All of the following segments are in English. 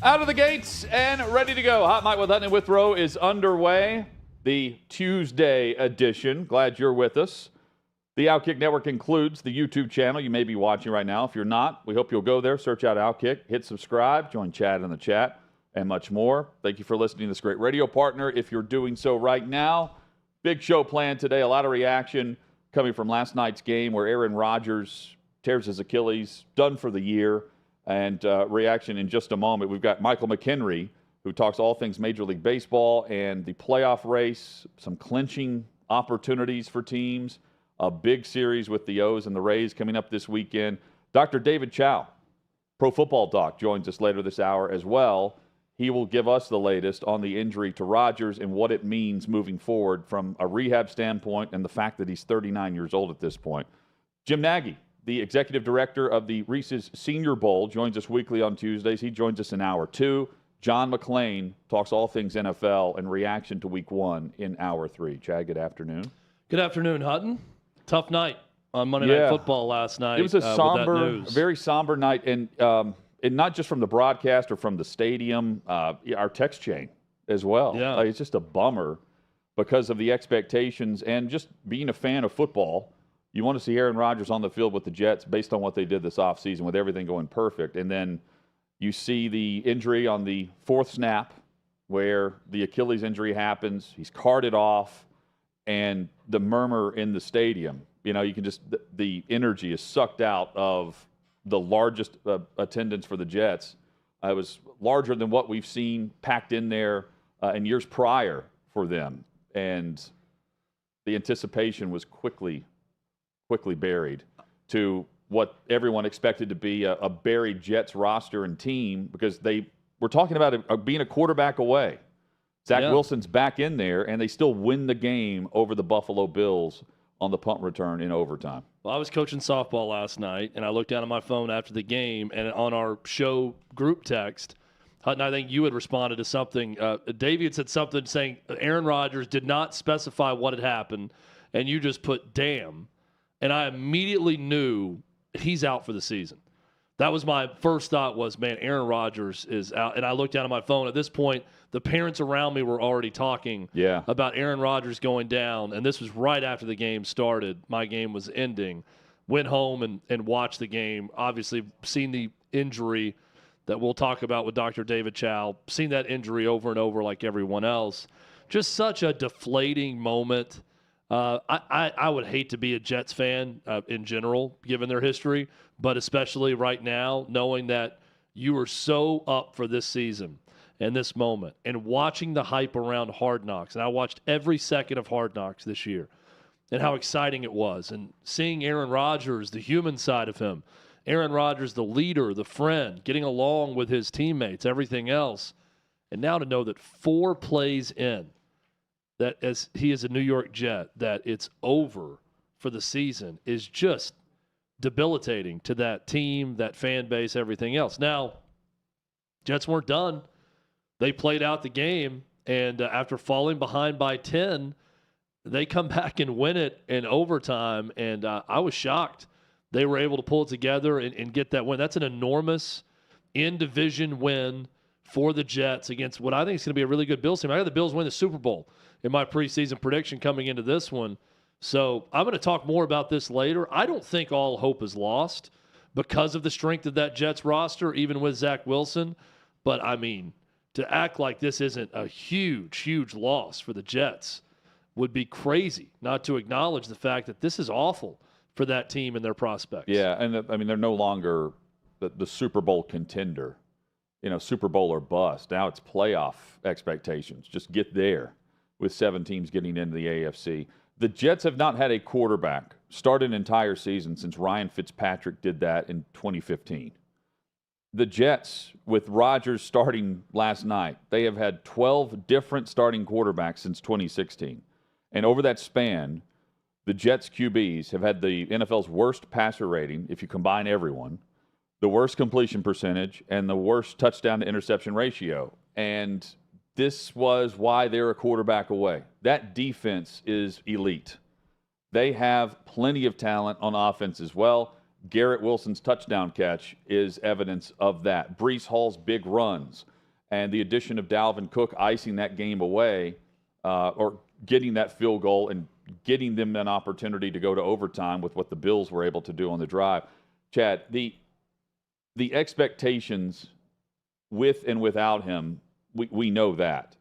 Out of the gates and ready to go. Hot Mic with Hutton and Withrow is underway. The Tuesday edition. Glad you're with us. The OutKick Network includes the YouTube channel you may be watching right now. If you're not, we hope you'll go there, search out OutKick, hit subscribe, join Chad in the chat, and much more. Thank you for listening to this great radio partner. If you're doing so right now, big show planned today. A lot of reaction coming from last night's game where Aaron Rodgers tears his Achilles, done for the year. And reaction in just a moment. We've got Michael McKenry, who talks all things Major League Baseball and the playoff race, some clinching opportunities for teams, a big series with the O's and the Rays coming up this weekend. Dr. David Chao, Pro Football Doc, joins us later this hour as well. He will give us the latest on the injury to Rodgers and what it means moving forward from a rehab standpoint and the fact that he's 39 years old at this point. Jim Nagy, the executive director of the Reese's Senior Bowl, joins us weekly on Tuesdays. He joins us in hour 2. John McClain talks all things NFL and reaction to week 1 in hour 3. Chad, good afternoon. Good afternoon, Hutton. Tough night on Monday Night Football last night. It was a very somber night, and not just from the broadcast or from the stadium, our text chain as well. Yeah. It's just a bummer because of the expectations and just being a fan of football. You want to see Aaron Rodgers on the field with the Jets based on what they did this offseason with everything going perfect. And then you see the injury on the 4th snap where the Achilles injury happens. He's carted off, and the murmur in the stadium. You know, you can just – the energy is sucked out of the largest attendance for the Jets. It was larger than what we've seen packed in there in years prior for them. And the anticipation was quickly buried to what everyone expected to be a buried Jets roster and team because they were talking about being a quarterback away. Zach Wilson's back in there, and they still win the game over the Buffalo Bills on the punt return in overtime. Well, I was coaching softball last night, and I looked down at my phone after the game, and on our show group text, Hutton, I think you had responded to something. Davey had said something saying Aaron Rodgers did not specify what had happened, and you just put damn. And I immediately knew he's out for the season. That was my first thought was, man, Aaron Rodgers is out. And I looked down at my phone. At this point, the parents around me were already talking about Aaron Rodgers going down. And this was right after the game started. My game was ending. Went home and watched the game. Obviously, seen the injury that we'll talk about with Dr. David Chao. Seen that injury over and over like everyone else. Just such a deflating moment. I would hate to be a Jets fan in general, given their history, but especially right now, knowing that you are so up for this season and this moment and watching the hype around Hard Knocks. And I watched every second of Hard Knocks this year and how exciting it was. And seeing Aaron Rodgers, the human side of him, Aaron Rodgers, the leader, the friend, getting along with his teammates, everything else. And now to know that 4 plays in, that as he is a New York Jet, that it's over for the season is just debilitating to that team, that fan base, everything else. Now, Jets weren't done. They played out the game, and after falling behind by 10, they come back and win it in overtime, and I was shocked. They were able to pull it together and get that win. That's an enormous in-division win for the Jets against what I think is going to be a really good Bills team. I got the Bills win the Super Bowl in my preseason prediction coming into this one. So I'm going to talk more about this later. I don't think all hope is lost because of the strength of that Jets roster, even with Zach Wilson. But, I mean, to act like this isn't a huge, huge loss for the Jets would be crazy not to acknowledge the fact that this is awful for that team and their prospects. Yeah, and, I mean, they're no longer the Super Bowl contender. You know, Super Bowl or bust. Now it's playoff expectations. Just get there with 7 teams getting into the AFC. The Jets have not had a quarterback start an entire season since Ryan Fitzpatrick did that in 2015. The Jets, with Rodgers starting last night, they have had 12 different starting quarterbacks since 2016. And over that span, the Jets QBs have had the NFL's worst passer rating, if you combine everyone, the worst completion percentage, and the worst touchdown to interception ratio. And this was why they're a quarterback away. That defense is elite. They have plenty of talent on offense as well. Garrett Wilson's touchdown catch is evidence of that. Breece Hall's big runs. and the addition of Dalvin Cook icing that game away, or getting that field goal and getting them an opportunity to go to overtime with what the Bills were able to do on the drive. Chad, the expectations with and without him, we know that.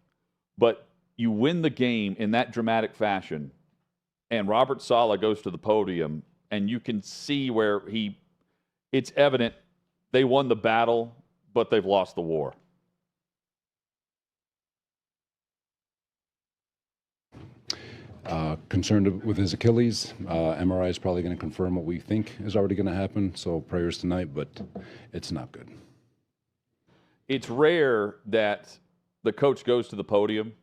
But you win the game in that dramatic fashion, and Robert Saleh goes to the podium, and you can see where it's evident they won the battle, but they've lost the war. Concerned with his Achilles. MRI is probably going to confirm what we think is already going to happen, so prayers tonight, but it's not good. It's rare that the coach goes to the podium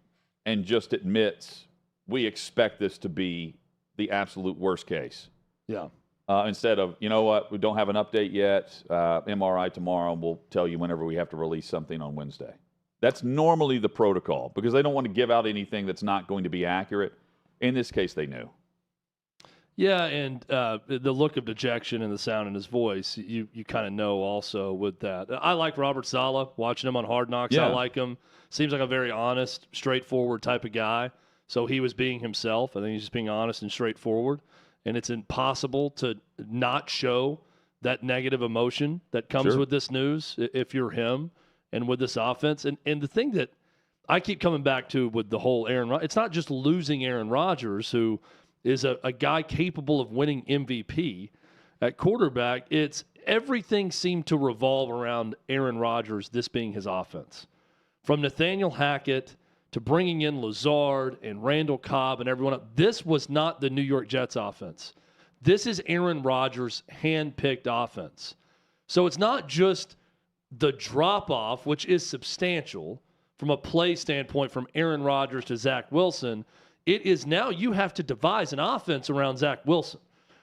and just admits, we expect this to be the absolute worst case. Yeah. Instead of, you know what, we don't have an update yet, MRI tomorrow, and we'll tell you whenever we have to release something on Wednesday. That's normally the protocol because they don't want to give out anything that's not going to be accurate. In this case, they knew. Yeah, and the look of dejection and the sound in his voice, you kind of know also with that. I like Robert Saleh, watching him on Hard Knocks. Yeah. I like him. Seems like a very honest, straightforward type of guy. So he was being himself. I think he's just being honest and straightforward. And it's impossible to not show that negative emotion that comes with this news if you're him and with this offense. And the thing that I keep coming back to with the whole Aaron Rodgers, it's not just losing Aaron Rodgers, who is a guy capable of winning MVP at quarterback. It's everything seemed to revolve around Aaron Rodgers, this being his offense. From Nathaniel Hackett to bringing in Lazard and Randall Cobb and everyone else, this was not the New York Jets offense. This is Aaron Rodgers' hand-picked offense. So it's not just the drop-off, which is substantial from a play standpoint from Aaron Rodgers to Zach Wilson. It is now you have to devise an offense around Zach Wilson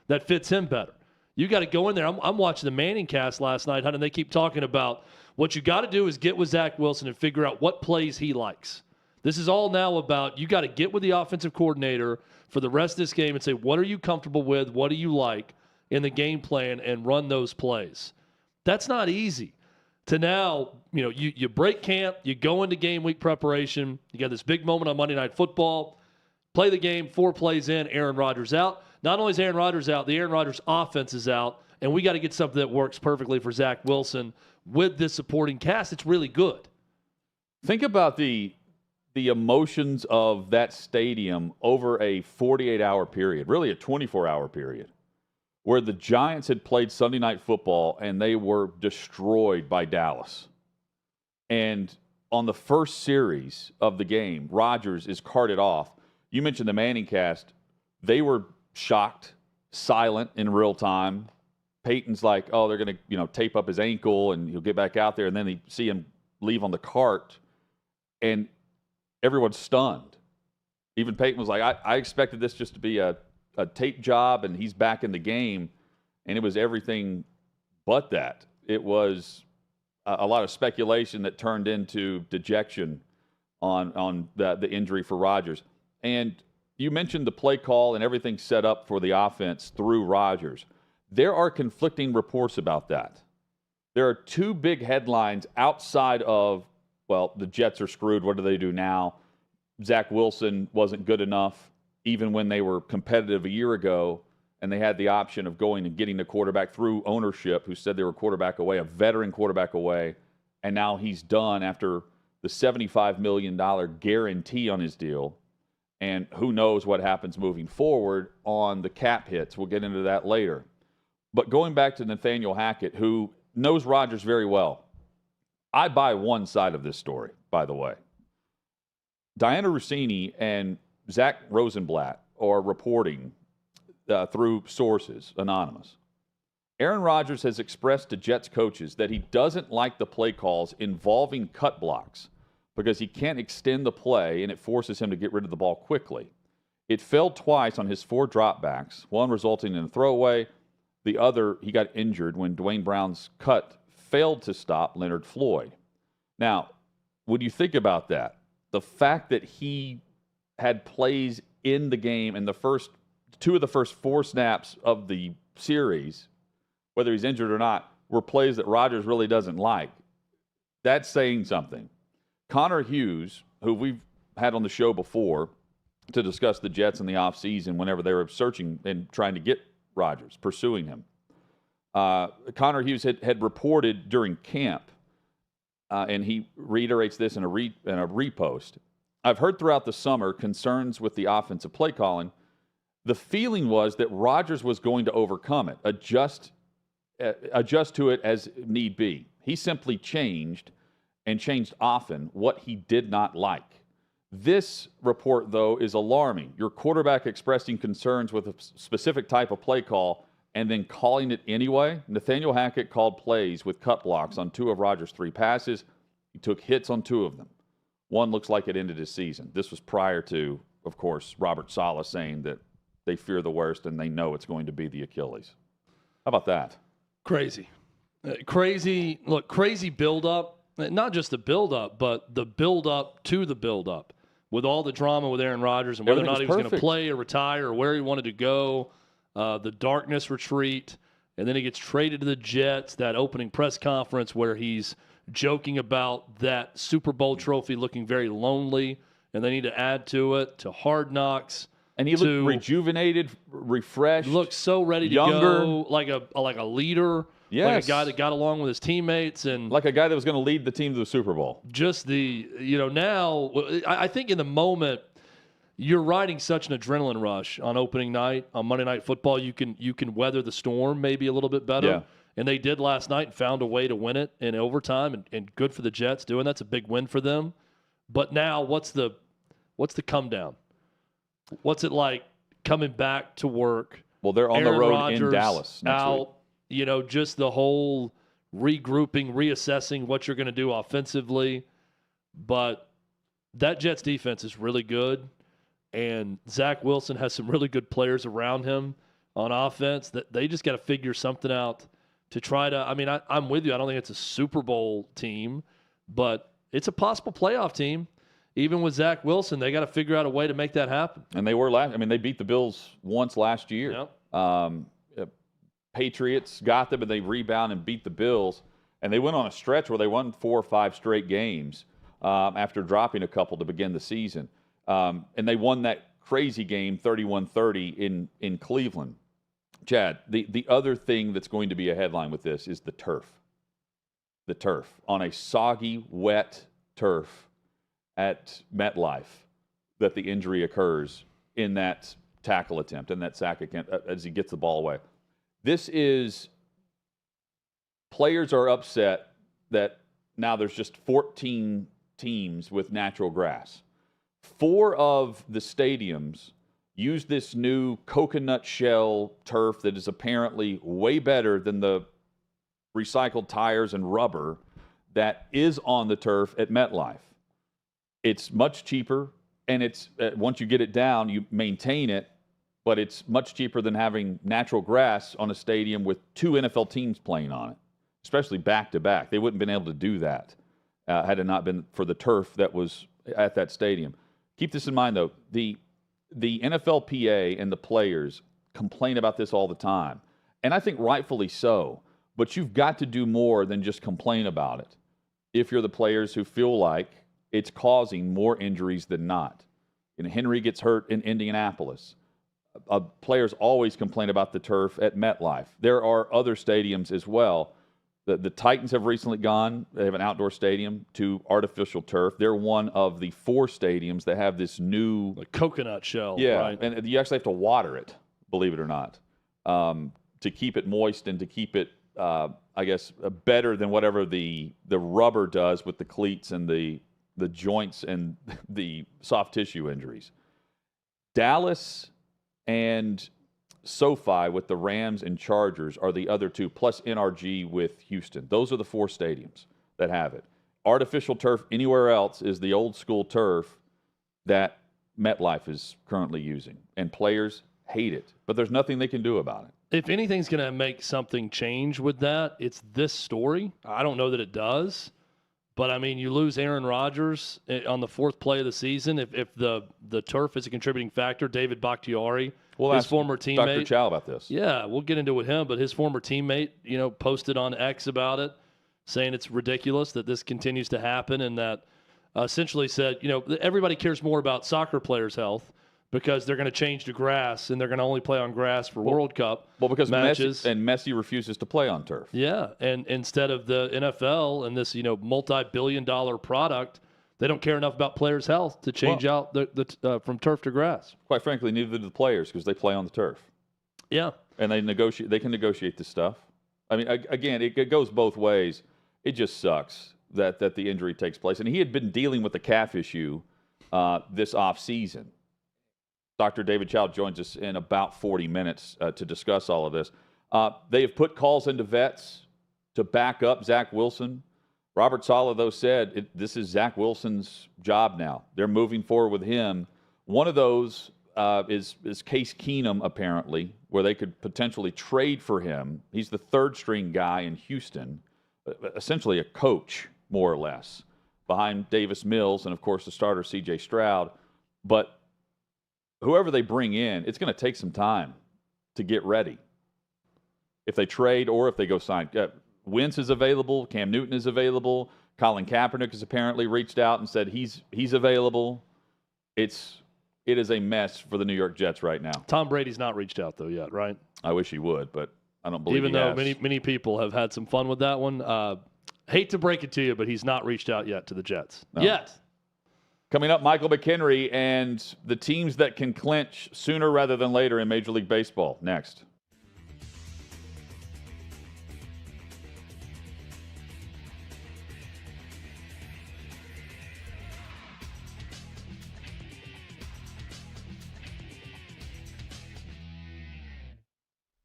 that fits him better. You got to go in there. I'm watching the Manning cast last night, and they keep talking about what you got to do is get with Zach Wilson and figure out what plays he likes. This is all now about you got to get with the offensive coordinator for the rest of this game and say, what are you comfortable with? What do you like in the game plan, and run those plays. That's not easy. To now, you break camp, you go into game week preparation, you got this big moment on Monday Night Football, play the game, 4 plays in, Aaron Rodgers out. Not only is Aaron Rodgers out, the Aaron Rodgers offense is out, and we got to get something that works perfectly for Zach Wilson with this supporting cast. It's really good. Think about the emotions of that stadium over a 48-hour period, really a 24-hour period, where the Giants had played Sunday Night Football and they were destroyed by Dallas. And on the first series of the game, Rodgers is carted off. You mentioned the Manning cast. They were shocked, silent in real time. Peyton's like, oh, they're going to tape up his ankle and he'll get back out there. And then they see him leave on the cart. And everyone's stunned. Even Peyton was like, I expected this just to be a tape job, and he's back in the game. And it was everything but that. It was a lot of speculation that turned into dejection on the injury for Rodgers. And you mentioned the play call and everything set up for the offense through Rodgers. There are conflicting reports about that. There are 2 big headlines outside of, well, the Jets are screwed. What do they do now? Zach Wilson wasn't good enough even when they were competitive a year ago, and they had the option of going and getting the quarterback through ownership who said they were quarterback away, a veteran quarterback away, and now he's done after the $75 million guarantee on his deal. And who knows what happens moving forward on the cap hits. We'll get into that later. But going back to Nathaniel Hackett, who knows Rodgers very well, I buy one side of this story, by the way. Diana Rossini and Zach Rosenblatt are reporting through sources, anonymous. Aaron Rodgers has expressed to Jets coaches that he doesn't like the play calls involving cut blocks because he can't extend the play and it forces him to get rid of the ball quickly. It failed twice on his 4 dropbacks, one resulting in a throwaway. The other, he got injured when Dwayne Brown's cut failed to stop Leonard Floyd. Now, when you think about that, the fact that he had plays in the game in the first 2 of the first 4 snaps of the series, whether he's injured or not, were plays that Rodgers really doesn't like. That's saying something. Connor Hughes, who we've had on the show before to discuss the Jets in the offseason whenever they were searching and trying to get Rodgers, pursuing him. Connor Hughes had reported during camp, and he reiterates this in a repost. I've heard throughout the summer concerns with the offensive play calling. The feeling was that Rodgers was going to overcome it, adjust to it as need be. He simply changed, and changed often, what he did not like. This report, though, is alarming. Your quarterback expressing concerns with a specific type of play call and then calling it anyway. Nathaniel Hackett called plays with cut blocks on 2 of Rodgers' 3 passes. He took hits on 2 of them. One looks like it ended his season. This was prior to, of course, Robert Saleh saying that they fear the worst and they know it's going to be the Achilles. How about that? Crazy. Crazy build-up. Not just the build-up, but the build-up to the build-up. With all the drama with Aaron Rodgers and whether or not he was going to play or retire or where he wanted to go, the darkness retreat, and then he gets traded to the Jets, that opening press conference where he's joking about that Super Bowl trophy looking very lonely, and they need to add to it, to Hard Knocks. And he looked rejuvenated, refreshed. Looked so ready to go, like a leader. Yes. Like a guy that got along with his teammates. And like a guy that was going to lead the team to the Super Bowl. Just now, I think in the moment, you're riding such an adrenaline rush on opening night, on Monday Night Football, you can weather the storm maybe a little bit better. Yeah. And they did last night and found a way to win it in overtime, and good for the Jets doing that's a big win for them. But now what's the come down? What's it like coming back to work? Well, they're on Aaron the road Rodgers in Dallas next out, week. Just the whole regrouping, reassessing what you're going to do offensively. But that Jets defense is really good, and Zach Wilson has some really good players around him on offense that they just got to figure something out to try to – I'm with you. I don't think it's a Super Bowl team, but it's a possible playoff team. Even with Zach Wilson, they got to figure out a way to make that happen. And they were they beat the Bills once last year. Yep. Patriots got them, and they rebound and beat the Bills. And they went on a stretch where they won 4 or 5 straight games after dropping a couple to begin the season. And they won that crazy game 31-30 in Cleveland. Chad, the other thing that's going to be a headline with this is the turf. The turf. On a soggy, wet turf at MetLife, that the injury occurs in that tackle attempt, in that sack attempt, as he gets the ball away. This is, players are upset that now there's just 14 teams with natural grass. 4 of the stadiums use this new coconut shell turf that is apparently way better than the recycled tires and rubber that is on the turf at MetLife. It's much cheaper, and it's once you get it down, you maintain it, but it's much cheaper than having natural grass on a stadium with 2 NFL teams playing on it, especially back-to-back. They wouldn't have been able to do that had it not been for the turf that was at that stadium. Keep this in mind, though. The NFLPA and the players complain about this all the time, and I think rightfully so, but you've got to do more than just complain about it if you're the players who feel like it's causing more injuries than not. Henry gets hurt in Indianapolis. Players always complain about the turf at MetLife. There are other stadiums as well. The Titans have recently gone. They have an outdoor stadium to artificial turf. They're one of the 4 stadiums that have this new coconut shell. Yeah, right? And you actually have to water it, believe it or not, to keep it moist and to keep it, better than whatever the rubber does with the cleats and the joints and the soft tissue injuries. Dallas and SoFi with the Rams and Chargers are the other 2, plus NRG with Houston. Those are the 4 stadiums that have it. Artificial turf anywhere else is the old school turf that MetLife is currently using, and players hate it, but there's nothing they can do about it. If anything's going to make something change with that, it's this story. I don't know that it does. But, you lose Aaron Rodgers on the 4th play of the season. If the turf is a contributing factor, David Bakhtiari, his former teammate. Dr. Chao about this. Yeah, we'll get into it with him. But his former teammate, posted on X about it, saying it's ridiculous that this continues to happen and that essentially said, everybody cares more about soccer players' health because they're going to change to grass and they're going to only play on grass for World Cup because matches. Messi refuses to play on turf. Yeah, and instead of the NFL and this multi-billion-dollar product, they don't care enough about players' health to change out the from turf to grass. Quite frankly, neither do the players because they play on the turf. Yeah, and they can negotiate this stuff. I mean, again, it goes both ways. It just sucks that the injury takes place, and he had been dealing with the calf issue this off season. Dr. David Chao joins us in about 40 minutes to discuss all of this. They have put calls into vets to back up Zach Wilson. Robert Saleh, though, said this is Zach Wilson's job now. They're moving forward with him. One of those is Case Keenum, apparently, where they could potentially trade for him. He's the third-string guy in Houston, essentially a coach, more or less, behind Davis Mills and, of course, the starter C.J. Stroud. But whoever they bring in, it's going to take some time to get ready. If they trade or if they go sign. Wentz is available. Cam Newton is available. Colin Kaepernick has apparently reached out and said he's available. It is a mess for the New York Jets right now. Tom Brady's not reached out, though, yet, right? I wish he would, but I don't believe Even he though has. many people have had some fun with that one. Hate to break it to you, but he's not reached out yet to the Jets. No. Yet. Coming up, Michael McKenry and the teams that can clinch sooner rather than later in Major League Baseball. Next.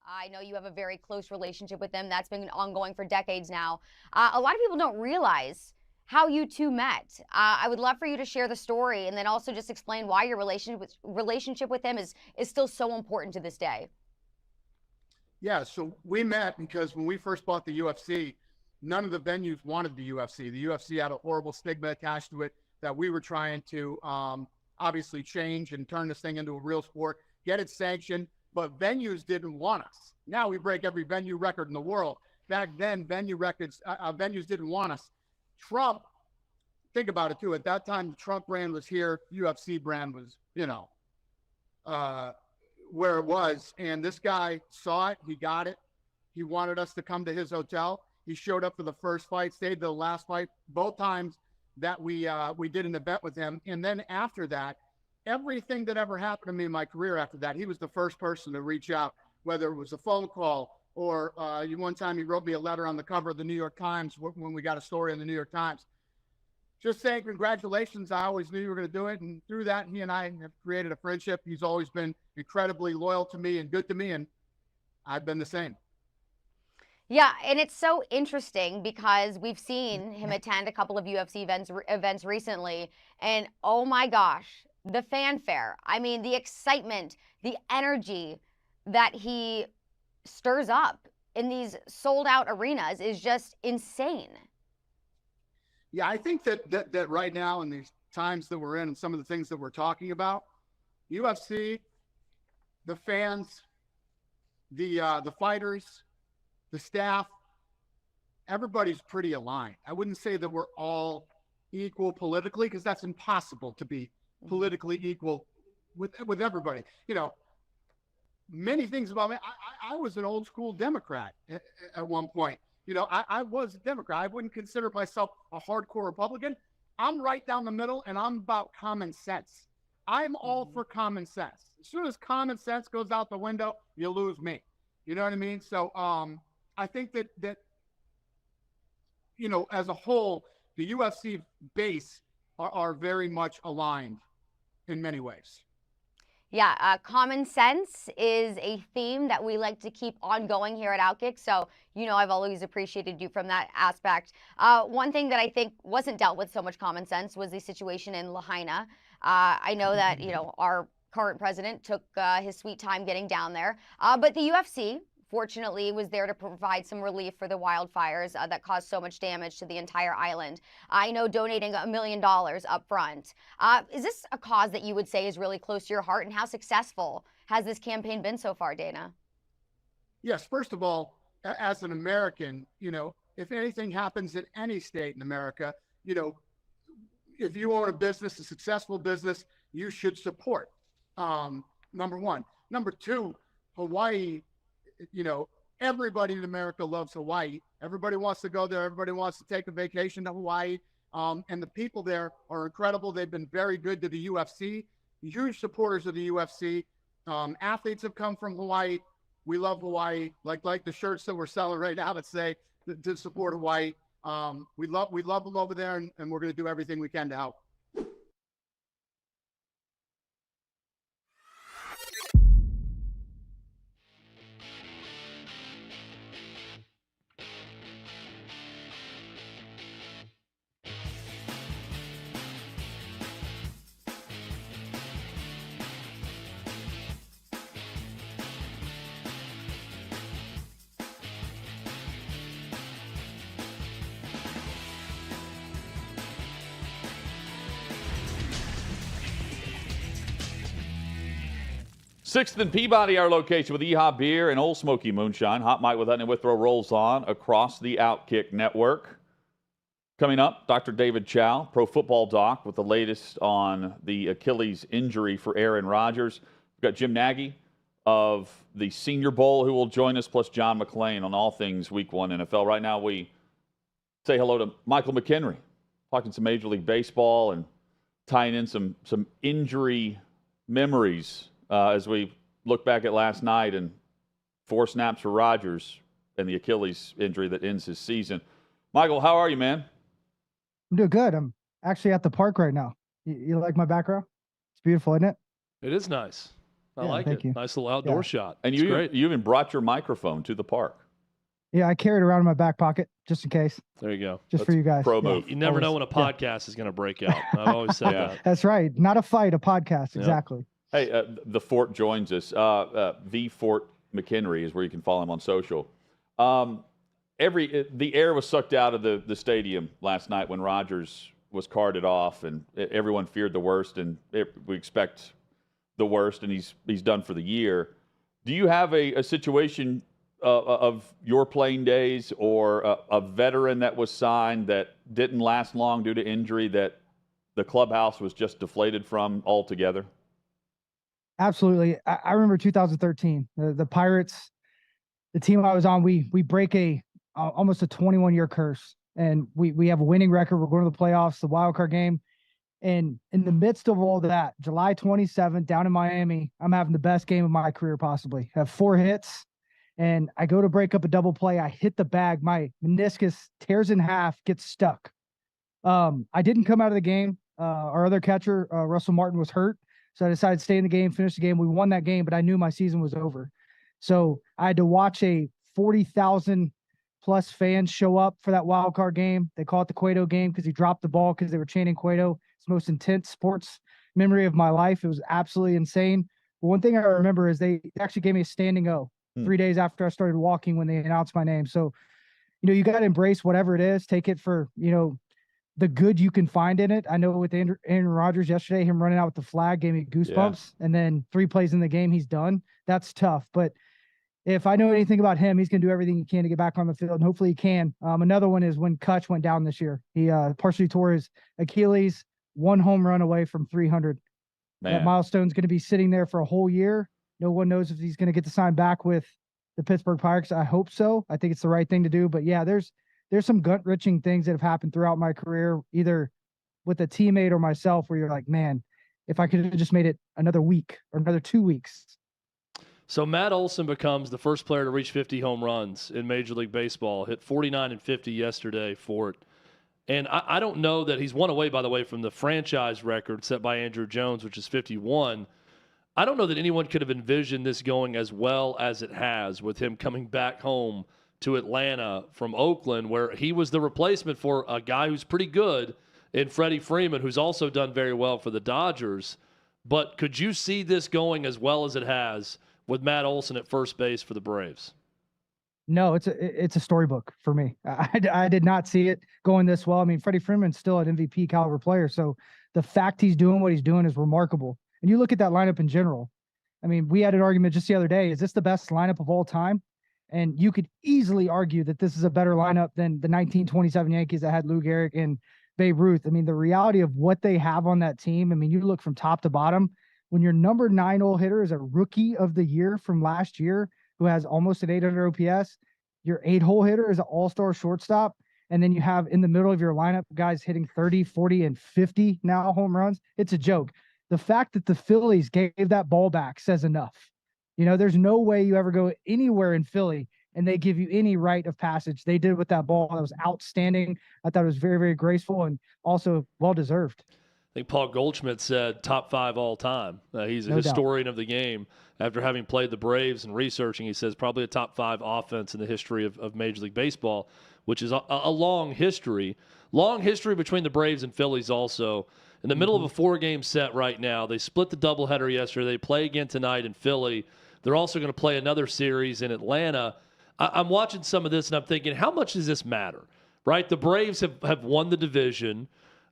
I know you have a very close relationship with them. That's been ongoing for decades now. A lot of people don't realize how you two met. I would love for you to share the story and then also just explain why your relationship with him is still so important to this day. Yeah, so we met because when we first bought the UFC, none of the venues wanted the UFC. The UFC had a horrible stigma attached to it that we were trying to obviously change and turn this thing into a real sport, get it sanctioned, but venues didn't want us. Now we break every venue record in the world. Back then, venues didn't want us. Trump, think about it too. At that time, the Trump brand was here. UFC brand was, where it was. And this guy saw it. He got it. He wanted us to come to his hotel. He showed up for the first fight, stayed to the last fight, both times that we did an event with him. And then after that, everything that ever happened to me in my career after that, he was the first person to reach out, whether it was a phone call or one time he wrote me a letter on the cover of the New York Times when we got a story in the New York Times. Just saying congratulations. I always knew you were going to do it. And through that, he and I have created a friendship. He's always been incredibly loyal to me and good to me, and I've been the same. Yeah, and it's so interesting because we've seen him attend a couple of UFC events recently, and oh my gosh, the fanfare. I mean, the excitement, the energy that he stirs up in these sold-out arenas is just insane. Yeah, I think that right now in these times that we're in and some of the things that we're talking about, UFC, the fans, the fighters, the staff, everybody's pretty aligned. I wouldn't say that we're all equal politically because that's impossible to be politically equal with everybody. Many things about me. I was an old school Democrat at one point. I was a Democrat. I wouldn't consider myself a hardcore Republican. I'm right down the middle, and I'm about common sense. I'm all for common sense. As soon as common sense goes out the window, you lose me. You know what I mean? So I think that as a whole, the UFC base are very much aligned in many ways. Yeah, common sense is a theme that we like to keep ongoing here at OutKick. So, I've always appreciated you from that aspect. One thing that I think wasn't dealt with so much common sense was the situation in Lahaina. I know that, our current president took his sweet time getting down there. But the UFC, fortunately, was there to provide some relief for the wildfires that caused so much damage to the entire island. I know donating $1 million up front. Is this a cause that you would say is really close to your heart, and how successful has this campaign been so far, Dana? Yes, first of all, as an American, if anything happens in any state in America, if you own a business, a successful business, you should support. Number one. Number two, Hawaii, everybody in America loves Hawaii. Everybody wants to go there. Everybody wants to take a vacation to Hawaii. And the people there are incredible. They've been very good to the UFC, huge supporters of the UFC. Athletes have come from Hawaii. We love Hawaii, like the shirts that we're selling right now that say to support Hawaii. We love them over there, and we're going to do everything we can to help. Sixth and Peabody, our location with EHA Beer and Old Smoky Moonshine. Hot Mike with Hutton and Withrow rolls on across the OutKick network. Coming up, Dr. David Chao, Pro Football Doc, with the latest on the Achilles injury for Aaron Rodgers. We've got Jim Nagy of the Senior Bowl who will join us, plus John McClain on all things Week 1 NFL. Right now we say hello to Michael McKenry, talking some Major League Baseball and tying in some injury memories as we look back at last night and 4 snaps for Rodgers and the Achilles injury that ends his season. Michael, how are you, man? I'm doing good. I'm actually at the park right now. You like my background? It's beautiful, isn't it? It is nice. I like thank it. you. Nice little outdoor shot. And it's you great. even brought your microphone to the park. Yeah, I carry it around in my back pocket just in case. There you go. Just for you guys. Pro move. You never know when a podcast is going to break out. I've always said that. That's right. Not a fight, a podcast. Exactly. Hey, the Fort joins us. The Fort McKenry is where you can follow him on social. The air was sucked out of the stadium last night when Rodgers was carted off, and everyone feared the worst, and we expect the worst, and he's done for the year. Do you have a situation of your playing days or a veteran that was signed that didn't last long due to injury that the clubhouse was just deflated from altogether? Absolutely. I remember 2013, the Pirates, the team I was on, we break almost a 21-year curse, and we have a winning record. We're going to the playoffs, the wild card game. And in the midst of all that, July 27th, down in Miami, I'm having the best game of my career possibly. I have 4 hits, and I go to break up a double play. I hit the bag. My meniscus tears in half, gets stuck. I didn't come out of the game. Our other catcher, Russell Martin, was hurt. So I decided to stay in the game, finish the game. We won that game, but I knew my season was over. So I had to watch a 40,000 plus fans show up for that wild card game. They call it the Cueto game because he dropped the ball because they were chanting Cueto. It's the most intense sports memory of my life. It was absolutely insane. But one thing I remember is they actually gave me a standing O 3 days after I started walking when they announced my name. So, you got to embrace whatever it is. Take it for, the good you can find in it. I know with Aaron Rodgers yesterday, him running out with the flag gave me goosebumps. And then 3 plays in the game, he's done. That's tough. But if I know anything about him, he's going to do everything he can to get back on the field, and hopefully he can. Another one is when Kutch went down this year. He partially tore his Achilles, 1 home run away from 300. Man. That milestone's going to be sitting there for a whole year. No one knows if he's going to get to sign back with the Pittsburgh Pirates. I hope so. I think it's the right thing to do. But yeah, there's some gut-wrenching things that have happened throughout my career, either with a teammate or myself, where you're like, man, if I could have just made it another week or another 2 weeks. So Matt Olson becomes the first player to reach 50 home runs in Major League Baseball. Hit 49 and 50 yesterday for it. And I don't know that he's one away, by the way, from the franchise record set by Andrew Jones, which is 51. I don't know that anyone could have envisioned this going as well as it has, with him coming back home to Atlanta from Oakland, where he was the replacement for a guy who's pretty good in Freddie Freeman, who's also done very well for the Dodgers. But could you see this going as well as it has with Matt Olson at first base for the Braves? No, it's a storybook for me. I did not see it going this well. I mean, Freddie Freeman's still an MVP caliber player, so the fact he's doing what he's doing is remarkable. And you look at that lineup in general. I mean, we had an argument just the other day. Is this the best lineup of all time? And you could easily argue that this is a better lineup than the 1927 Yankees that had Lou Gehrig and Babe Ruth. I mean, the reality of what they have on that team, I mean, you look from top to bottom, when your number 9 hole hitter is a rookie of the year from last year who has almost an 800 OPS, your 8-hole hitter is an all-star shortstop, and then you have in the middle of your lineup guys hitting 30, 40, and 50 now home runs. It's a joke. The fact that the Phillies gave that ball back says enough. You know, there's no way you ever go anywhere in Philly and they give you any rite of passage. They did with that ball. That was outstanding. I thought it was very, very graceful and also well-deserved. I think Paul Goldschmidt said top 5 all time. He's a No historian of the game. After having played the Braves and researching, he says probably a top 5 offense in the history of Major League Baseball, which is a long history. Long history between the Braves and Phillies also. In the middle of a 4-game set right now. They split the doubleheader yesterday. They play again tonight in Philly. They're also going to play another series in Atlanta. I'm watching some of this, and I'm thinking, how much does this matter? Right? The Braves have won the division.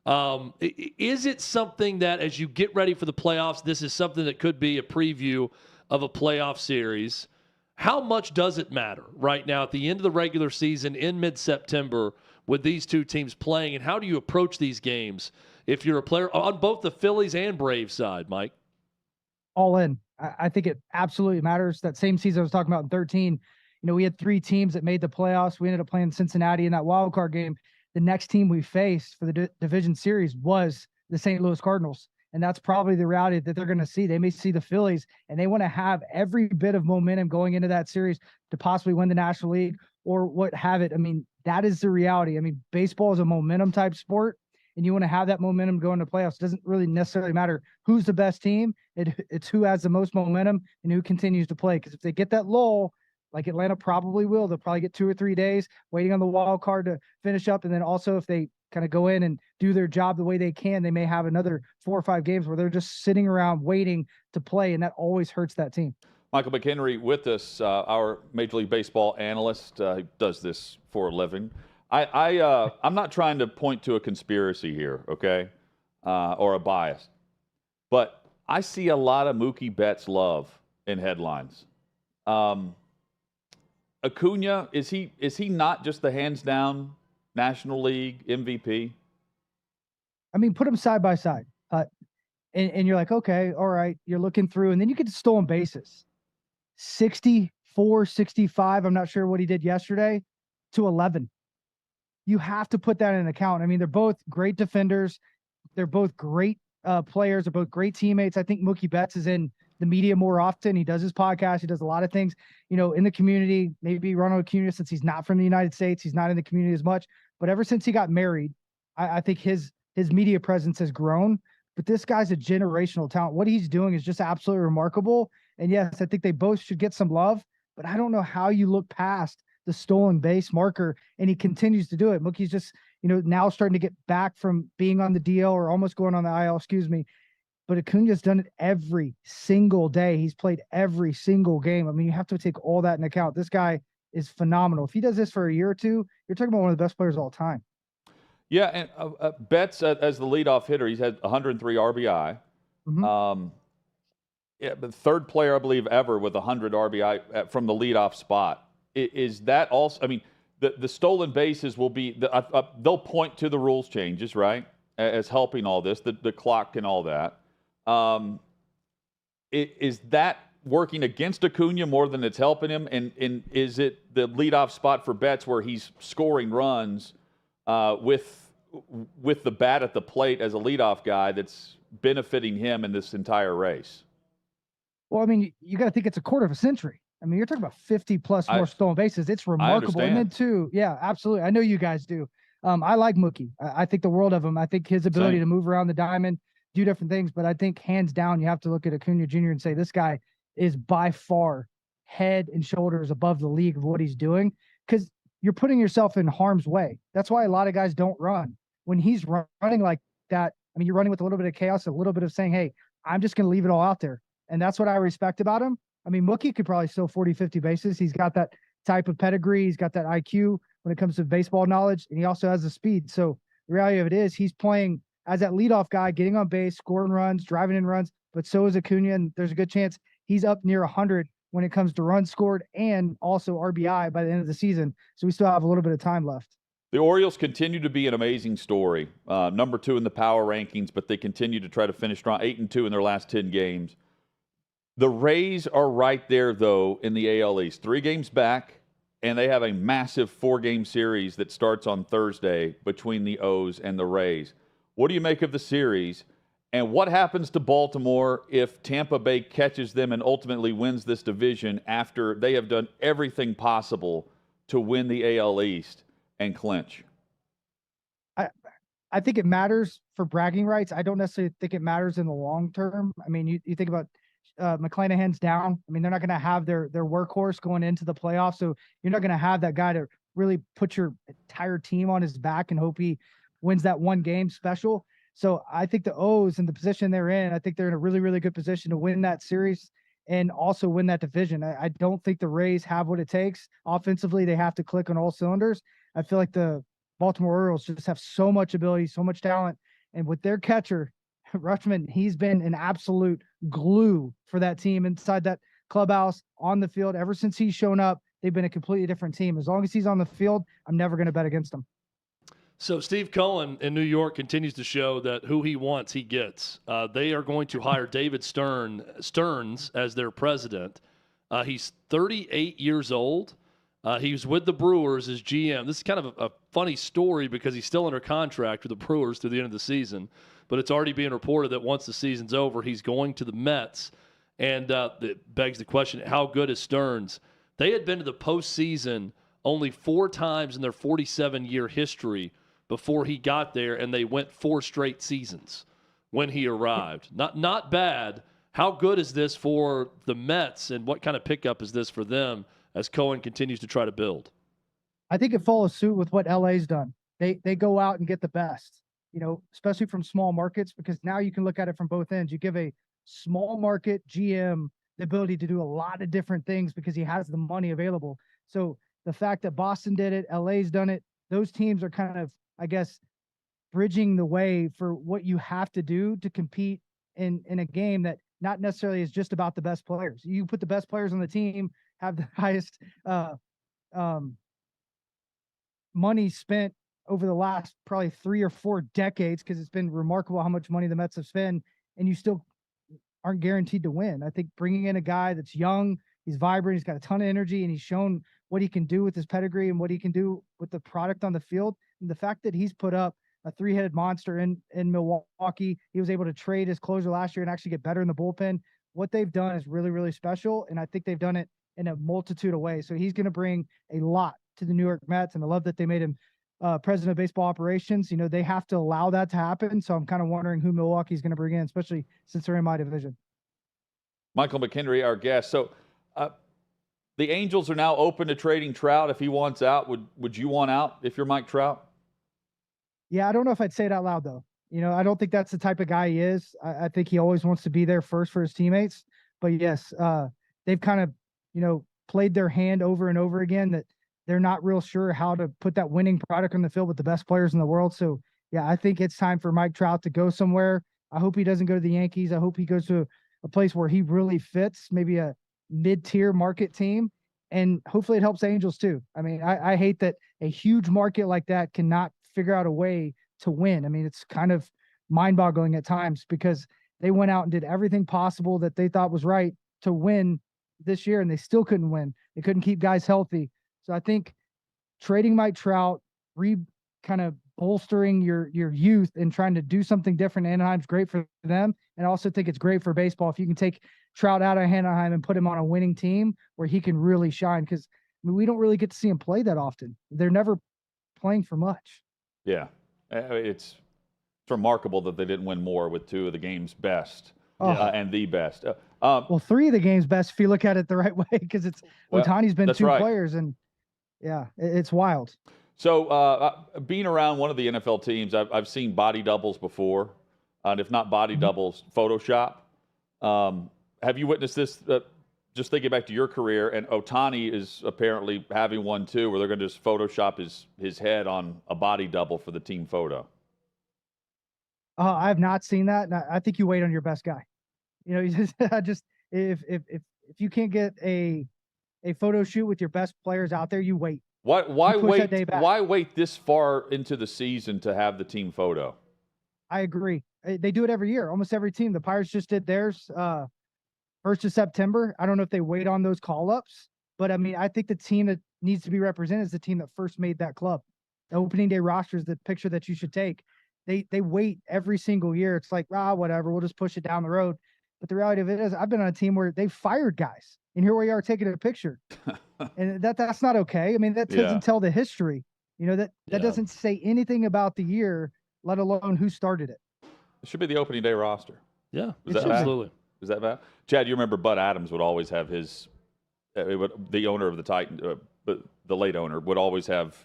Is it something that as you get ready for the playoffs, this is something that could be a preview of a playoff series? How much does it matter right now at the end of the regular season in mid-September with these two teams playing, and how do you approach these games if you're a player on both the Phillies and Braves side, Mike? All in. I think it absolutely matters. That same season I was talking about in 13, you know, we had 3 teams that made the playoffs. We ended up playing Cincinnati in that wild card game. The next team we faced for the division series was the St. Louis Cardinals. And that's probably the reality that they're going to see. They may see the Phillies, and they want to have every bit of momentum going into that series to possibly win the National League or what have it. I mean, that is the reality. I mean, baseball is a momentum type sport, and you want to have that momentum going to playoffs. It doesn't really necessarily matter who's the best team. It's who has the most momentum and who continues to play. Because if they get that lull, like Atlanta probably will, they'll probably get 2 or 3 days waiting on the wild card to finish up. And then also if they kind of go in and do their job the way they can, they may have another 4 or 5 games where they're just sitting around waiting to play. And that always hurts that team. Michael McKenry with us, our Major League Baseball analyst, who does this for a living. I'm not trying to point to a conspiracy here, okay, or a bias, but I see a lot of Mookie Betts love in headlines. Acuna, is he not just the hands down National League MVP? I mean, put them side by side, and you're like, okay, all right. You're looking through, and then you get to stolen bases, 64, 65. I'm not sure what he did yesterday to 11. You have to put that in account. I mean, they're both great defenders. They're both great players. They're both great teammates. I think Mookie Betts is in the media more often. He does his podcast. He does a lot of things, you know, in the community. Maybe Ronald Acuna, since he's not from the United States, he's not in the community as much. But ever since he got married, I think his media presence has grown. But this guy's a generational talent. What he's doing is just absolutely remarkable. And yes, I think they both should get some love. But I don't know how you look past the stolen base marker, and he continues to do it. Mookie's just, you know, now starting to get back from being on the DL or almost going on the IL, excuse me. But Acuna's done it every single day. He's played every single game. I mean, you have to take all that in account. This guy is phenomenal. If he does this for a year or two, you're talking about one of the best players of all time. Yeah, and Betts as the leadoff hitter, he's had 103 RBI. Mm-hmm. Yeah, the third player, I believe, ever with 100 RBI from the leadoff spot. Is that also? I mean, the stolen bases will be. They'll point to the rules changes, right, as helping all this, the clock and all that. Is that working against Acuna more than it's helping him? And is it the leadoff spot for Betts where he's scoring runs with the bat at the plate as a leadoff guy that's benefiting him in this entire race? Well, I mean, you got to think it's a quarter of a century. I mean, you're talking about 50 plus more stolen bases. It's remarkable. And then too, yeah, absolutely. I know you guys do. I like Mookie. I think the world of him. I think his ability to move around the diamond, do different things. But I think hands down, you have to look at Acuna Jr. and say this guy is by far head and shoulders above the league of what he's doing, because you're putting yourself in harm's way. That's why a lot of guys don't run. When he's running like that, I mean, you're running with a little bit of chaos, a little bit of saying, hey, I'm just going to leave it all out there. And that's what I respect about him. I mean, Mookie could probably steal 40, 50 bases. He's got that type of pedigree. He's got that IQ when it comes to baseball knowledge, and he also has the speed. So the reality of it is he's playing as that leadoff guy, getting on base, scoring runs, driving in runs, but so is Acuna, and there's a good chance he's up near 100 when it comes to runs scored and also RBI by the end of the season. So we still have a little bit of time left. The Orioles continue to be an amazing story. Number 2 in the power rankings, but they continue to try to finish strong, 8-2 in their last 10 games. The Rays are right there, though, in the AL East. 3 games back, and they have a massive 4-game series that starts on Thursday between the O's and the Rays. What do you make of the series? And what happens to Baltimore if Tampa Bay catches them and ultimately wins this division after they have done everything possible to win the AL East and clinch? I think it matters for bragging rights. I don't necessarily think it matters in the long term. I mean, you think about McClain hands down. I mean, they're not going to have their workhorse going into the playoffs. So you're not going to have that guy to really put your entire team on his back and hope he wins that one game special. So I think the O's in the position they're in, I think they're in a really, really good position to win that series and also win that division. I don't think the Rays have what it takes. Offensively, they have to click on all cylinders. I feel like the Baltimore Orioles just have so much ability, so much talent. And with their catcher, Rutschman, he's been an absolute glue for that team inside that clubhouse, on the field. Ever since he's shown up, they've been a completely different team. As long as he's on the field, I'm never going to bet against him. So Steve Cohen in New York continues to show that who he wants, he gets. They are going to hire David Stearns as their president. He's 38 years old. He was with the Brewers as GM. This is kind of a funny story because he's still under contract with the Brewers through the end of the season. But it's already being reported that once the season's over, he's going to the Mets. And it begs the question, how good is Stearns? They had been to the postseason only 4 times in their 47-year history before he got there, and they went 4 straight seasons when he arrived. Not bad. How good is this for the Mets, and what kind of pickup is this for them as Cohen continues to try to build? I think it follows suit with what LA's done. They go out and get the best, especially from small markets, because now you can look at it from both ends. You give a small market GM the ability to do a lot of different things because he has the money available. So the fact that Boston did it, LA's done it, those teams are kind of, I guess, bridging the way for what you have to do to compete in a game that not necessarily is just about the best players. You put the best players on the team, have the highest money spent over the last probably 3 or 4 decades, because it's been remarkable how much money the Mets have spent, and you still aren't guaranteed to win. I think bringing in a guy that's young, he's vibrant, he's got a ton of energy, and he's shown what he can do with his pedigree and what he can do with the product on the field. And the fact that he's put up a 3-headed monster in Milwaukee, he was able to trade his closer last year and actually get better in the bullpen. What they've done is really, really special, and I think they've done it in a multitude of ways. So he's going to bring a lot to the New York Mets, and I love that they made him president of baseball operations. They have to allow that to happen. So I'm kind of wondering who Milwaukee's going to bring in, especially since they're in my division. Michael McKenry, our guest. So the Angels are now open to trading Trout if he wants out. Would you want out if you're Mike Trout? Yeah, I don't know if I'd say it out loud, though. I don't think that's the type of guy he is. I think he always wants to be there first for his teammates. But yes, they've kind of, played their hand over and over again that they're not real sure how to put that winning product on the field with the best players in the world. So, yeah, I think it's time for Mike Trout to go somewhere. I hope he doesn't go to the Yankees. I hope he goes to a place where he really fits, maybe a mid-tier market team. And hopefully it helps the Angels too. I mean, I hate that a huge market like that cannot figure out a way to win. I mean, it's kind of mind-boggling at times because they went out and did everything possible that they thought was right to win this year, and they still couldn't win. They couldn't keep guys healthy. So I think trading Mike Trout, kind of bolstering your youth and trying to do something different in Anaheim's great for them. And I also think it's great for baseball if you can take Trout out of Anaheim and put him on a winning team where he can really shine, because we don't really get to see him play that often. They're never playing for much. Yeah, it's remarkable that they didn't win more with 2 of the game's best and the best. Well, 3 of the game's best if you look at it the right way, because it's Ohtani's been 2 players, and yeah, it's wild. So being around one of the NFL teams, I've seen body doubles before, and if not body doubles, Photoshop. Have you witnessed this? Just thinking back to your career, and Ohtani is apparently having one too, where they're going to just Photoshop his head on a body double for the team photo. I have not seen that, and I think you wait on your best guy. If you can't get a photo shoot with your best players out there, you wait. Why push that day wait? back. Why wait this far into the season to have the team photo? I agree. They do it every year. Almost every team. The Pirates just did theirs 1st of September. I don't know if they wait on those call-ups, but I mean, I think the team that needs to be represented is the team that first made that club. The opening day roster is the picture that you should take. They wait every single year. It's like, whatever, we'll just push it down the road. But the reality of it is, I've been on a team where they fired guys, and here we are taking a picture, and that's not okay. I mean, that doesn't tell the history. You know, that doesn't say anything about the year, let alone who started it. It should be the opening day roster. Yeah, Is that absolutely. Is that bad? Chad, you remember Bud Adams would always have his, the owner of the Titans, but the late owner would always have.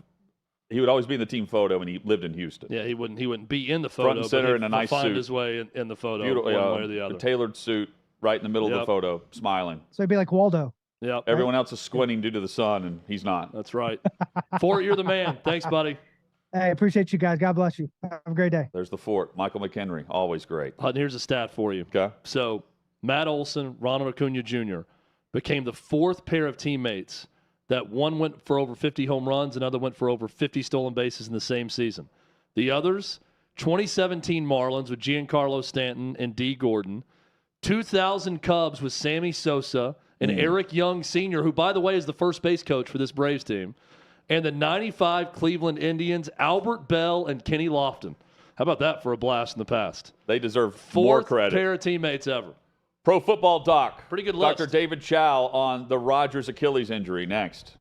He would always be in the team photo, and he lived in Houston. Yeah, he wouldn't be in the photo, Front and center but in a nice find suit. his way in the photo, Beautiful, one way or the other. A tailored suit, right in the middle of the Yep. photo, smiling. So it'd be like Waldo. Yeah, Everyone else is squinting due to the sun, and he's not. that's right. Fort, you're the man. Thanks, buddy. Hey, appreciate you guys. God bless you. Have a great day. There's the Fort. Michael McKenry, always great. Hutton, here's a stat for you. Okay. So Matt Olson, Ronald Acuna Jr. became the fourth pair of teammates that one went for over 50 home runs, another went for over 50 stolen bases in the same season. The others, 2017 Marlins with Giancarlo Stanton and D. Gordon, 2000 Cubs with Sammy Sosa and Eric Young Sr., who, by the way, is the first base coach for this Braves team, and the 95 Cleveland Indians, Albert Bell and Kenny Lofton. How about that for a blast in the past? They deserve more Fourth credit. pair of teammates ever. Pro Football Doc. Pretty good list. Dr. David Chao on the Rodgers Achilles injury next.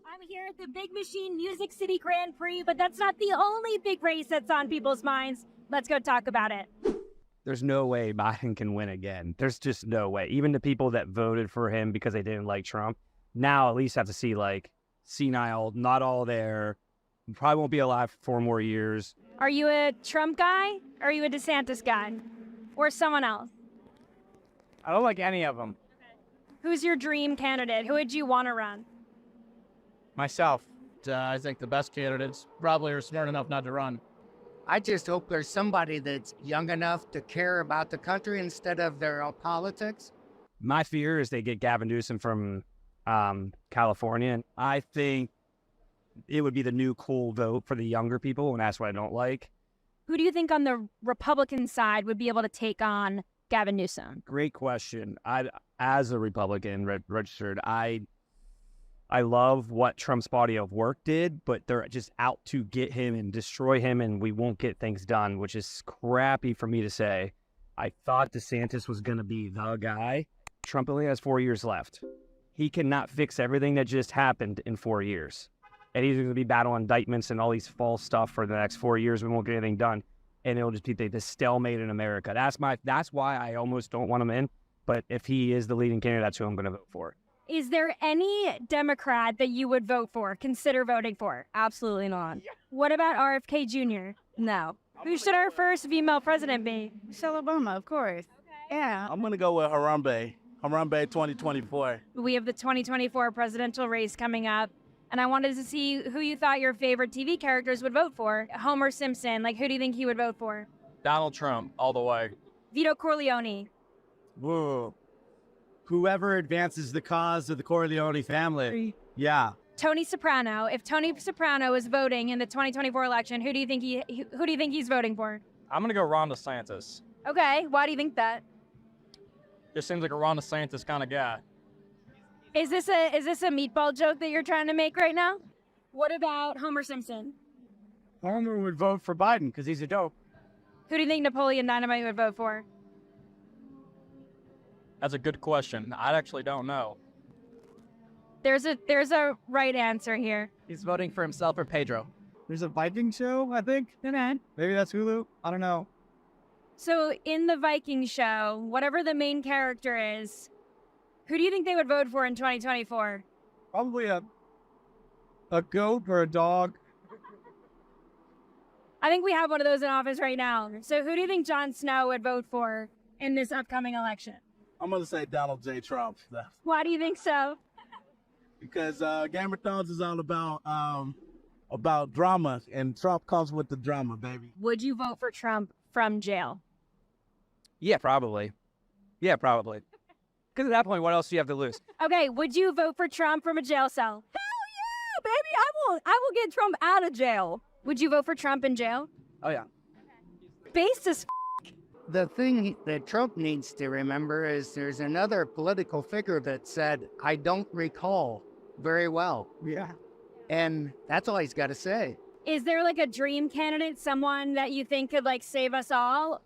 I'm here at the Big Machine Music City Grand Prix, but that's not the only big race that's on people's minds. Let's go talk about it. There's no way Biden can win again. There's just no way. Even the people that voted for him because they didn't like Trump, now at least have to see like senile, not all there. Probably won't be alive for 4 more years. Are you a Trump guy? Or are you a DeSantis guy? Or someone else? I don't like any of them. Who's your dream candidate? Who would you want to run? Myself. I think the best candidates probably are smart enough not to run. I just hope there's somebody that's young enough to care about the country instead of their own politics. My fear is they get Gavin Newsom from California. And I think it would be the new cool vote for the younger people, and that's what I don't like. Who do you think on the Republican side would be able to take on Gavin Newsom? Great question. As a Republican registered, I love what Trump's body of work did, but they're just out to get him and destroy him, and we won't get things done, which is crappy for me to say. I thought DeSantis was going to be the guy. Trump only has 4 years left. He cannot fix everything that just happened in 4 years. And he's going to be battling indictments and all these false stuff for the next 4 years. We won't get anything done. And it'll just be the stalemate in America. That's why I almost don't want him in. But if he is the leading candidate, that's who I'm going to vote for. Is there any Democrat that you would vote for, consider voting for? Absolutely not. What about RFK Jr.? No. Who should our first female president be? Michelle Obama, of course. Yeah. I'm going to go with Harambe 2024. We have the 2024 presidential race coming up, and I wanted to see who you thought your favorite TV characters would vote for. Homer Simpson, like who do you think he would vote for? Donald Trump, all the way. Vito Corleone. Whoa. Whoever advances the cause of the Corleone family. Yeah. Tony Soprano. If Tony Soprano is voting in the 2024 election, who do you think he's voting for? I'm going to go Ron DeSantis. Okay, why do you think that? Just seems like a Ron DeSantis kind of guy. Is this a meatball joke that you're trying to make right now? What about Homer Simpson? Homer would vote for Biden because he's a dope. Who do you think Napoleon Dynamite would vote for? That's a good question. I actually don't know. There's a right answer here. He's voting for himself or Pedro. There's a Viking show, I think. Okay. Maybe that's Hulu. I don't know. So in the Viking show, whatever the main character is, who do you think they would vote for in 2024? Probably a goat or a dog. I think we have one of those in office right now. So who do you think Jon Snow would vote for in this upcoming election? I'm going to say Donald J. Trump. Why do you think so? because Game of Thrones is all about drama, and Trump comes with the drama, baby. Would you vote for Trump from jail? Yeah, probably. Yeah, probably. Because at that point, what else do you have to lose? Okay, would you vote for Trump from a jail cell? Yeah, baby, I will get Trump out of jail. Would you vote for Trump in jail? Oh, yeah. Based as The thing that Trump needs to remember is there's another political figure that said, I don't recall very well. Yeah. And that's all he's got to say. Is there like a dream candidate, someone that you think could like save us all?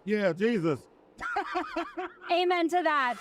Yeah, Jesus. Amen to that.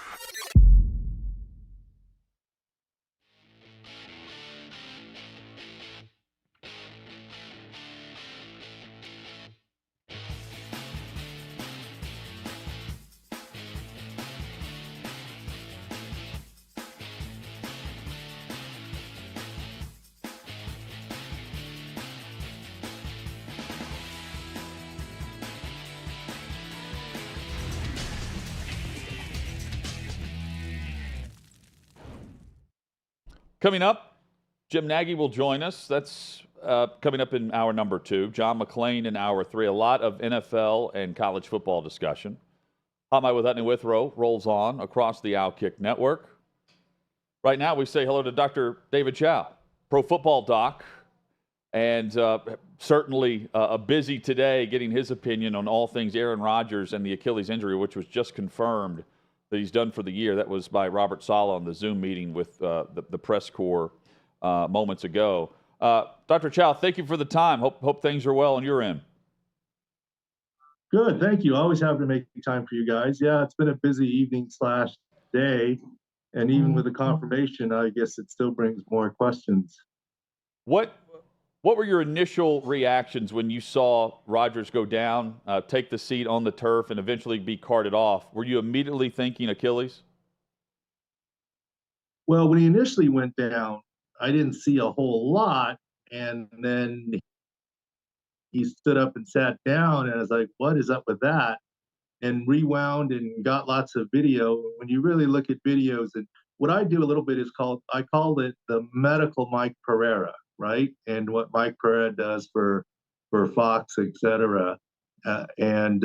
Coming up, Jim Nagy will join us. That's coming up in hour number 2. John McClain in hour 3. A lot of NFL and college football discussion. Hot Mic with Hutton and Withrow rolls on across the OutKick network. Right now, we say hello to Dr. David Chao, pro football doc, and certainly a busy today getting his opinion on all things Aaron Rodgers and the Achilles injury, which was just confirmed that he's done for the year. That was by Robert Saleh on the Zoom meeting with the press corps moments ago. Dr. Chao, thank you for the time. Hope things are well on your end. Good, thank you. Always happy to make time for you guys. Yeah, it's been a busy evening/day, and even with the confirmation, I guess it still brings more questions. What were your initial reactions when you saw Rodgers go down, take the seat on the turf, and eventually be carted off? Were you immediately thinking Achilles? Well, when he initially went down, I didn't see a whole lot, and then he stood up and sat down, and I was like, what is up with that? And rewound and got lots of video. When you really look at videos, and what I do a little bit is I called it the medical Mike Pereira, right? And what Mike Pereira does for Fox, etc. And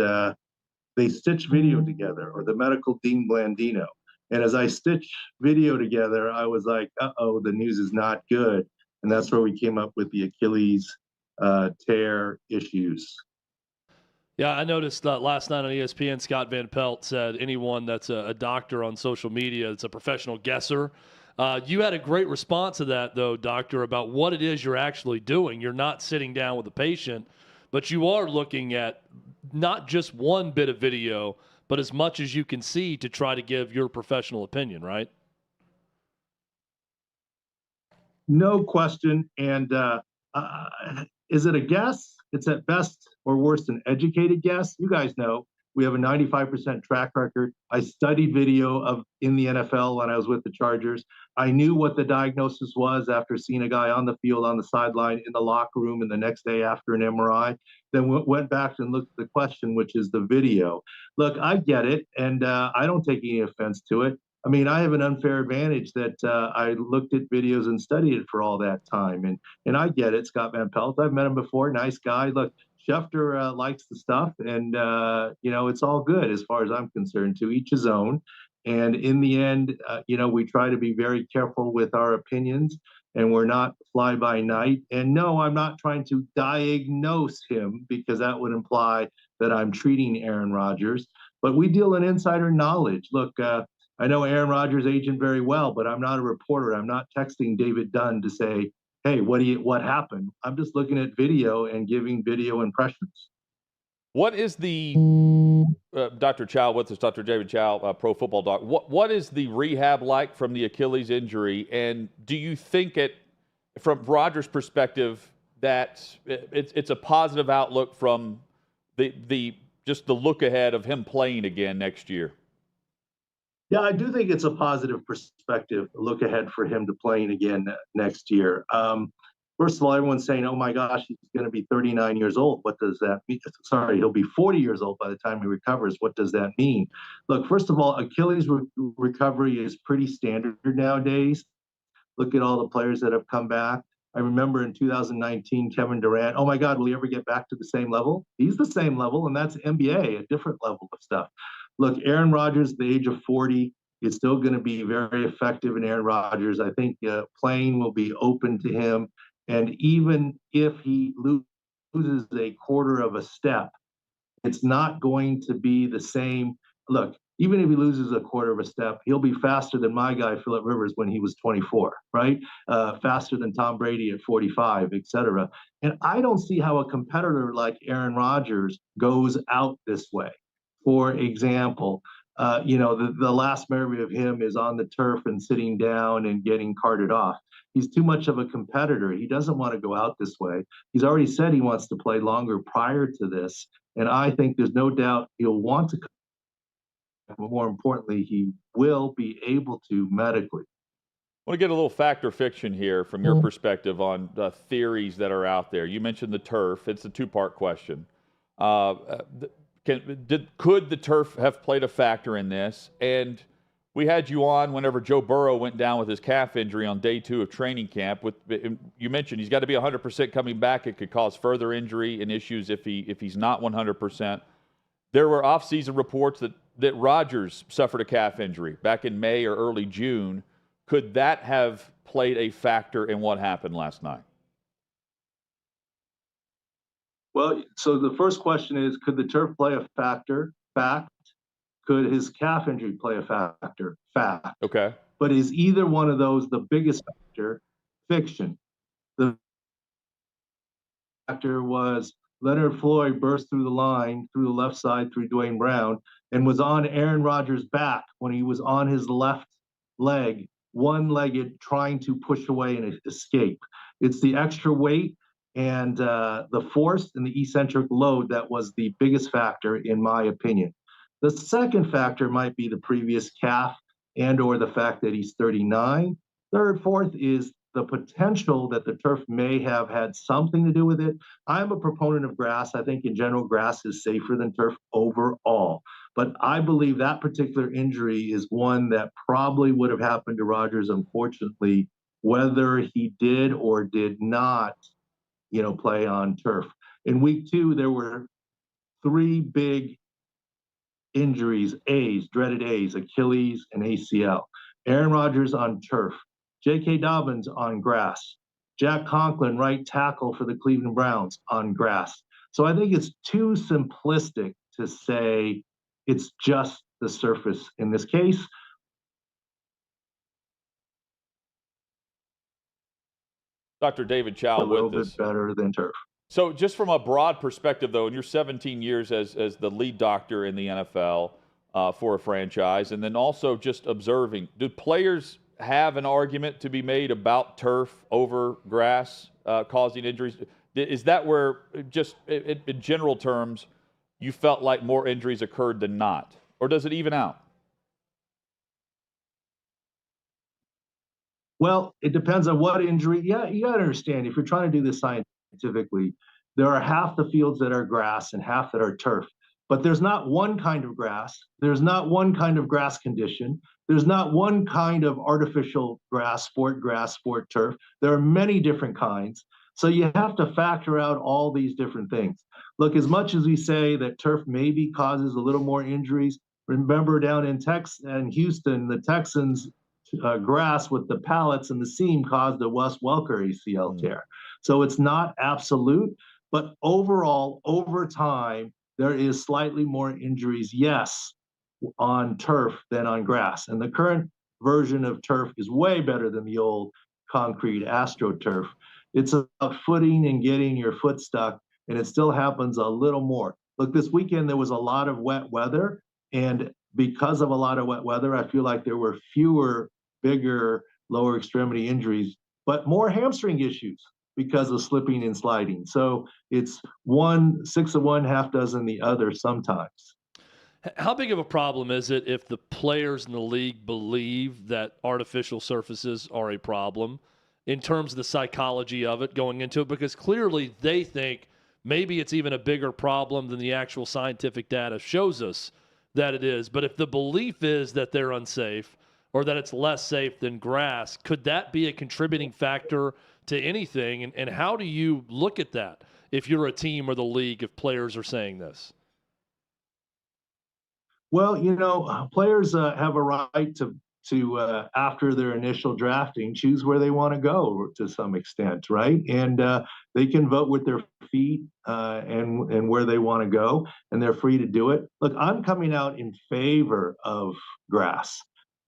they stitch video together, or the medical Dean Blandino. And as I stitch video together, I was like, uh-oh, the news is not good. And that's where we came up with the Achilles tear issues. Yeah, I noticed that last night on ESPN, Scott Van Pelt said anyone that's a doctor on social media that's a professional guesser. You had a great response to that, though, doctor, about what it is you're actually doing. You're not sitting down with the patient, but you are looking at not just one bit of video, but as much as you can see to try to give your professional opinion, right? No question. And is it a guess? It's at best or worst an educated guess. You guys know we have a 95% track record. I studied video in the NFL when I was with the Chargers. I knew what the diagnosis was after seeing a guy on the field, on the sideline, in the locker room, and the next day after an MRI. Then went back and looked at the question, which is the video. Look, I get it, and I don't take any offense to it. I mean, I have an unfair advantage that I looked at videos and studied it for all that time. And I get it, Scott Van Pelt. I've met him before, nice guy. Look, Schefter likes the stuff, and, it's all good as far as I'm concerned. To each his own. And in the end, we try to be very careful with our opinions, and we're not fly by night. And no, I'm not trying to diagnose him, because that would imply that I'm treating Aaron Rodgers. But we deal in insider knowledge. Look, I know Aaron Rodgers' agent very well, but I'm not a reporter. I'm not texting David Dunn to say, hey, what happened? I'm just looking at video and giving video impressions. What is the Dr. Chao with us, Dr. David Chao, pro football doc? What is the rehab like from the Achilles injury? And do you think from Rodgers' perspective, that it's a positive outlook from just the look ahead of him playing again next year? Yeah, I do think it's a positive perspective, look ahead for him to playing again next year. First of all, everyone's saying, oh my gosh, he's going to be 39 years old. What does that mean? Sorry, he'll be 40 years old by the time he recovers. What does that mean? Look, first of all, Achilles recovery is pretty standard nowadays. Look at all the players that have come back. I remember in 2019, Kevin Durant, oh my God, will he ever get back to the same level? He's the same level, and that's NBA, a different level of stuff. Look, Aaron Rodgers, at the age of 40, is still going to be very effective in Aaron Rodgers. I think playing will be open to him. And even if he loses a quarter of a step, it's not going to be the same. Look, even if he loses a quarter of a step, he'll be faster than my guy, Phillip Rivers, when he was 24, right? Faster than Tom Brady at 45, et cetera. And I don't see how a competitor like Aaron Rodgers goes out this way. For example, the last memory of him is on the turf and sitting down and getting carted off. He's too much of a competitor. He doesn't want to go out this way. He's already said he wants to play longer prior to this. And I think there's no doubt he'll want to, but more importantly, he will be able to medically. I want to get a little fact or fiction here from your perspective on the theories that are out there. You mentioned the turf. It's a two-part question. Could the turf have played a factor in this? And we had you on whenever Joe Burrow went down with his calf injury on day 2 of training camp. You mentioned he's got to be 100% coming back. It could cause further injury and issues if he's not 100%. There were off-season reports that Rodgers suffered a calf injury back in May or early June. Could that have played a factor in what happened last night? Well, so the first question is, could the turf play a factor? Fact. Could his calf injury play a factor? Fact. Okay. But is either one of those the biggest factor? Fiction. The factor was Leonard Floyd burst through the line, through the left side, through Dwayne Brown, and was on Aaron Rodgers' back when he was on his left leg, one-legged, trying to push away and escape. It's the extra weight and the force and the eccentric load that was the biggest factor, in my opinion. The second factor might be the previous calf and or the fact that he's 39. Third, fourth is the potential that the turf may have had something to do with it. I'm a proponent of grass. I think in general, grass is safer than turf overall. But I believe that particular injury is one that probably would have happened to Rodgers, unfortunately, whether he did or did not, play on turf. In week 2, there were 3 big injuries, dreaded A's, Achilles and ACL. Aaron Rodgers on turf. J.K. Dobbins on grass. Jack Conklin, right tackle for the Cleveland Browns, on grass. So I think it's too simplistic to say it's just the surface in this case. Dr. David Chao a little with bit us. Better than turf. So just from a broad perspective, though, in your 17 years as the lead doctor in the NFL for a franchise, and then also just observing, do players have an argument to be made about turf over grass causing injuries? Is that where, just in general terms, you felt like more injuries occurred than not? Or does it even out? Well, it depends on what injury. Yeah, you got to understand, if you're trying to do this scientifically, there are half the fields that are grass and half that are turf. But there's not one kind of grass. There's not one kind of grass condition. There's not one kind of artificial grass, sport turf. There are many different kinds. So you have to factor out all these different things. Look, as much as we say that turf maybe causes a little more injuries, remember down in Houston, the Texans grass with the pallets and the seam caused a Wes Welker ACL tear. So it's not absolute, but overall, over time, there is slightly more injuries, yes, on turf than on grass. And the current version of turf is way better than the old concrete AstroTurf. It's about footing and getting your foot stuck, and it still happens a little more. Look, this weekend there was a lot of wet weather, and because of a lot of wet weather, I feel like there were fewer, bigger, lower extremity injuries, but more hamstring issues because of slipping and sliding. So it's 6 of one, half dozen the other sometimes. How big of a problem is it if the players in the league believe that artificial surfaces are a problem in terms of the psychology of it going into it? Because clearly they think maybe it's even a bigger problem than the actual scientific data shows us that it is. But if the belief is that they're unsafe, or that it's less safe than grass. Could that be a contributing factor to anything? And how do you look at that if you're a team or the league, if players are saying this? Well, players have a right to after their initial drafting, choose where they want to go to some extent, right? And they can vote with their feet and where they want to go, and they're free to do it. Look, I'm coming out in favor of grass,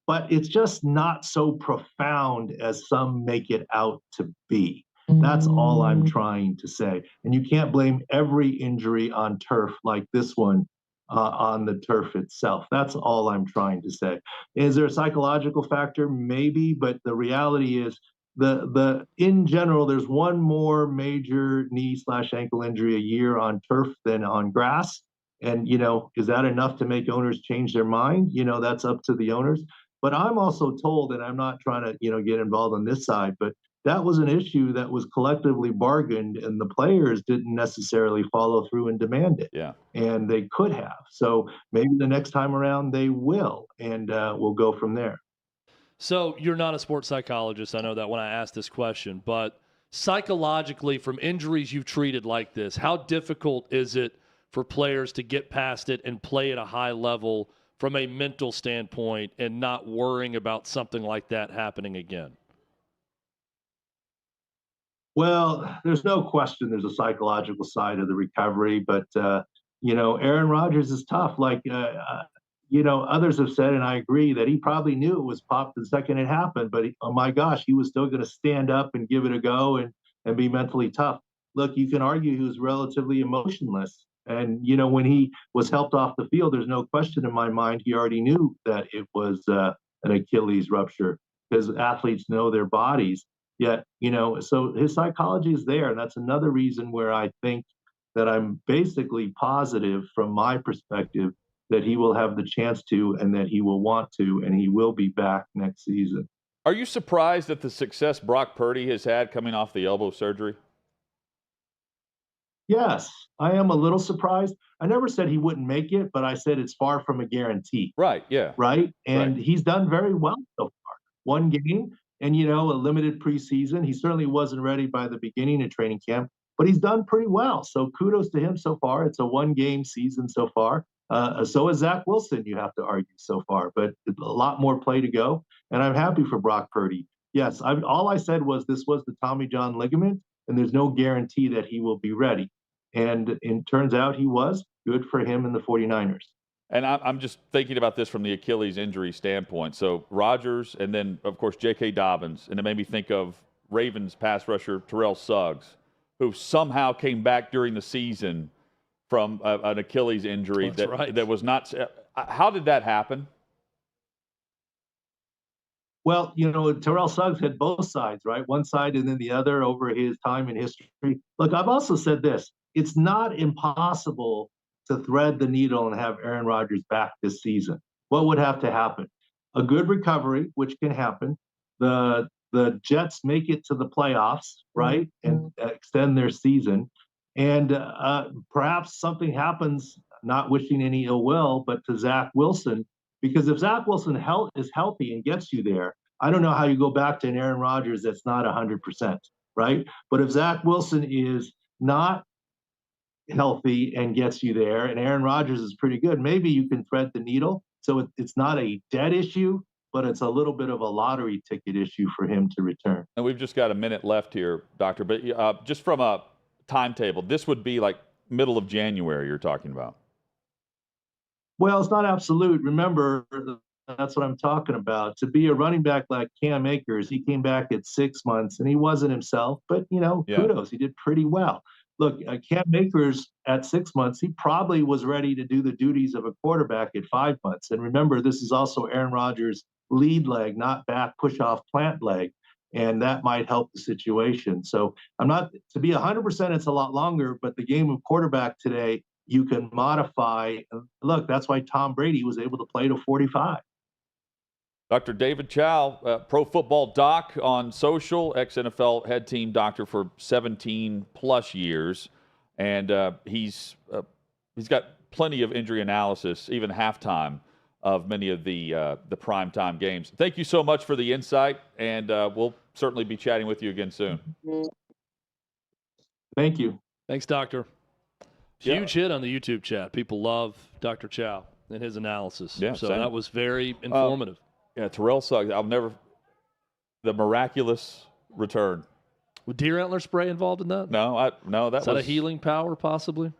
but it's just not so profound as some make it out to be. That's all I'm trying to say. And you can't blame every injury on turf like this one on the turf itself. That's all I'm trying to say. Is there a psychological factor? Maybe, but the reality is in general, there's one more major knee/ankle injury a year on turf than on grass. And, is that enough to make owners change their mind? That's up to the owners. But I'm also told, and I'm not trying to, get involved on this side, but that was an issue that was collectively bargained, and the players didn't necessarily follow through and demand it. Yeah. And they could have. So maybe the next time around they will, and we'll go from there. So you're not a sports psychologist. I know that when I asked this question, but psychologically, from injuries you've treated like this, how difficult is it for players to get past it and play at a high level from a mental standpoint and not worrying about something like that happening again? Well, there's no question there's a psychological side of the recovery, but, Aaron Rodgers is tough. Like, others have said, and I agree, that he probably knew it was popped the second it happened, but oh my gosh, he was still going to stand up and give it a go and be mentally tough. Look, you can argue he was relatively emotionless. And, when he was helped off the field, there's no question in my mind, he already knew that it was an Achilles rupture, because athletes know their bodies. Yet, so his psychology is there. And that's another reason where I think that I'm basically positive from my perspective that he will have the chance to, and that he will want to, and he will be back next season. Are you surprised at the success Brock Purdy has had coming off the elbow surgery? Yes, I am a little surprised. I never said he wouldn't make it, but I said it's far from a guarantee. Right, yeah. Right? And he's done very well so far. One game and, a limited preseason. He certainly wasn't ready by the beginning of training camp, but he's done pretty well. So kudos to him so far. It's a one-game season so far. So is Zach Wilson, you have to argue, so far, but a lot more play to go. And I'm happy for Brock Purdy. Yes, all I said was this was the Tommy John ligament, and there's no guarantee that he will be ready. And it turns out he was. Good for him and the 49ers. And I'm just thinking about this from the Achilles injury standpoint. So Rodgers and then, of course, J.K. Dobbins. And it made me think of Ravens pass rusher Terrell Suggs, who somehow came back during the season from an Achilles injury that was not – how did that happen? Well, Terrell Suggs had both sides, right? One side and then the other over his time in history. Look, I've also said this. It's not impossible to thread the needle and have Aaron Rodgers back this season. What would have to happen? A good recovery, which can happen. The Jets make it to the playoffs, right, and extend their season. And perhaps something happens, not wishing any ill will, but to Zach Wilson, because if Zach Wilson is healthy and gets you there, I don't know how you go back to an Aaron Rodgers that's not 100%, right? But if Zach Wilson is not healthy and gets you there, and Aaron Rodgers is pretty good, maybe you can thread the needle. So it's not a dead issue, but it's a little bit of a lottery ticket issue for him to return. And we've just got a minute left here, Doctor, but just from a timetable, this would be like middle of January you're talking about. Well, it's not absolute. Remember, that's what I'm talking about. To be a running back like Cam Akers, he came back at 6 months, and he wasn't himself, but, kudos. He did pretty well. Look, Cam Akers at 6 months, he probably was ready to do the duties of a quarterback at 5 months. And remember, this is also Aaron Rodgers' lead leg, not back push-off plant leg, and that might help the situation. So to be 100%, it's a lot longer, but the game of quarterback today, you can modify. Look, that's why Tom Brady was able to play to 45. Dr. David Chao, Pro Football Doc on social, ex-NFL head team doctor for 17-plus years. And he's got plenty of injury analysis, even halftime, of many of the primetime games. Thank you so much for the insight, and we'll certainly be chatting with you again soon. Thank you. Thanks, Doctor. Huge hit on the YouTube chat. People love Dr. Chao and his analysis. Yeah, so same. that was very informative. Terrell Suggs, the miraculous return. Was deer antler spray involved in that? Is that a healing power, possibly?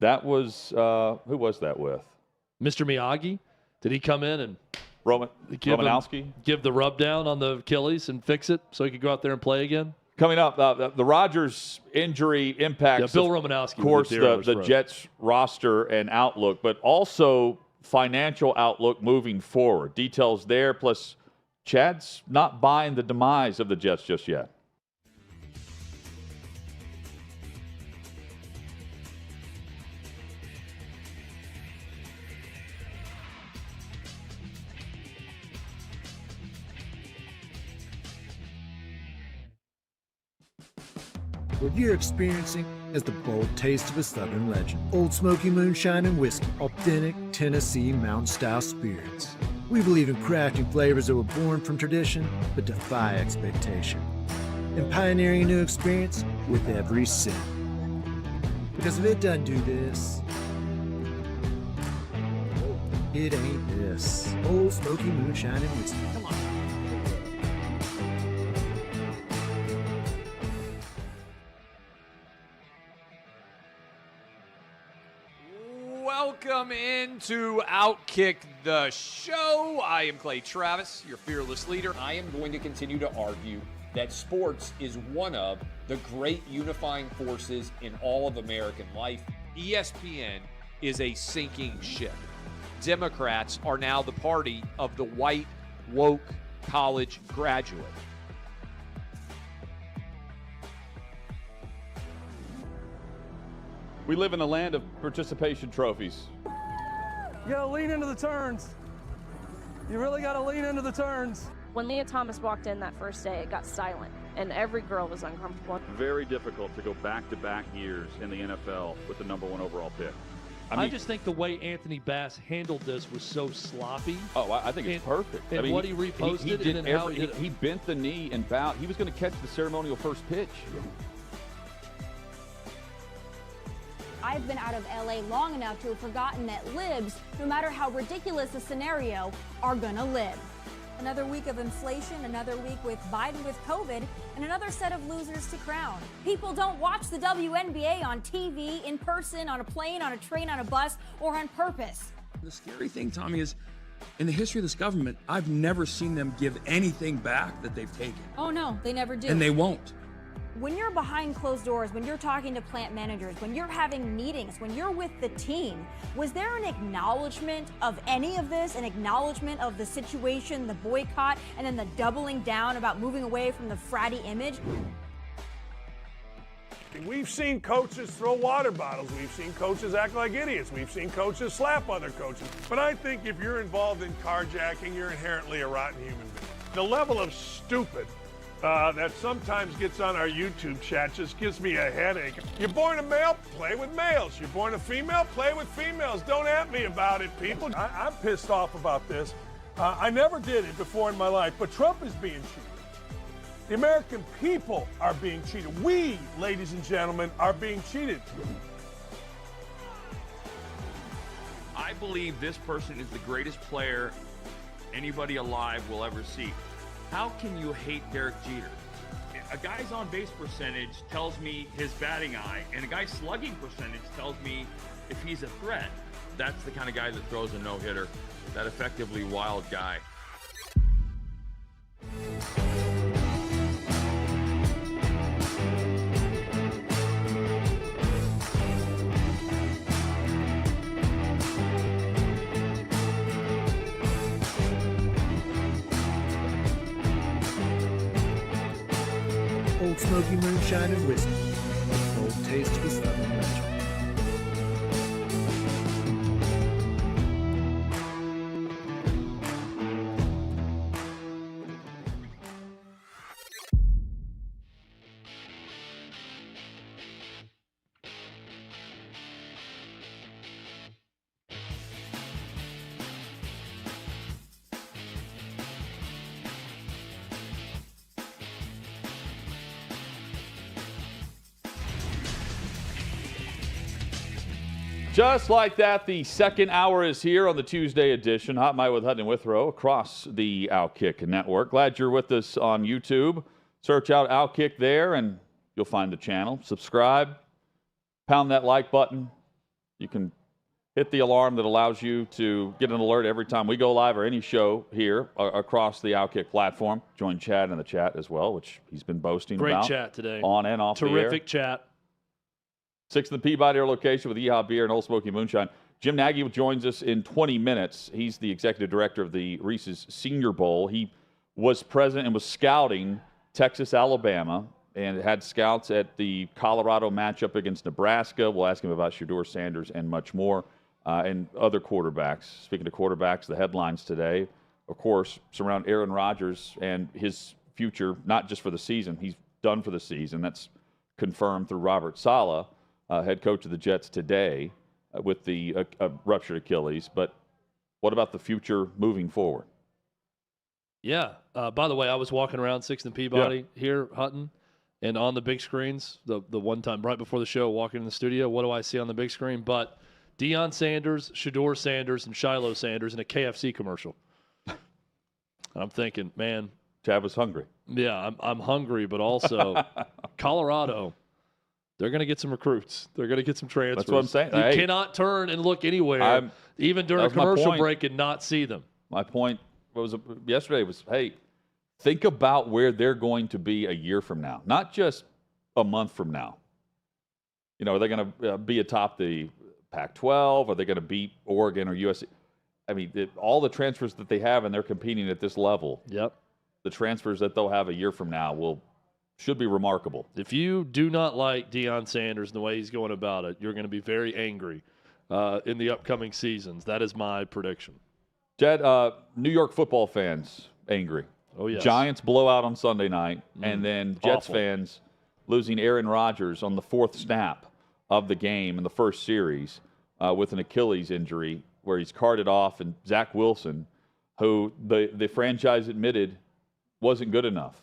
That was, who was that with? Mr. Miyagi? Did he come in and Romanowski? Give the rub down on the Achilles and fix it so he could go out there and play again? Coming up, the Rodgers injury impacts, Bill Romanowski, of course, the Jets roster and outlook, but also financial outlook moving forward. Details there, plus Chad's not buying the demise of the Jets just yet. What you're experiencing is the bold taste of a Southern legend. Old Smoky Moonshine and Whiskey, authentic Tennessee mountain-style spirits. We believe in crafting flavors that were born from tradition but defy expectation, and pioneering a new experience with every sip. Because if it doesn't do this, it ain't this. Old Smoky Moonshine and Whiskey. Come on. Welcome into OutKick the show. I am Clay Travis, your fearless leader. I am going to continue to argue that sports is one of the great unifying forces in all of American life. ESPN is a sinking ship. Democrats are now the party of the white, woke college graduate. We live in a land of participation trophies. You gotta lean into the turns. You really gotta lean into the turns. When Leah Thomas walked in that first day, it got silent, and every girl was uncomfortable. Very difficult to go back-to-back years in the NFL with the #1 overall pick. I just think the way Anthony Bass handled this was so sloppy. Oh, I think it's perfect. And what he reposted he did and then how he did it. He bent the knee and bowed. He was going to catch the ceremonial first pitch. I've been out of LA long enough to have forgotten that libs, no matter how ridiculous the scenario, are gonna live. Another week of inflation, another week with Biden with COVID, and another set of losers to crown. People don't watch the WNBA on TV, in person, on a plane, on a train, on a bus, or on purpose. The scary thing, Tommy, is in the history of this government, I've never seen them give anything back that they've taken. Oh no, they never do. And they won't. When you're behind closed doors, when you're talking to plant managers, when you're having meetings, when you're with the team, was there an acknowledgement of any of this, an acknowledgement of the situation, the boycott, and then the doubling down about moving away from the fratty image? We've seen coaches throw water bottles. We've seen coaches act like idiots. We've seen coaches slap other coaches. But I think if you're involved in carjacking, you're inherently a rotten human being. The level of stupid that sometimes gets on our YouTube chat just gives me a headache. You're born a male, play with males. You're born a female, play with females. Don't at me about it, people. I'm pissed off about this. I never did it before in my life, but Trump is being cheated. The American people are being cheated. We, ladies and gentlemen, are being cheated. I believe this person is the greatest player anybody alive will ever see. How can you hate Derek Jeter? A guy's on-base percentage tells me his batting eye, and a guy's slugging percentage tells me if he's a threat. That's the kind of guy that throws a no-hitter, that effectively wild guy. Old Smoky Moonshine and Whiskey, a bold taste of a Southern legend. Just like that, the second hour is here on the Tuesday edition. Hot Mic with Hutton and Withrow across the OutKick network. Glad you're with us on YouTube. Search out OutKick there, and you'll find the channel. Subscribe. Pound that like button. You can hit the alarm that allows you to get an alert every time we go live or any show here across the OutKick platform. Join Chad in the chat as well, which he's been boasting about. Great chat today. On and off the air. Terrific chat. 6th and Peabody location with Yeehaw Beer and Old Smoky Moonshine. Jim Nagy joins us in 20 minutes. He's the executive director of the Reese's Senior Bowl. He was present and was scouting Texas, Alabama, and had scouts at the Colorado matchup against Nebraska. We'll ask him about Shedeur Sanders and much more, and other quarterbacks. Speaking of quarterbacks, the headlines today, of course, surround Aaron Rodgers and his future, not just for the season. He's done for the season. That's confirmed through Robert Saleh, head coach of the Jets today, with the ruptured Achilles. But what about the future moving forward? Yeah. By the way, I was walking around 6th and Peabody here, Hutton, and on the big screens, the one time right before the show, walking in the studio, what do I see on the big screen? But Deion Sanders, Shedeur Sanders, and Shiloh Sanders in a KFC commercial. And I'm thinking, man. Chad was hungry. Yeah, I'm hungry, but also Colorado. They're going to get some recruits. They're going to get some transfers. That's what I'm saying. You cannot turn and look anywhere, even during a commercial break, and not see them. My point yesterday was, hey, think about where they're going to be a year from now, not just a month from now. You know, are they going to be atop the Pac-12? Are they going to beat Oregon or USC? I mean, all the transfers that they have, and they're competing at this level. Yep. The transfers that they'll have a year from now should be remarkable. If you do not like Deion Sanders and the way he's going about it, you're going to be very angry in the upcoming seasons. That is my prediction. Jed, New York football fans angry. Oh, yes. Giants blowout on Sunday night, and then Jets fans losing Aaron Rodgers on the 4th snap of the game in the first series with an Achilles injury where he's carted off, and Zach Wilson, who the franchise admitted wasn't good enough.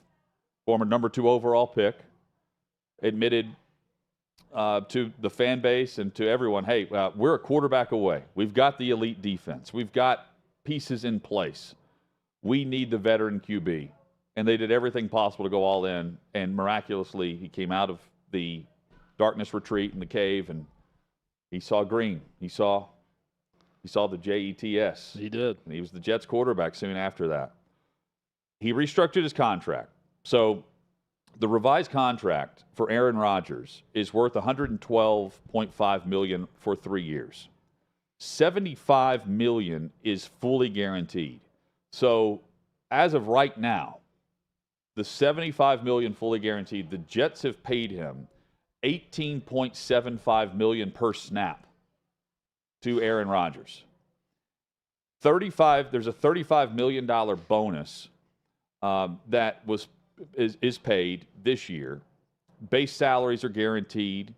Former number 2 overall pick, admitted to the fan base and to everyone, hey, we're a quarterback away. We've got the elite defense. We've got pieces in place. We need the veteran QB. And they did everything possible to go all in, and miraculously he came out of the darkness retreat in the cave, and he saw green. He saw the Jets. He did. And he was the Jets quarterback soon after that. He restructured his contract. So the revised contract for Aaron Rodgers is worth $112.5 million for 3 years. $75 million is fully guaranteed. So as of right now, the $75 million fully guaranteed, the Jets have paid him $18.75 million per snap to Aaron Rodgers. There's a $35 million bonus that is paid this year. Base salaries are guaranteed,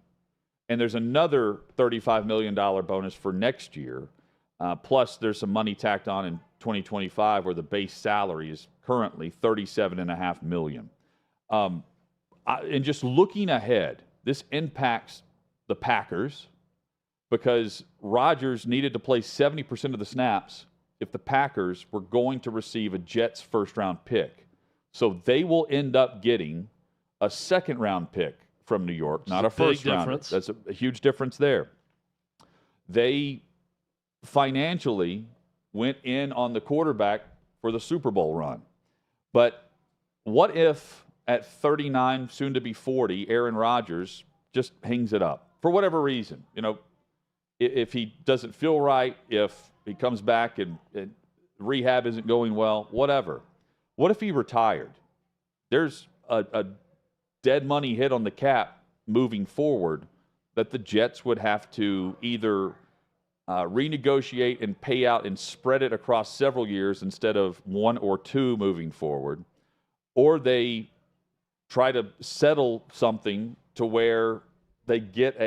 and there's another $35 million bonus for next year. Plus, there's some money tacked on in 2025 where the base salary is currently $37.5 million. And just looking ahead, this impacts the Packers because Rodgers needed to play 70% of the snaps if the Packers were going to receive a Jets first-round pick. So they will end up getting a second-round pick from New York, not a first-rounder. That's a huge difference there. They financially went in on the quarterback for the Super Bowl run. But what if at 39, soon to be 40, Aaron Rodgers just hangs it up for whatever reason? You know, if he doesn't feel right, if he comes back and rehab isn't going well, whatever. What if he retired? There's a dead money hit on the cap moving forward that the Jets would have to either renegotiate and pay out and spread it across several years instead of 1 or 2 moving forward, or they try to settle something to where they get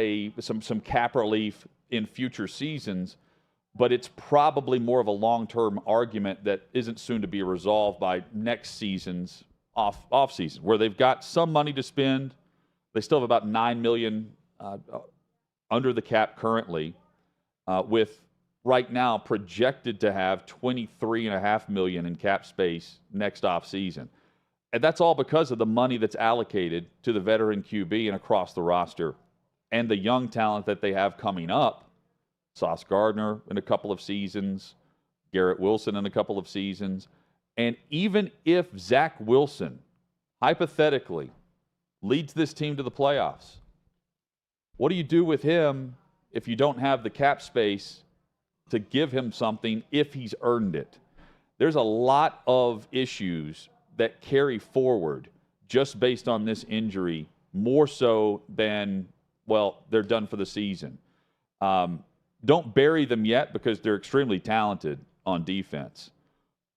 some cap relief in future seasons, but it's probably more of a long-term argument that isn't soon to be resolved by next season's off season, where they've got some money to spend. They still have about $9 million under the cap currently. with right now projected to have $23.5 million in cap space next offseason. And that's all because of the money that's allocated to the veteran QB and across the roster and the young talent that they have coming up. Sauce Gardner in a couple of seasons, Garrett Wilson in a couple of seasons. And even if Zach Wilson, hypothetically, leads this team to the playoffs, what do you do with him if you don't have the cap space to give him something if he's earned it? There's a lot of issues that carry forward just based on this injury, more so than, well, they're done for the season. Don't bury them yet because they're extremely talented on defense.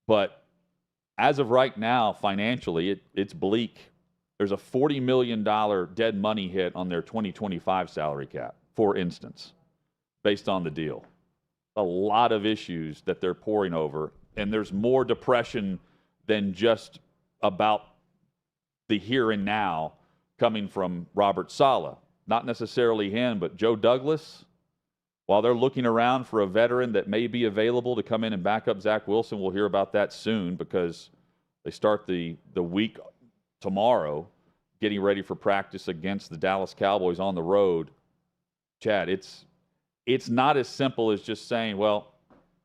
But as of right now, financially, it's bleak. There's a $40 million dead money hit on their 2025 salary cap, for instance, based on the deal. A lot of issues that they're poring over, and there's more depression than just about the here and now coming from Robert Saleh. Not necessarily him, but Joe Douglas. While they're looking around for a veteran that may be available to come in and back up Zach Wilson, we'll hear about that soon because they start the week tomorrow getting ready for practice against the Dallas Cowboys on the road. Chad, it's not as simple as just saying, well,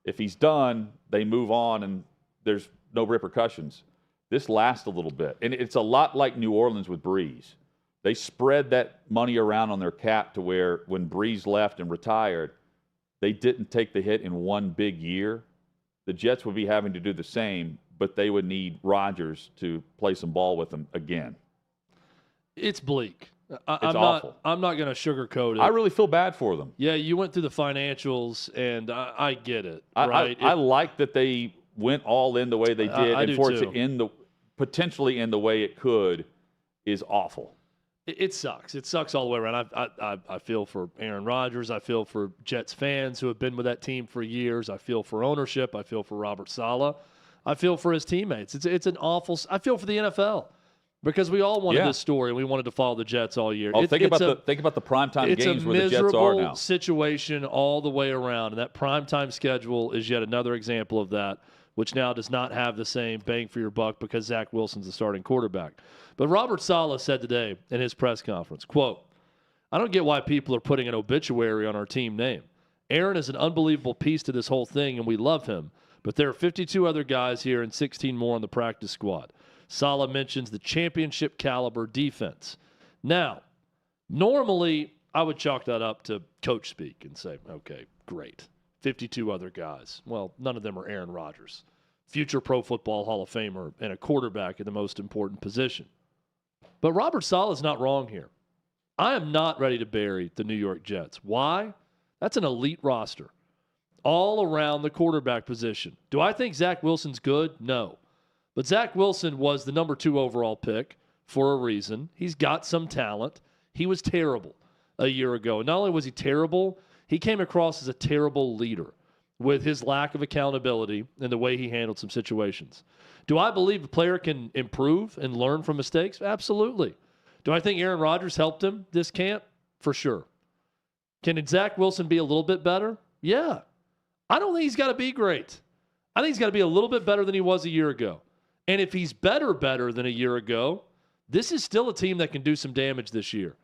if he's done, they move on and there's no repercussions. This lasts a little bit. And it's a lot like New Orleans with Breeze. They spread that money around on their cap to where when Breeze left and retired, they didn't take the hit in one big year. The Jets would be having to do the same, but they would need Rodgers to play some ball with them again. It's bleak. It's awful. I'm not going to sugarcoat it. I really feel bad for them. Yeah, you went through the financials, and I get it. Right? I like that they went all in the way they did, and for it to potentially end the way it could is awful. It sucks. It sucks all the way around. I feel for Aaron Rodgers. I feel for Jets fans who have been with that team for years. I feel for ownership. I feel for Robert Saleh. I feel for his teammates. It's an awful. I feel for the NFL because we all wanted this story and we wanted to follow the Jets all year. Think about the primetime games where the Jets are now. It's a miserable situation all the way around, and that primetime schedule is yet another example of that, which now does not have the same bang for your buck because Zach Wilson's the starting quarterback. But Robert Saleh said today in his press conference, quote, "I don't get why people are putting an obituary on our team name. Aaron is an unbelievable piece to this whole thing, and we love him. But there are 52 other guys here and 16 more on the practice squad." Saleh mentions the championship caliber defense. Now, normally I would chalk that up to coach speak and say, okay, great. 52 other guys. Well, none of them are Aaron Rodgers, future Pro Football Hall of Famer and a quarterback at the most important position. But Robert Saleh is not wrong here. I am not ready to bury the New York Jets. Why? That's an elite roster all around the quarterback position. Do I think Zach Wilson's good? No. But Zach Wilson was the number 2 overall pick for a reason. He's got some talent. He was terrible a year ago. Not only was he terrible, he came across as a terrible leader with his lack of accountability and the way he handled some situations. Do I believe the player can improve and learn from mistakes? Absolutely. Do I think Aaron Rodgers helped him this camp? For sure. Can Zach Wilson be a little bit better? Yeah. I don't think he's got to be great. I think he's got to be a little bit better than he was a year ago. And if he's better than a year ago, this is still a team that can do some damage this year.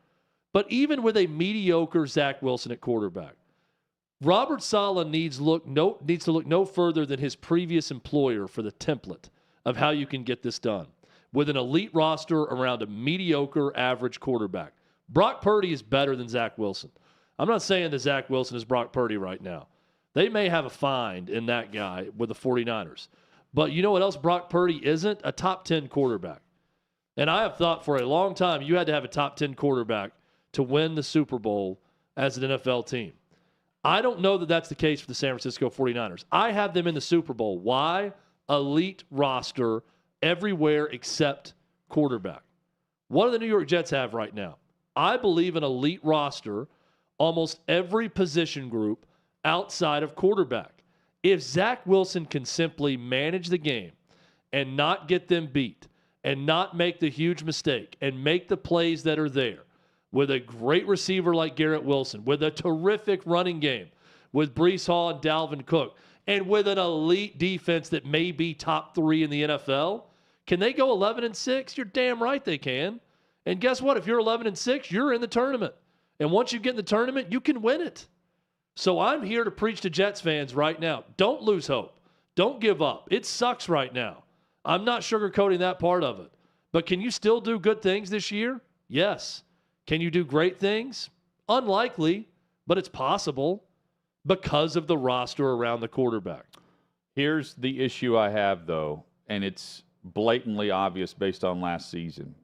But even with a mediocre Zach Wilson at quarterback, Robert Saleh needs to look no further than his previous employer for the template of how you can get this done with an elite roster around a mediocre average quarterback. Brock Purdy is better than Zach Wilson. I'm not saying that Zach Wilson is Brock Purdy right now. They may have a find in that guy with the 49ers. But you know what else Brock Purdy isn't? A top 10 quarterback. And I have thought for a long time you had to have a top 10 quarterback to win the Super Bowl as an NFL team. I don't know that that's the case for the San Francisco 49ers. I have them in the Super Bowl. Why? Elite roster everywhere except quarterback. What do the New York Jets have right now? I believe an elite roster, almost every position group outside of quarterback. If Zach Wilson can simply manage the game and not get them beat and not make the huge mistake and make the plays that are there with a great receiver like Garrett Wilson, with a terrific running game, with Breece Hall and Dalvin Cook, and with an elite defense that may be top 3 in the NFL, can they go 11-6? You're damn right they can. And guess what? If you're 11-6, you're in the tournament. And once you get in the tournament, you can win it. So I'm here to preach to Jets fans right now. Don't lose hope. Don't give up. It sucks right now. I'm not sugarcoating that part of it. But can you still do good things this year? Yes. Can you do great things? Unlikely, but it's possible because of the roster around the quarterback. Here's the issue I have, though, and it's blatantly obvious based on last season.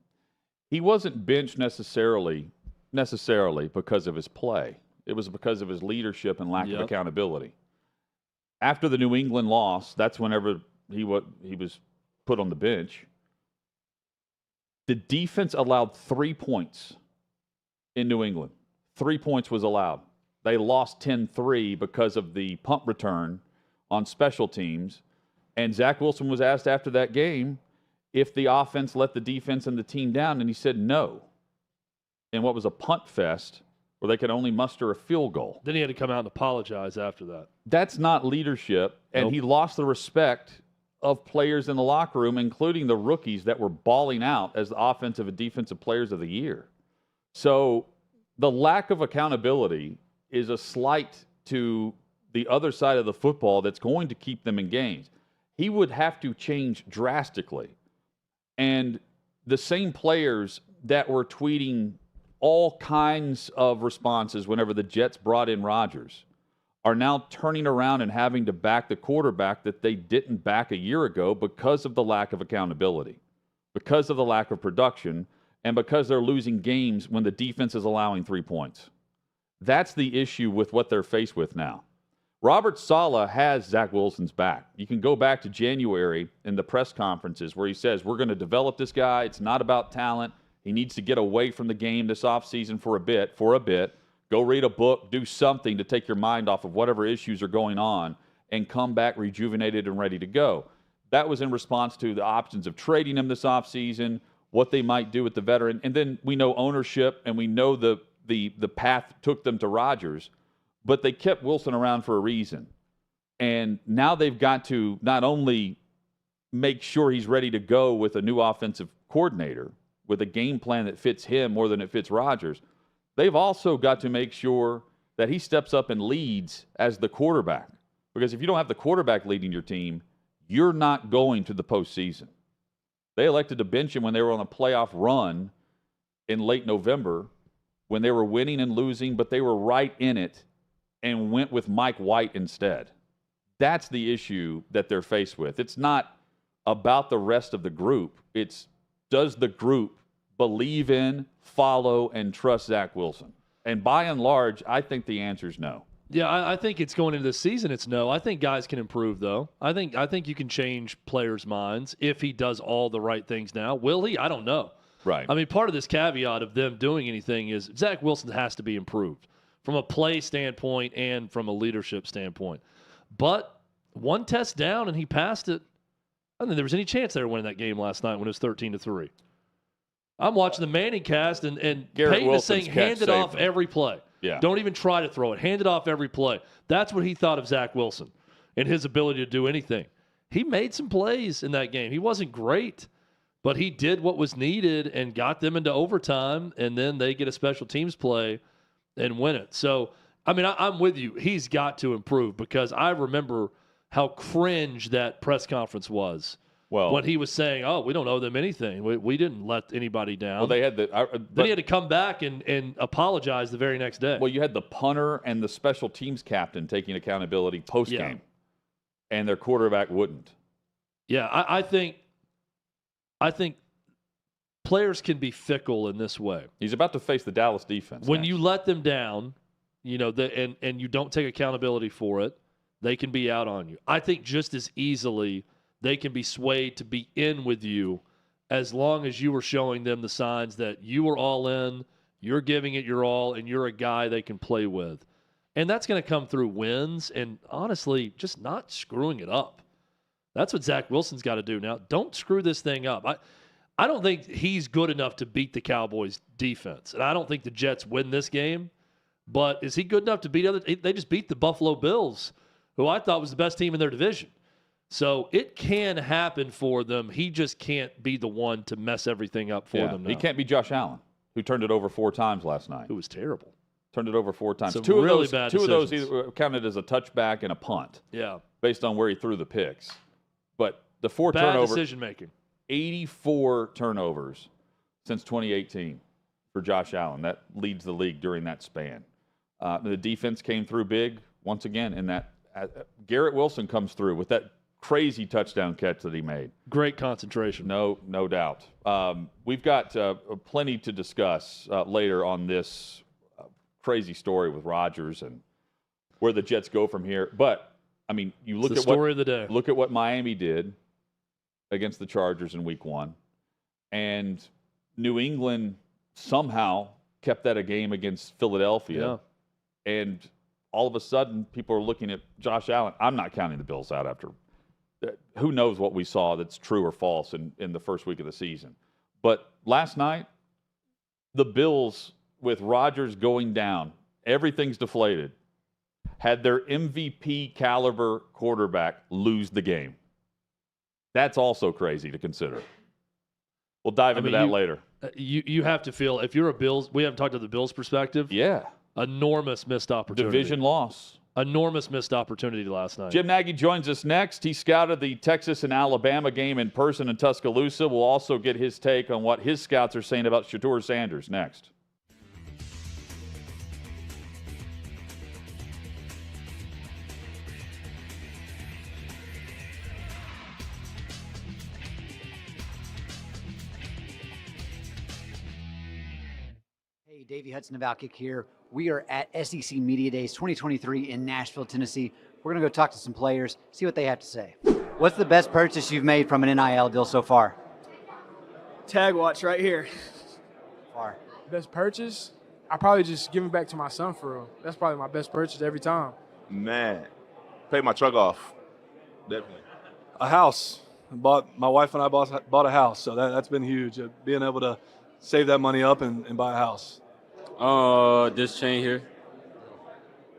He wasn't benched necessarily because of his play. It was because of his leadership and lack of accountability. After the New England loss, that's whenever he was put on the bench. The defense allowed 3 points in New England. 3 points was allowed. They lost 10-3 because of the punt return on special teams. And Zach Wilson was asked after that game if the offense let the defense and the team down, and he said no. In what was a punt fest where they could only muster a field goal. Then he had to come out and apologize after that. That's not leadership, and he lost the respect of players in the locker room, including the rookies that were balling out as the offensive and defensive players of the year. So the lack of accountability is a slight to the other side of the football that's going to keep them in games. He would have to change drastically. And the same players that were tweeting all kinds of responses whenever the Jets brought in Rodgers are now turning around and having to back the quarterback that they didn't back a year ago because of the lack of accountability, because of the lack of production, and because they're losing games when the defense is allowing 3 points. That's the issue with what they're faced with now. Robert Saleh has Zach Wilson's back. You can go back to January in the press conferences where he says, we're going to develop this guy. It's not about talent. He needs to get away from the game this offseason for a bit. Go read a book, do something to take your mind off of whatever issues are going on, and come back rejuvenated and ready to go. That was in response to the options of trading him this offseason, what they might do with the veteran. And then we know ownership, and we know the path took them to Rodgers, but they kept Wilson around for a reason. And now they've got to not only make sure he's ready to go with a new offensive coordinator, with a game plan that fits him more than it fits Rodgers, they've also got to make sure that he steps up and leads as the quarterback. Because if you don't have the quarterback leading your team, you're not going to the postseason. They elected to bench him when they were on a playoff run in late November, when they were winning and losing, but they were right in it, and went with Mike White instead. That's the issue that they're faced with. It's not about the rest of the group. It's, does the group believe in, follow, and trust Zach Wilson? And by and large, I think the answer is no. Yeah, I think it's going into the season. It's no. I think guys can improve, though. I think you can change players' minds if he does all the right things now. Will he? I don't know. Right. I mean, part of this caveat of them doing anything is Zach Wilson has to be improved from a play standpoint and from a leadership standpoint. But one test down and he passed it. I don't think there was any chance they were winning that game last night when it was 13-3. I'm watching the Manning cast, and Peyton is saying, hand it off every play. Yeah. Don't even try to throw it. Hand it off every play. That's what he thought of Zach Wilson and his ability to do anything. He made some plays in that game. He wasn't great, but he did what was needed and got them into overtime, and then they get a special teams play and win it. So, I mean, I'm with you. He's got to improve, because I remember how cringe that press conference was. Well, when he was saying, "Oh, we don't owe them anything. We didn't let anybody down." Well, they had then he had to come back and apologize the very next day. Well, you had the punter and the special teams captain taking accountability post game, and their quarterback wouldn't. Yeah, I think players can be fickle in this way. He's about to face the Dallas defense. When you let them down, and you don't take accountability for it, they can be out on you. I think just as easily they can be swayed to be in with you as long as you were showing them the signs that you are all in, you're giving it your all, and you're a guy they can play with. And that's going to come through wins and, honestly, just not screwing it up. That's what Zach Wilson's got to do now. Don't screw this thing up. I don't think he's good enough to beat the Cowboys' defense, and I don't think the Jets win this game. But is he good enough to beat other? They just beat the Buffalo Bills, who I thought was the best team in their division. So it can happen for them. He just can't be the one to mess everything up for them now. He can't be Josh Allen, who turned it over 4 times last night. Who was terrible. Turned it over 4 times. Some Two really of bad those decisions. either counted as a touchback and a punt. Yeah. Based on where he threw the picks. But the 4 Bad turnovers. decision making. 84 turnovers since 2018 for Josh Allen. That leads the league during that span. The defense came through big once again in that. Garrett Wilson comes through with that crazy touchdown catch that he made. Great concentration. No doubt. We've got plenty to discuss later on this crazy story with Rodgers and where the Jets go from here. But I mean, you look It's at the story of the day. Look at what Miami did against the Chargers in Week 1, and New England somehow kept that a game against Philadelphia. Yeah. And all of a sudden, people are looking at Josh Allen. I'm not counting the Bills out after. Who knows what we saw that's true or false in the first week of the season. But last night, the Bills, with Rodgers going down, everything's deflated, had their MVP caliber quarterback lose the game. That's also crazy to consider. We'll dive into that later. You have to feel, if you're a Bills, we haven't talked to the Bills perspective. Yeah. Enormous missed opportunity. Division loss. Enormous missed opportunity last night. Jim Nagy joins us next. He scouted the Texas and Alabama game in person in Tuscaloosa. We'll also get his take on what his scouts are saying about Shedeur Sanders next. Hey, Davey Hudson of OutKick here. We are at SEC Media Days 2023 in Nashville, Tennessee. We're going to go talk to some players, see what they have to say. What's the best purchase you've made from an NIL deal so far? Tag watch right here. Far. Best purchase? I probably just give it back to my son for real. That's probably my best purchase every time. Man, pay my truck off. Definitely. A house. My wife and I bought a house, so that's been huge. Being able to save that money up and buy a house. This chain here.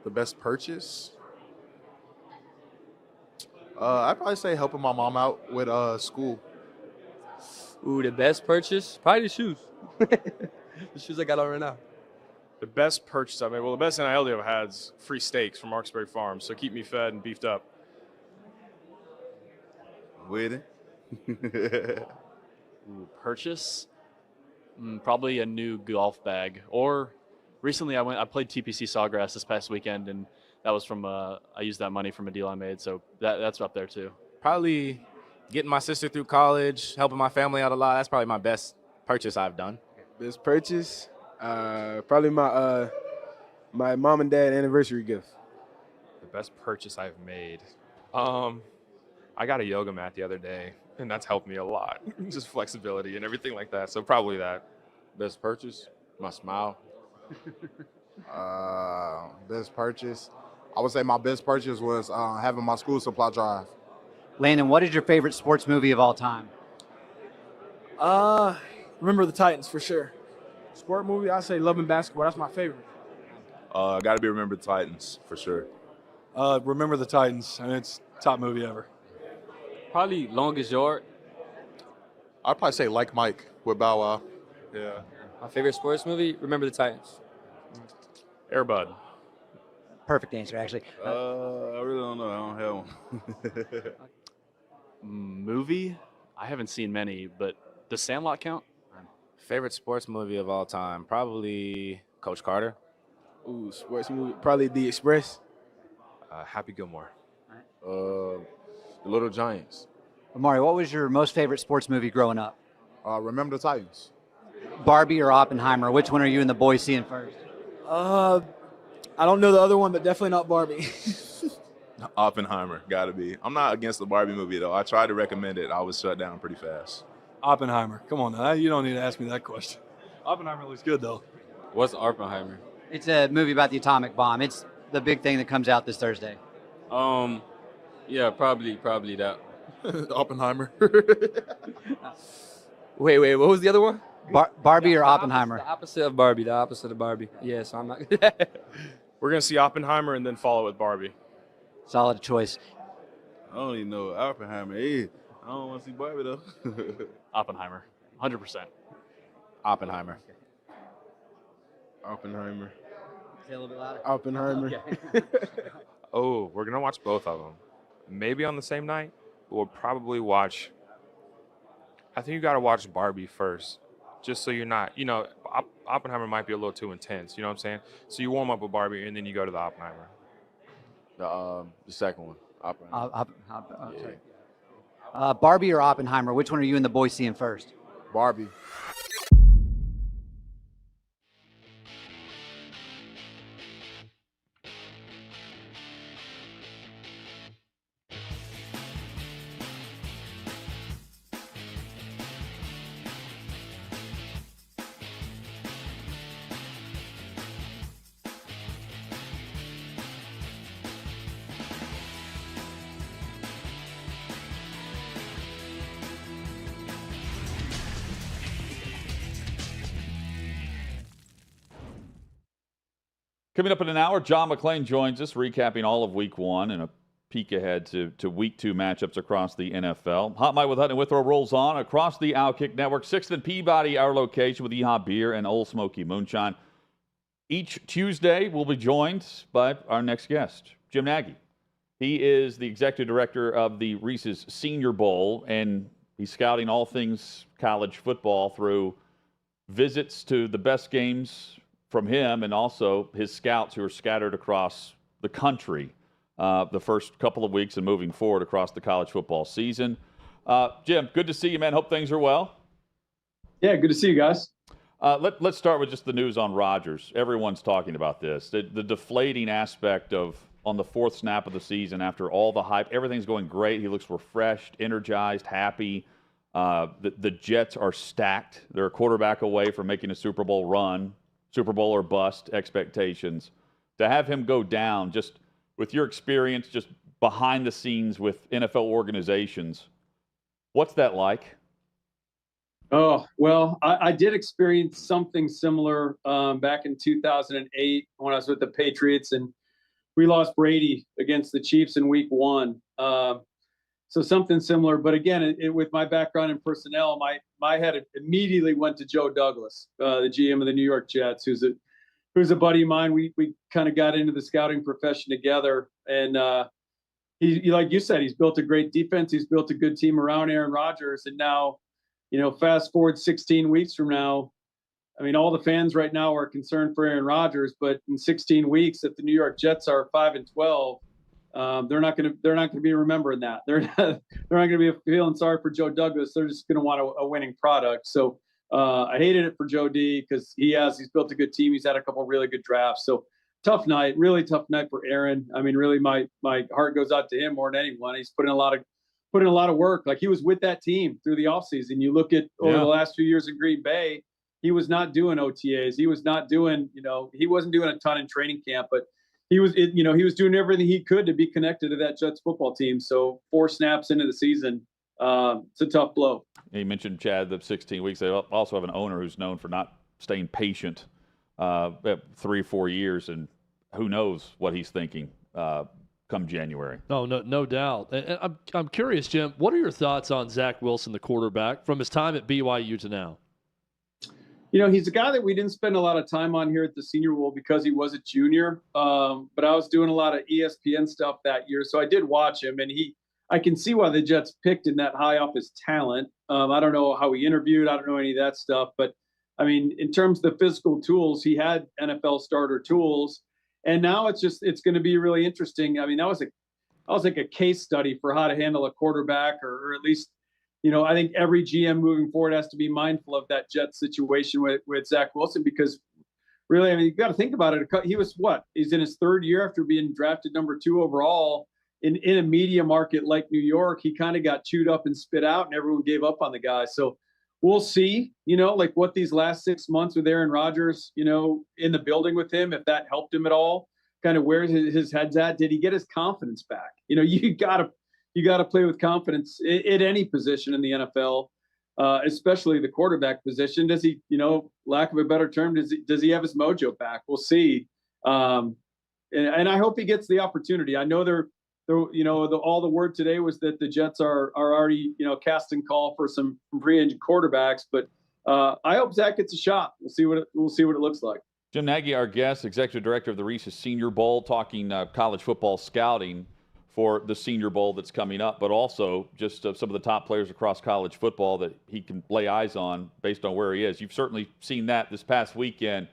The best purchase? I'd probably say helping my mom out with school. Ooh, the best purchase? Probably the shoes. The shoes I got on right now. The best purchase I made, well, the best NIL deal I've had is free steaks from Marksbury Farms, so keep me fed and beefed up. With it? Ooh, purchase? Probably a new golf bag. Or recently I played TPC Sawgrass this past weekend, and that was from I used that money from a deal I made, so that's up there too. Probably getting my sister through college, helping my family out a lot. That's probably my best purchase I've done. Best purchase? Probably my my mom and dad anniversary gift. The best purchase I've made? I got a yoga mat the other day, and that's helped me a lot. Just flexibility and everything like that, so probably that. Best purchase? My smile. Best purchase? I would say my best purchase was having my school supply drive. Landon, what is your favorite sports movie of all time? Remember the Titans for sure. Sport movie, I say Love and Basketball. That's my favorite. Got to be Remember the Titans for sure. Remember the Titans. I mean, it's top movie ever. Probably Longest Yard. I'd probably say Like Mike with Bow Wow. Yeah. My favorite sports movie? Remember the Titans. Air Bud. Perfect answer, actually. I really don't know. I don't have one. Movie? I haven't seen many, but does Sandlot count? Favorite sports movie of all time? Probably Coach Carter. Ooh, sports movie. Probably The Express. Happy Gilmore. The Little Giants. Amari, what was your most favorite sports movie growing up? Remember the Titans. Barbie or Oppenheimer? Which one are you and the boys seeing first? I don't know the other one, but definitely not Barbie. Oppenheimer, got to be. I'm not against the Barbie movie, though. I tried to recommend it. I was shut down pretty fast. Oppenheimer. Come on now. You don't need to ask me that question. Oppenheimer looks good, though. What's Oppenheimer? It's a movie about the atomic bomb. It's the big thing that comes out this Thursday. Yeah, probably that. Oppenheimer. Wait, what was the other one? Barbie or Oppenheimer? The opposite of Barbie. The opposite of Barbie. Yeah, so I'm not. We're going to see Oppenheimer and then follow with Barbie. Solid choice. I don't even know Oppenheimer is. I don't want to see Barbie, though. Oppenheimer. 100%. Oppenheimer. Oppenheimer. Say a little bit louder. Oppenheimer. Okay. Oh, we're going to watch both of them. Maybe on the same night, but we'll probably watch. I think you got to watch Barbie first, just so you're not, Oppenheimer might be a little too intense, you know what I'm saying? So you warm up with Barbie and then you go to the Oppenheimer. The second one. Oppenheimer. Barbie or Oppenheimer? Which one are you and the boys seeing first? Barbie. Coming up in an hour, John McClain joins us, recapping all of Week 1 and a peek ahead to Week 2 matchups across the NFL. Hot Mike with Hutton and Withrow rolls on across the OutKick Network. 6th and Peabody, our location with Yeehaw Beer and Old Smoky Moonshine. Each Tuesday, we'll be joined by our next guest, Jim Nagy. He is the executive director of the Reese's Senior Bowl, and he's scouting all things college football through visits to the best games from him and also his scouts who are scattered across the country the first couple of weeks and moving forward across the college football season. Jim, good to see you, man. Hope things are well. Yeah, good to see you guys. Let's start with just the news on Rodgers. Everyone's talking about this. The deflating aspect of on the 4th snap of the season after all the hype. Everything's going great. He looks refreshed, energized, happy. The Jets are stacked. They're a quarterback away from making a Super Bowl run. Super Bowl or bust expectations. To have him go down, just with your experience, just behind the scenes with NFL organizations, what's that like? Oh, well, I did experience something similar back in 2008 when I was with the Patriots, and we lost Brady against the Chiefs in Week 1. So something similar, but again, with my background in personnel, my head immediately went to Joe Douglas, the GM of the New York Jets, who's a buddy of mine. We kind of got into the scouting profession together, and he, like you said, he's built a great defense. He's built a good team around Aaron Rodgers, and now, fast forward 16 weeks from now, I mean, all the fans right now are concerned for Aaron Rodgers, but in 16 weeks, if the New York Jets are 5-12. They're not going to be remembering that. They're not going to be feeling sorry for Joe Douglas. They're just going to want a winning product. So I hated it for Joe D because he's built a good team. He's had a couple of really good drafts. So tough night, really tough night for Aaron. I mean, really, my heart goes out to him more than anyone. He's put in a lot of work. Like, he was with that team through the offseason. You look at over the last few years in Green Bay, he was not doing OTAs. He was not doing, he wasn't doing a ton in training camp, but he was doing everything he could to be connected to that Jets football team. So 4 snaps into the season, it's a tough blow. You mentioned, Chad, the 16 weeks. They also have an owner who's known for not staying patient 3-4 years, and who knows what he's thinking come January. Oh, no doubt. And I'm curious, Jim, what are your thoughts on Zach Wilson, the quarterback, from his time at BYU to now? He's a guy that we didn't spend a lot of time on here at the Senior Bowl because he was a junior. But I was doing a lot of ESPN stuff that year, so I did watch him, and I can see why the Jets picked him that high off his talent. I don't know how he interviewed. I don't know any of that stuff. But, I mean, in terms of the physical tools, he had NFL starter tools. And now it's going to be really interesting. I mean, that was like a case study for how to handle a quarterback, or at least, I think every GM moving forward has to be mindful of that Jets situation with Zach Wilson, because really, I mean, you got to think about it. He was he's in his 3rd year after being drafted number 2 overall in a media market like New York. He kind of got chewed up and spit out, and everyone gave up on the guy. So we'll see, like what these last 6 months with Aaron Rodgers, in the building with him, if that helped him at all, kind of where his head's at. Did he get his confidence back? You got to play with confidence at any position in the NFL. especially the quarterback position. Does he, lack of a better term, does he have his mojo back? We'll see. And I hope he gets the opportunity. I know all the word today was that the Jets are already, casting call for some free agent quarterbacks, but I hope Zach gets a shot. We'll see what it looks like. Jim Nagy, our guest, executive director of the Reese's Senior Bowl, talking college football scouting for the Senior Bowl that's coming up, but also just some of the top players across college football that he can lay eyes on based on where he is. You've certainly seen that this past weekend.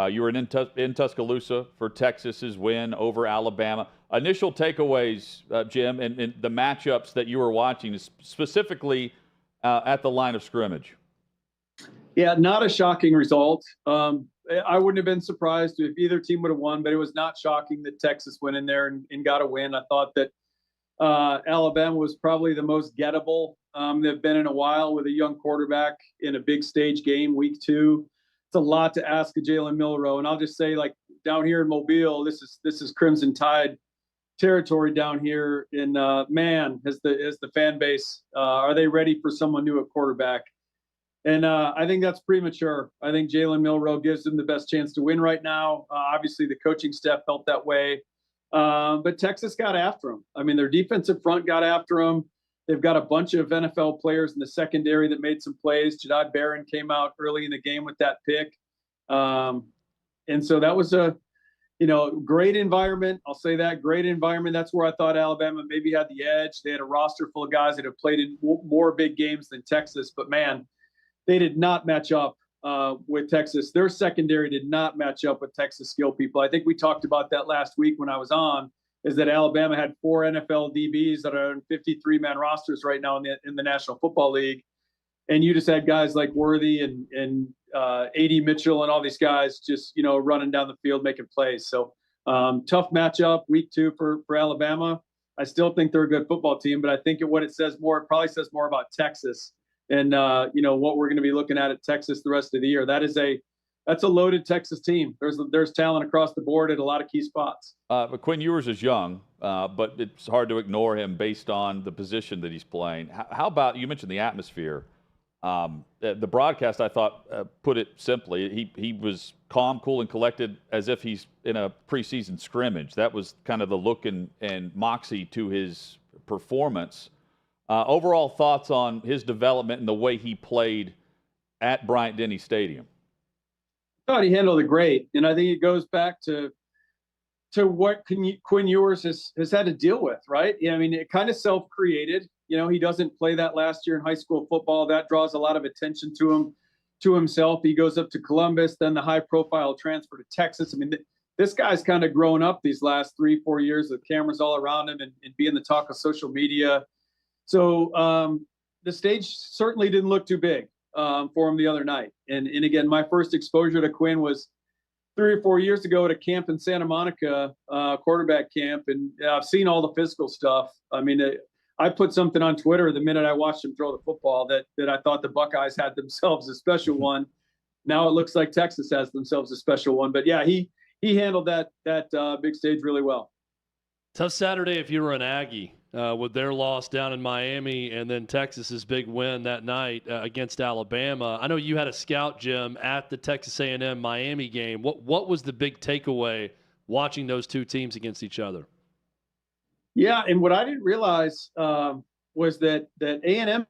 You were in Tuscaloosa for Texas's win over Alabama. Initial takeaways, Jim, and the matchups that you were watching, specifically at the line of scrimmage. Yeah, not a shocking result. I wouldn't have been surprised if either team would have won, but it was not shocking that Texas went in there and got a win. I thought that Alabama was probably the most gettable they've been in a while with a young quarterback in a big stage game, week 2. It's a lot to ask of Jalen Milroe. And I'll just say, like, down here in Mobile, this is Crimson Tide territory down here. And man, as the fan base, are they ready for someone new at quarterback? And I think that's premature. I think Jalen Milroe gives them the best chance to win right now. Obviously, the coaching staff felt that way. But Texas got after him. I mean, their defensive front got after him. They've got a bunch of NFL players in the secondary that made some plays. Jahdae Barron came out early in the game with that pick. And so that was a, great environment. I'll say that, great environment. That's where I thought Alabama maybe had the edge. They had a roster full of guys that have played in more big games than Texas. But, man, they did not match up with Texas. Their secondary did not match up with Texas skill people. I think we talked about that last week when I was on, is that Alabama had 4 NFL DBs that are on 53-man rosters right now in the National Football League. And you just had guys like Worthy and A.D. Mitchell and all these guys just, running down the field, making plays. So tough matchup, week 2 for Alabama. I still think they're a good football team, but I think it probably says more about Texas and, what we're going to be looking at Texas the rest of the year. That's a loaded Texas team. There's talent across the board at a lot of key spots. But Quinn Ewers is young, but it's hard to ignore him based on the position that he's playing. How about, you mentioned the atmosphere. The broadcast, I thought, put it simply. He was calm, cool, and collected as if he's in a preseason scrimmage. That was kind of the look and moxie to his performance. Overall thoughts on his development and the way he played at Bryant-Denny Stadium? I thought he handled it great, and I think it goes back to what Quinn Ewers has had to deal with, right? I mean, it kind of self-created. He doesn't play that last year in high school football. That draws a lot of attention to himself. He goes up to Columbus, then the high-profile transfer to Texas. I mean, this guy's kind of grown up these last 3-4 years with cameras all around him and being the talk of social media. So the stage certainly didn't look too big for him the other night. And again, my first exposure to Quinn was 3 or 4 years ago at a camp in Santa Monica, quarterback camp, and I've seen all the physical stuff. I mean, I put something on Twitter the minute I watched him throw the football that I thought the Buckeyes had themselves a special one. Now it looks like Texas has themselves a special one. But yeah, he handled that big stage really well. Tough Saturday if you were an Aggie with their loss down in Miami and then Texas's big win that night against Alabama. I know you had a scout, Jim, at the Texas A&M Miami game. What was the big takeaway watching those two teams against each other? Yeah, and what I didn't realize was that A&M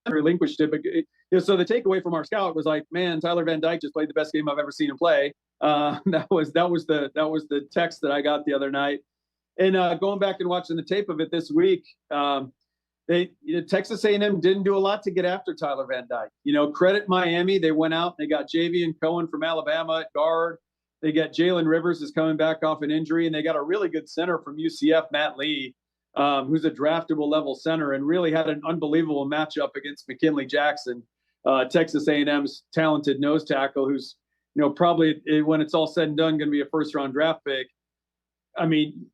relinquished it. But so the takeaway from our scout was like, man, Tyler Van Dyke just played the best game I've ever seen him play. That was the text that I got the other night. And going back and watching the tape of it this week, Texas A&M didn't do a lot to get after Tyler Van Dyke. Credit Miami. They went out and they got Javian Cohen from Alabama at guard. They got Jalen Rivers is coming back off an injury, and they got a really good center from UCF, Matt Lee, who's a draftable level center and really had an unbelievable matchup against McKinley Jackson, Texas A&M's talented nose tackle, who's probably when it's all said and done going to be a first-round draft pick. I mean,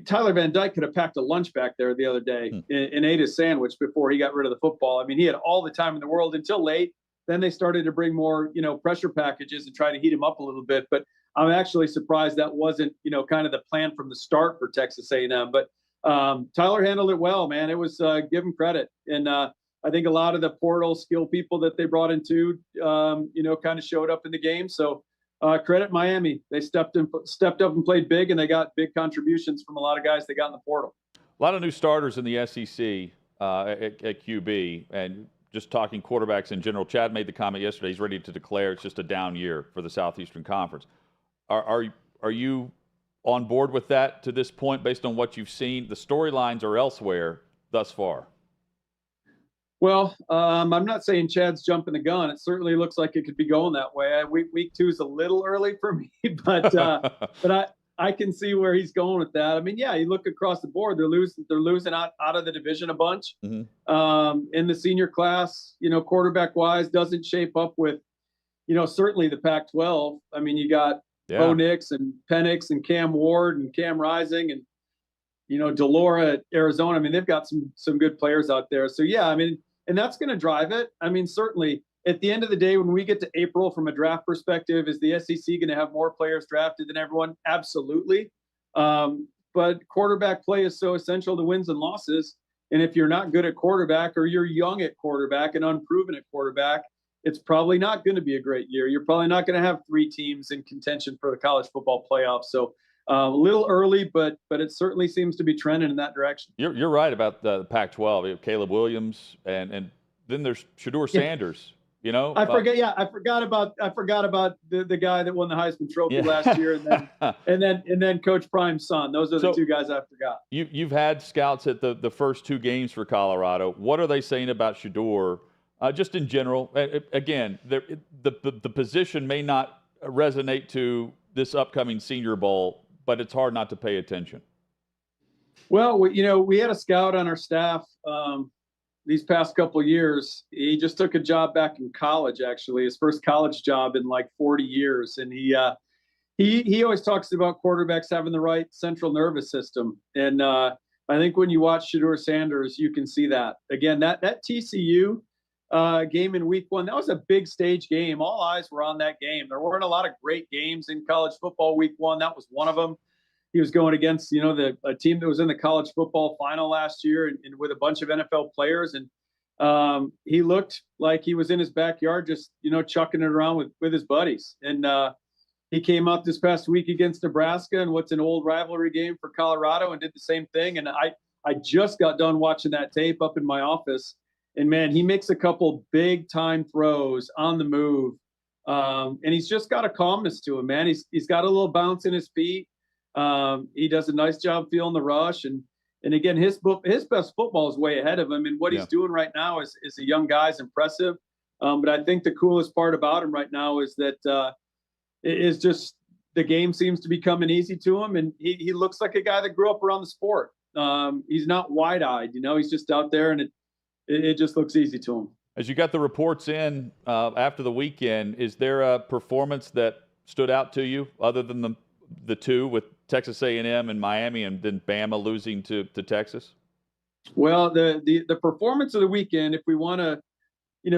Tyler Van Dyke could have packed a lunch back there the other day and ate his sandwich before he got rid of the football. I mean, he had all the time in the world until late. Then they started to bring more, pressure packages and try to heat him up a little bit. But I'm actually surprised that wasn't, kind of the plan from the start for Texas A&M. But Tyler handled it well, man. It was give him credit. And I think a lot of the portal skill people that they brought into, kind of showed up in the game. So credit Miami. They stepped up and played big, and they got big contributions from a lot of guys they got in the portal. A lot of new starters in the SEC at QB, and just talking quarterbacks in general. Chad made the comment yesterday he's ready to declare it's just a down year for the Southeastern Conference. Are you on board with that to this point based on what you've seen? The storylines are elsewhere thus far. Well, I'm not saying Chad's jumping the gun. It certainly looks like it could be going that way. Week 2 is a little early for me, but I can see where he's going with that. I mean, yeah, you look across the board, they're losing out of the division a bunch. Mm-hmm. In the senior class, quarterback wise, doesn't shape up with, certainly the Pac-12. I mean, you got Bo Nix and Penix and Cam Ward and Cam Rising and, Delora at Arizona. I mean, they've got some good players out there. So, yeah, I mean, and that's going to drive it. I mean, certainly at the end of the day, when we get to April from a draft perspective, is the SEC going to have more players drafted than everyone? Absolutely. But quarterback play is so essential to wins and losses. And if you're not good at quarterback or you're young at quarterback and unproven at quarterback, it's probably not going to be a great year. You're probably not going to have 3 teams in contention for the college football playoffs. So a little early, but it certainly seems to be trending in that direction. You're right about the Pac-12. You have Caleb Williams, and then there's Shedeur Sanders. I forgot about the guy that won the Heisman Trophy last year, and then Coach Prime's son. Those are the 2 guys I forgot. You've had scouts at the first 2 games for Colorado. What are they saying about Shedeur? Just in general, again, the position may not resonate to this upcoming Senior Bowl, but it's hard not to pay attention. Well, we had a scout on our staff these past couple of years. He just took a job back in college, actually, his first college job in like 40 years. And he always talks about quarterbacks having the right central nervous system. And I think when you watch Shedeur Sanders, you can see that. Again, that TCU game in week 1, that was a big stage game. All eyes were on that game. There weren't a lot of great games in college football week 1. That was one of them. He was going against, a team that was in the college football final last year and with a bunch of NFL players. And he looked like he was in his backyard, just, chucking it around with his buddies. And he came out this past week against Nebraska and what's an old rivalry game for Colorado and did the same thing. And I just got done watching that tape up in my office. And, man, he makes a couple big-time throws on the move. And he's just got a calmness to him, man. He's got a little bounce in his feet. He does a nice job feeling the rush. And again, his best football is way ahead of him. And what he's doing right now is a young guy is impressive. But I think the coolest part about him right now is that it is just the game seems to be coming easy to him. And he looks like a guy that grew up around the sport. He's not wide-eyed, he's just out there, and it just looks easy to him. As you got the reports in after the weekend, is there a performance that stood out to you other than the 2 with Texas A&M and Miami and then Bama losing to Texas? Well, the performance of the weekend, if we want to,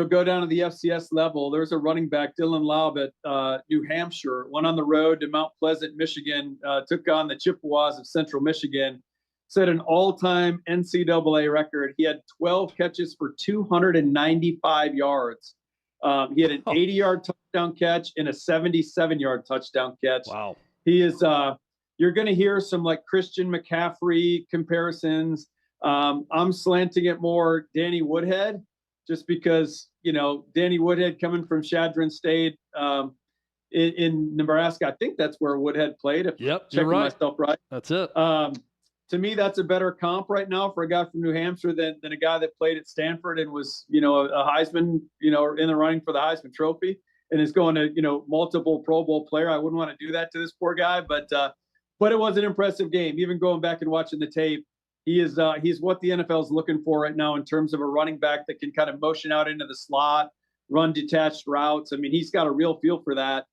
go down to the FCS level, there's a running back, Dylan Laub at New Hampshire, went on the road to Mount Pleasant, Michigan, took on the Chippewas of Central Michigan, set an all-time NCAA record. He had 12 catches for 295 yards. He had an 80-yard touchdown catch and a 77-yard touchdown catch. Wow. He is you're going to hear some like Christian McCaffrey comparisons. I'm slanting it more Danny Woodhead, just because, Danny Woodhead coming from Chadron State in Nebraska. I think that's where Woodhead played. Yep, you're right. Myself right. That's it. To me, that's a better comp right now for a guy from New Hampshire than a guy that played at Stanford and was, a Heisman, in the running for the Heisman Trophy and is going to, multiple Pro Bowl player. I wouldn't want to do that to this poor guy, but it was an impressive game. Even going back and watching the tape, he's what the NFL is looking for right now in terms of a running back that can kind of motion out into the slot, run detached routes. I mean, he's got a real feel for that.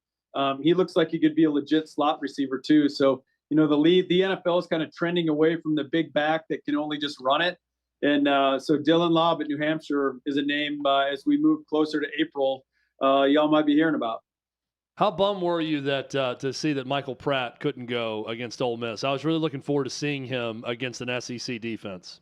He looks like he could be a legit slot receiver too. So, the NFL is kind of trending away from the big back that can only just run it. And so Dylan Laub at New Hampshire is a name as we move closer to April, y'all might be hearing about. How bummed were you that to see that Michael Pratt couldn't go against Ole Miss? I was really looking forward to seeing him against an SEC defense.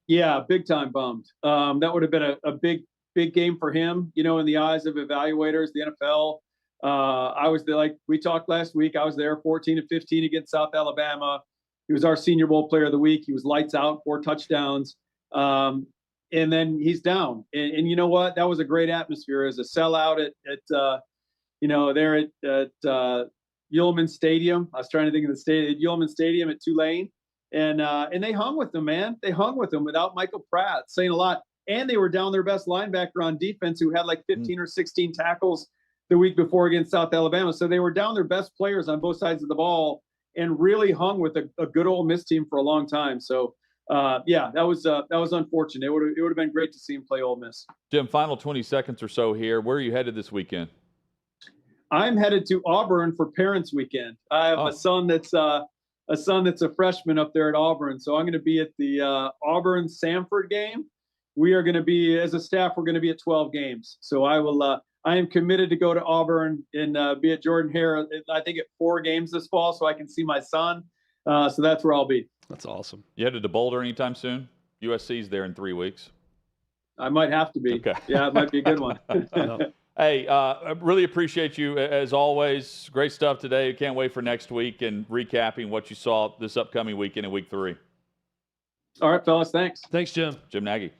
Yeah, big time bummed. That would have been a big game for him, in the eyes of evaluators, the NFL. I was there, like we talked last week. I was there 14-15 against South Alabama. He was our Senior Bowl player of the week. He was lights out, 4 touchdowns. And then he's down. And you know what? That was a great atmosphere as a sellout there at Ullman Stadium. I was trying to think of the stadium, Ullman Stadium at Tulane. And they hung with them, man. They hung with them without Michael Pratt, saying a lot. And they were down their best linebacker on defense, who had like 15 or 16 tackles the week before against South Alabama. So they were down their best players on both sides of the ball and really hung with a good Ole Miss team for a long time. So, that was unfortunate. It would have been great to see him play Ole Miss. Jim, final 20 seconds or so here. Where are you headed this weekend? I'm headed to Auburn for Parents Weekend. I have a son that's a freshman up there at Auburn. So I'm going to be at the Auburn-Samford game. We are going to be, as a staff, we're going to be at 12 games. So I am committed to go to Auburn and be at Jordan-Hare, I think at 4 games this fall, so I can see my son. So that's where I'll be. That's awesome. You headed to Boulder anytime soon? USC's there in 3 weeks. I might have to be. Okay. Yeah, it might be a good one. Hey, I really appreciate you, as always. Great stuff today. Can't wait for next week and recapping what you saw this upcoming weekend in Week 3. All right, fellas. Thanks. Thanks, Jim. Jim Nagy,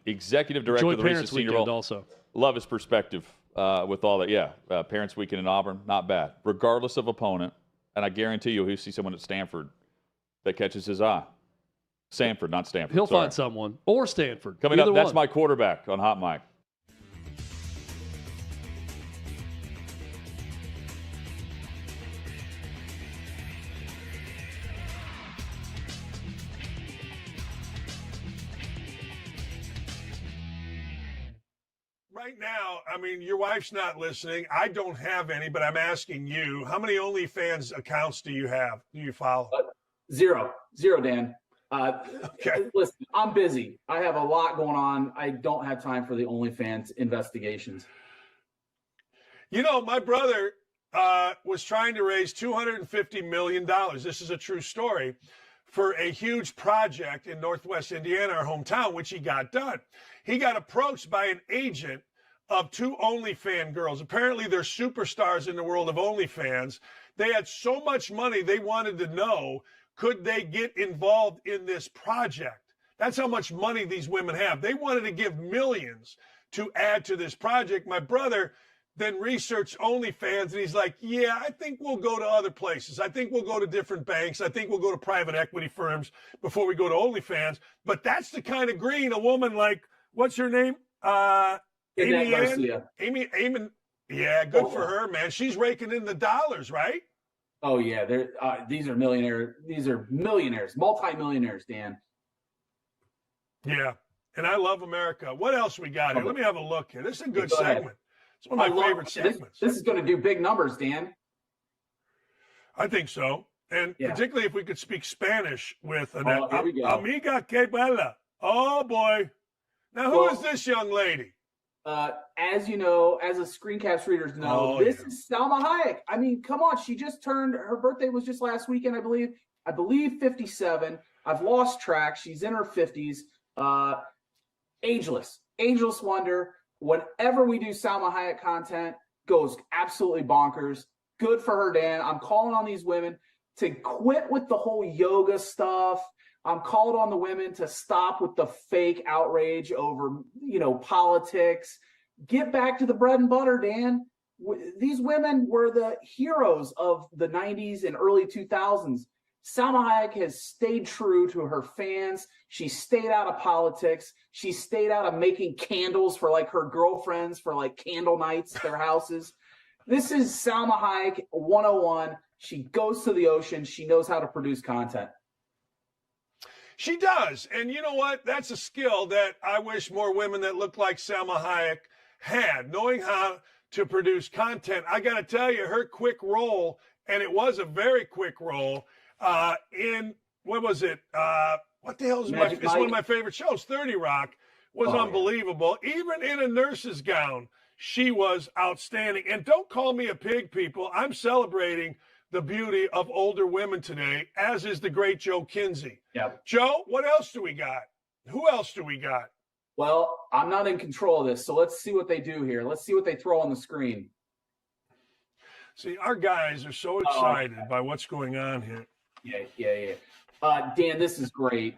Executive Director Enjoy of the Reese Parents Senior Weekend Bowl. also. Love his perspective with all that. Yeah, Parents Weekend in Auburn, not bad. Regardless of opponent, and I guarantee you he'll see someone at Stanford that catches his eye. Stanford, not Stanford. He'll find someone. Or Stanford. Coming Either up, that's one. my quarterback on Hot Mic. Right now, I mean, your wife's not listening. I don't have any, but I'm asking you, how many OnlyFans accounts do you have? Do you follow? Zero, Dan. Okay. Listen, I'm busy. I have a lot going on. I don't have time for the OnlyFans investigations. You know, my brother was trying to raise $250 million. This is a true story, for a huge project in Northwest Indiana, our hometown, which he got done. He got approached by an agent of 2 OnlyFans girls. Apparently, they're superstars in the world of OnlyFans. They had so much money, they wanted to know, could they get involved in this project? That's how much money these women have. They wanted to give millions to add to this project. My brother then researched OnlyFans, and he's like, yeah, I think we'll go to other places. I think we'll go to different banks. I think we'll go to private equity firms before we go to OnlyFans. But that's the kind of green a woman like, what's her name? Amy Ann? Amy, yeah, good for her, man. She's raking in the dollars, right? Oh yeah, these are millionaires. These are millionaires, multi-millionaires, Dan. Yeah, and I love America. What else we got here? Let me have a look here. This is a good Go ahead. segment. It's one of my favorite segments. This is going to do big numbers, Dan. I think so. And particularly if we could speak Spanish with an here we go. amiga que bella. Oh, boy. Now, who is this young lady? As you know, as a screencast readers know, this is Salma Hayek. I mean, come on. She just turned, her birthday was just last weekend, I believe 57. I've lost track. She's in her 50s. Ageless wonder. Whenever we do Salma Hayek content, goes absolutely bonkers. Good for her, Dan. I'm calling on these women to quit with the whole yoga stuff. I'm calling on the women to stop with the fake outrage over, politics. Get back to the bread and butter, Dan. These women were the heroes of the 90s and early 2000s. Salma Hayek has stayed true to her fans. She stayed out of politics. She stayed out of making candles for her girlfriends for candle nights at their houses. This is Salma Hayek 101. She goes to the ocean. She knows how to produce content. She does. And you know what? That's a skill that I wish more women that look like Salma Hayek had, knowing how to produce content. I got to tell you, her quick roll, and it was a very quick roll, in, what was it? What the hell is it's one of my favorite shows, 30 Rock, was unbelievable. Even in a nurse's gown, She was outstanding. And don't call me a pig, people. I'm celebrating the beauty of older women today, as is the great Joe Kinsey. Yep. Joe, what else do we got? Who else do we got? Well, I'm not in control of this, so let's see what they do here. Let's see what they throw on the screen. See, our guys are so excited by what's going on here. Yeah. Dan, this is great.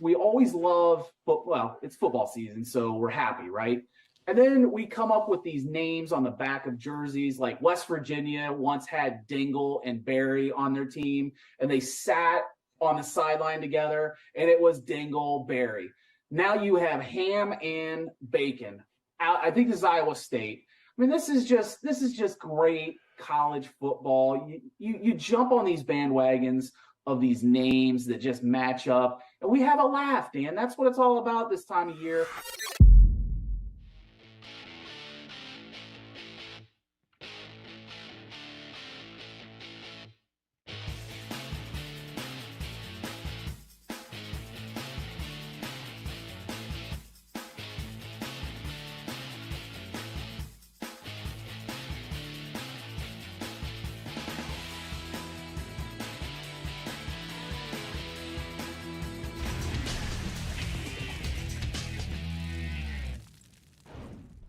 We always love, well, it's football season, so we're happy, right? And then we come up with these names on the back of jerseys, like West Virginia once had Dingle and Barry on their team, and they sat on the sideline together, and it was Dingle, Barry. Now you have Ham and Bacon. I think this is Iowa State. I mean, this is just great college football. You jump on these bandwagons of these names that just match up, and we have a laugh, Dan. That's what it's all about this time of year.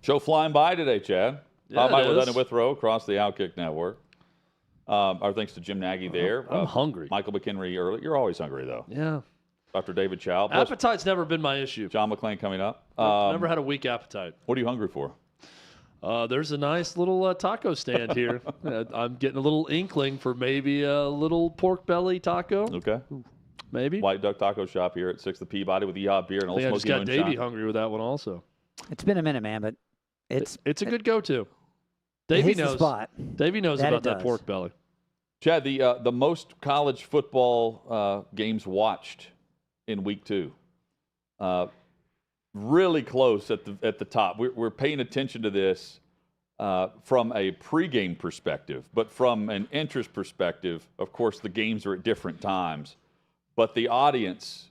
Show flying by today, Chad. Yeah, Mike it is. with Row across the OutKick Network. Our thanks to Jim Nagy there. I'm hungry. Michael McKenry early. You're always hungry, though. Yeah. Dr. David Chao. Appetite's never been my issue. John McClain coming up. Never had a weak appetite. What are you hungry for? There's a nice little taco stand here. I'm getting a little inkling for maybe a little pork belly taco. Okay. Maybe. White Duck Taco Shop here at 6th the Peabody with the beer and I Old think I just Smoky got Moonshine. Davey hungry with that one also. It's been a minute, man, but it's a good go-to. Davey hits the knows. spot. Davey knows That about it that does. pork belly. Chad, the most college football games watched in week 2. Really close at the top. We're paying attention to this from a pregame perspective, but from an interest perspective, of course, the games are at different times. But the audience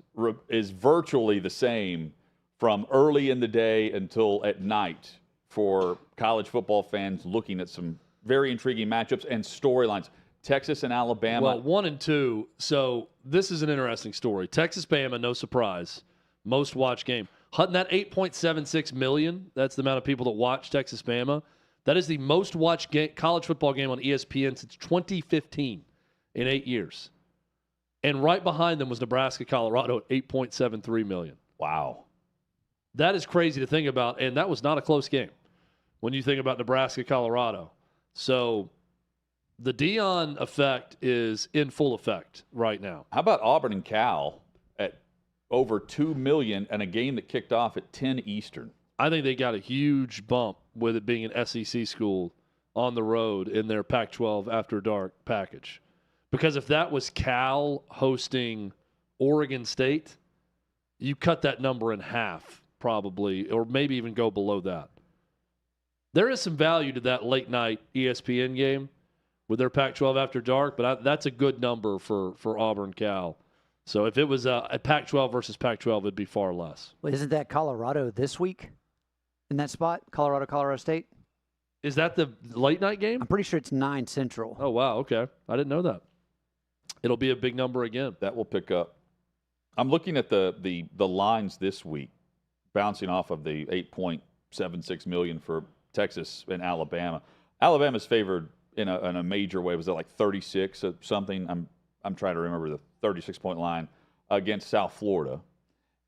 is virtually the same from early in the day until at night for college football fans looking at some very intriguing matchups and storylines. Texas and Alabama. Well, 1 and 2. So this is an interesting story. Texas-Bama, no surprise, most watched game. Hutton, that 8.76 million, that's the amount of people that watch Texas-Bama. That is the most watched college football game on ESPN since 2015 in 8 years. And right behind them was Nebraska-Colorado at 8.73 million. Wow. That is crazy to think about, and that was not a close game when you think about Nebraska-Colorado. So the Deion effect is in full effect right now. How about Auburn and Cal at over 2 million and a game that kicked off at 10 Eastern? I think they got a huge bump with it being an SEC school on the road in their Pac-12 After Dark package. Because if that was Cal hosting Oregon State, you cut that number in half probably, or maybe even go below that. There is some value to that late night ESPN game with their Pac-12 After Dark, but that's a good number for Auburn Cal. So if it was a Pac-12 versus Pac-12, it'd be far less. Well, isn't that Colorado this week in that spot? Colorado State? Is that the late night game? I'm pretty sure it's 9 Central. Oh, wow. Okay. I didn't know that. It'll be a big number again. That will pick up. I'm looking at the lines this week, bouncing off of the 8.76 million for Texas and Alabama. Alabama's favored in a major way. Was it like 36 or something? I'm trying to remember the 36-point line against South Florida,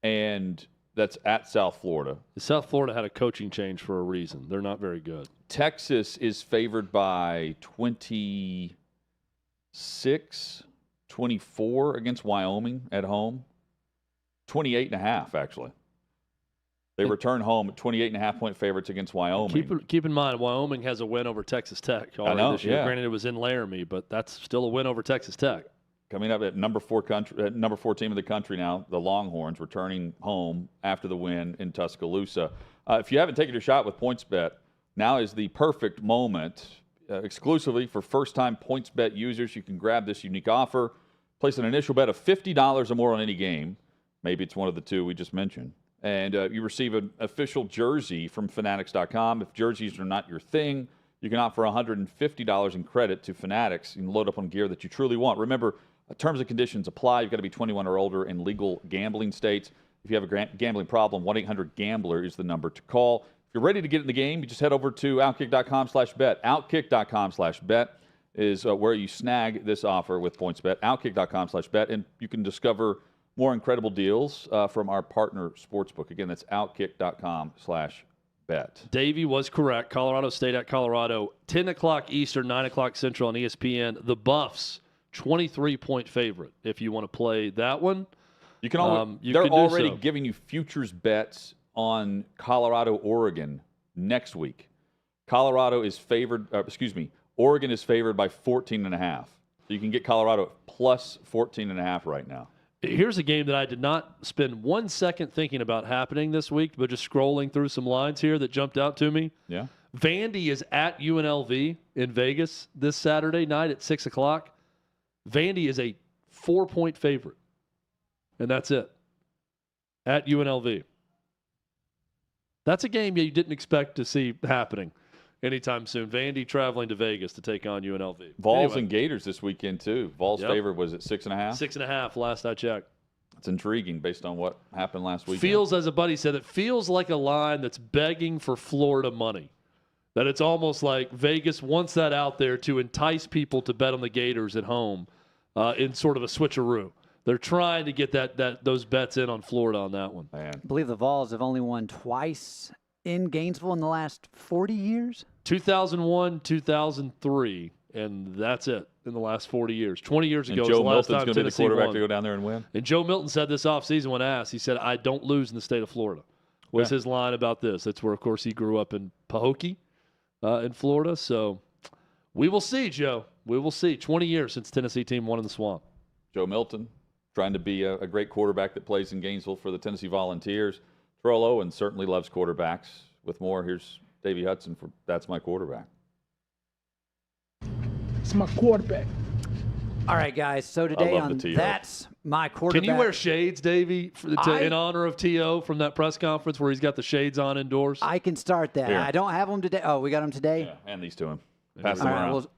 and that's at South Florida. South Florida had a coaching change for a reason. They're not very good. Texas is favored by 26, 24 against Wyoming at home. 28.5, actually. They return home at 28.5-point favorites against Wyoming. Keep in mind, Wyoming has a win over Texas Tech already this year. Yeah. Granted, it was in Laramie, but that's still a win over Texas Tech. Coming up at number 4 team in the country now, the Longhorns, returning home after the win in Tuscaloosa. If you haven't taken your shot with PointsBet, now is the perfect moment. Exclusively for first-time PointsBet users, you can grab this unique offer. Place an initial bet of $50 or more on any game. Maybe it's one of the two we just mentioned. And you receive an official jersey from Fanatics.com. If jerseys are not your thing, you can opt for $150 in credit to Fanatics and load up on gear that you truly want. Remember, terms and conditions apply. You've got to be 21 or older in legal gambling states. If you have a gambling problem, 1-800-GAMBLER is the number to call. If you're ready to get in the game, you just head over to OutKick.com/bet. OutKick.com/bet is where you snag this offer with PointsBet. OutKick.com/bet, and you can discover more incredible deals from our partner Sportsbook. Again, that's OutKick.com/bet. Davey was correct. Colorado State at Colorado, 10 o'clock Eastern, 9 o'clock Central on ESPN. The Buffs, 23-point favorite. If you want to play that one, you can. They're already giving you futures bets on Colorado, Oregon next week. Oregon is favored by 14.5. So you can get Colorado at plus 14.5 right now. Here's a game that I did not spend 1 second thinking about happening this week, but just scrolling through some lines here that jumped out to me. Yeah. Vandy is at UNLV in Vegas this Saturday night at 6 o'clock. Vandy is a 4-point favorite, and that's it. At UNLV. That's a game you didn't expect to see happening anytime soon. Vandy traveling to Vegas to take on UNLV. Vols and Gators this weekend, too. Vols' favorite was at 6.5? 6.5 last I checked. It's intriguing based on what happened last week. Feels, as a buddy said, it feels like a line that's begging for Florida money. That it's almost like Vegas wants that out there to entice people to bet on the Gators at home in sort of a switcheroo. They're trying to get those bets in on Florida on that one. Man. I believe the Vols have only won twice in Gainesville in the last 40 years. 2001, 2003, and that's it in the last 40 years. 20 years ago and was Joe the last Milton's time going to be the Tennessee quarterback won. to go down there and win. And Joe Milton said this offseason when asked, he said, "I don't lose in the state of Florida." Was his line about this. That's where, of course, he grew up in Pahokee in Florida. So we will see, Joe. We will see. 20 years since Tennessee team won in the Swamp. Joe Milton trying to be a great quarterback that plays in Gainesville for the Tennessee Volunteers. Terrell Owens certainly loves quarterbacks. With more, here's Davey Hudson for That's My Quarterback. It's my quarterback. All right, guys. So today on That's My Quarterback. Can you wear shades, Davey, in honor of T.O. from that press conference where he's got the shades on indoors? I can start that. Here. I don't have them today. Oh, we got them today? Yeah, hand these to him. Pass them All right, around. we'll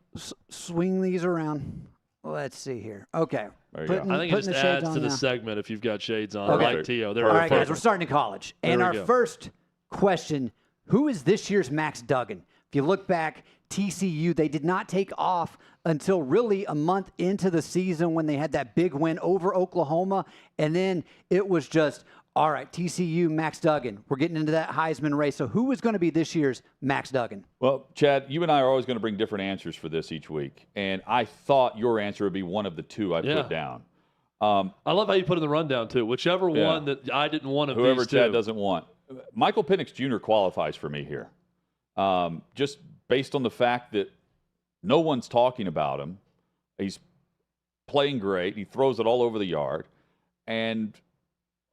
swing these around. Let's see here. Okay. There you go. I think it just adds to the segment if you've got shades on, Okay. like T.O. All right, guys, we're starting in college. And our first question, who is this year's Max Duggan? If you look back, TCU, they did not take off until really a month into the season when they had that big win over Oklahoma. And then it was just, all right, TCU, Max Duggan. We're getting into that Heisman race. So who is going to be this year's Max Duggan? Well, Chad, you and I are always going to bring different answers for this each week. And I thought your answer would be one of the two I put down. I love how you put in the rundown, too. Whichever one that I didn't want of Whoever these two. Chad doesn't want. Michael Penix Jr. qualifies for me here. Just based on the fact that no one's talking about him. He's playing great. He throws it all over the yard. And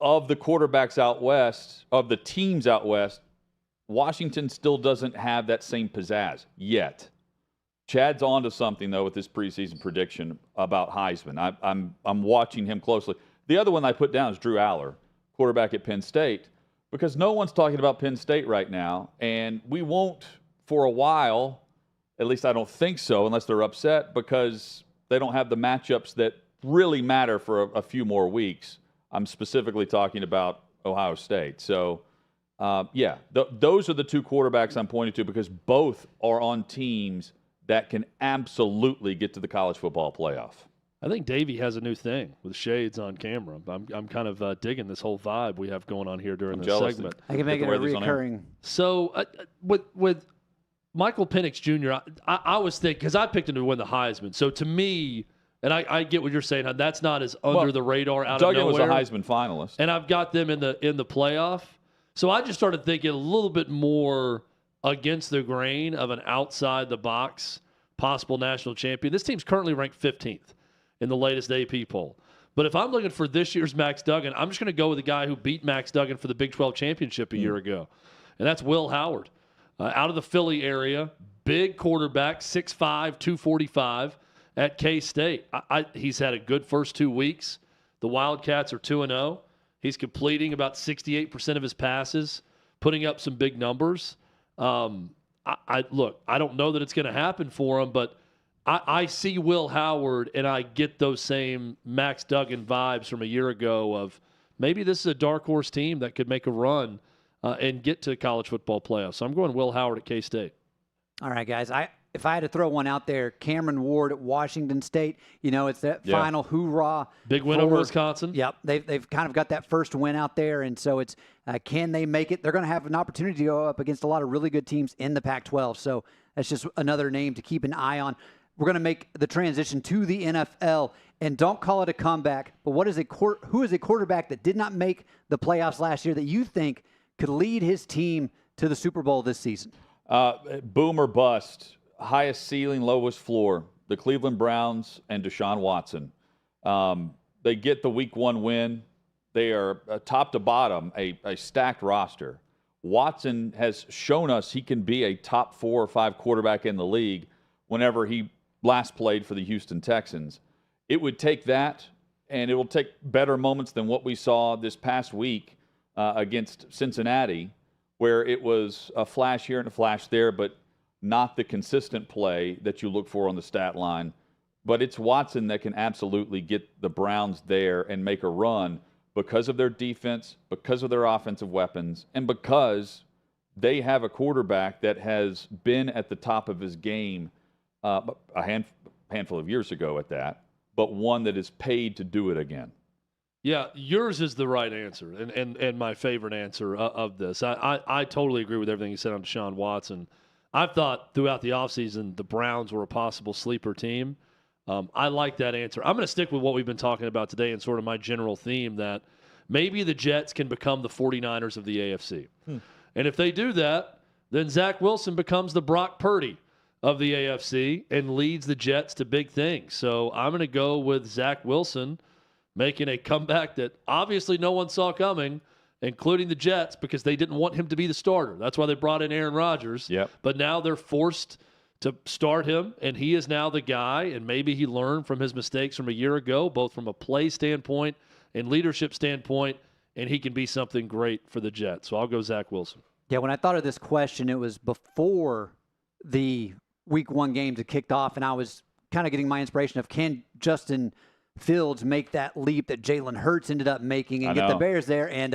of the quarterbacks out west, of the teams out west, Washington still doesn't have that same pizzazz yet. Chad's onto something, though, with this preseason prediction about Heisman. I'm watching him closely. The other one I put down is Drew Aller, quarterback at Penn State, because no one's talking about Penn State right now, and we won't for a while. At least I don't think so, unless they're upset, because they don't have the matchups that really matter for a few more weeks. I'm specifically talking about Ohio State. So, those are the two quarterbacks I'm pointing to because both are on teams that can absolutely get to the college football playoff. I think Davey has a new thing with shades on camera. I'm kind of digging this whole vibe we have going on here during this segment. I can make it a recurring. So with Michael Penix Jr., I was thinking, because I picked him to win the Heisman. So to me, and I get what you're saying, that's not as under the radar out Duggan of nowhere. was a Heisman finalist. And I've got them in the playoff. So I just started thinking a little bit more against the grain of an outside-the-box possible national champion. This team's currently ranked 15th in the latest AP poll. But if I'm looking for this year's Max Duggan, I'm just going to go with the guy who beat Max Duggan for the Big 12 championship a year ago. And that's Will Howard. Out of the Philly area, big quarterback, 6'5", 245 at K-State. He's had a good first 2 weeks. The Wildcats are 2-0. He's completing about 68% of his passes, putting up some big numbers. Look, I don't know that it's going to happen for him, but I see Will Howard, and I get those same Max Duggan vibes from a year ago of maybe this is a dark horse team that could make a run and get to college football playoffs. So I'm going Will Howard at K-State. All right, guys. If I had to throw one out there, Cameron Ward at Washington State, it's that final hoorah. Big win over Wisconsin. Yep. They've kind of got that first win out there, and so it's can they make it? They're going to have an opportunity to go up against a lot of really good teams in the Pac-12. So that's just another name to keep an eye on. We're going to make the transition to the NFL, and don't call it a comeback, but who is a quarterback that did not make the playoffs last year that you think could lead his team to the Super Bowl this season? Boom or bust, highest ceiling, lowest floor, the Cleveland Browns and Deshaun Watson. They get the Week 1 win. They are top to bottom a stacked roster. Watson has shown us he can be a top 4 or 5 quarterback in the league whenever he last played for the Houston Texans. It would take that, and it will take better moments than what we saw this past week against Cincinnati, where it was a flash here and a flash there, but not the consistent play that you look for on the stat line. But it's Watson that can absolutely get the Browns there and make a run because of their defense, because of their offensive weapons, and because they have a quarterback that has been at the top of his game a handful of years ago at that, but one that is paid to do it again. Yeah, yours is the right answer and my favorite answer of this. I totally agree with everything you said on Deshaun Watson. I've thought throughout the offseason the Browns were a possible sleeper team. I like that answer. I'm going to stick with what we've been talking about today and sort of my general theme that maybe the Jets can become the 49ers of the AFC. And if they do that, then Zach Wilson becomes the Brock Purdy of the AFC and leads the Jets to big things. So I'm going to go with Zach Wilson making a comeback that obviously no one saw coming, including the Jets, because they didn't want him to be the starter. That's why they brought in Aaron Rodgers. Yep. But now they're forced to start him, and he is now the guy, and maybe he learned from his mistakes from a year ago, both from a play standpoint and leadership standpoint, and he can be something great for the Jets. So I'll go Zach Wilson. Yeah, when I thought of this question, it was before the Week 1 games had kicked off, and I was kind of getting my inspiration of can Justin Fields make that leap that Jalen Hurts ended up making and get the Bears there, and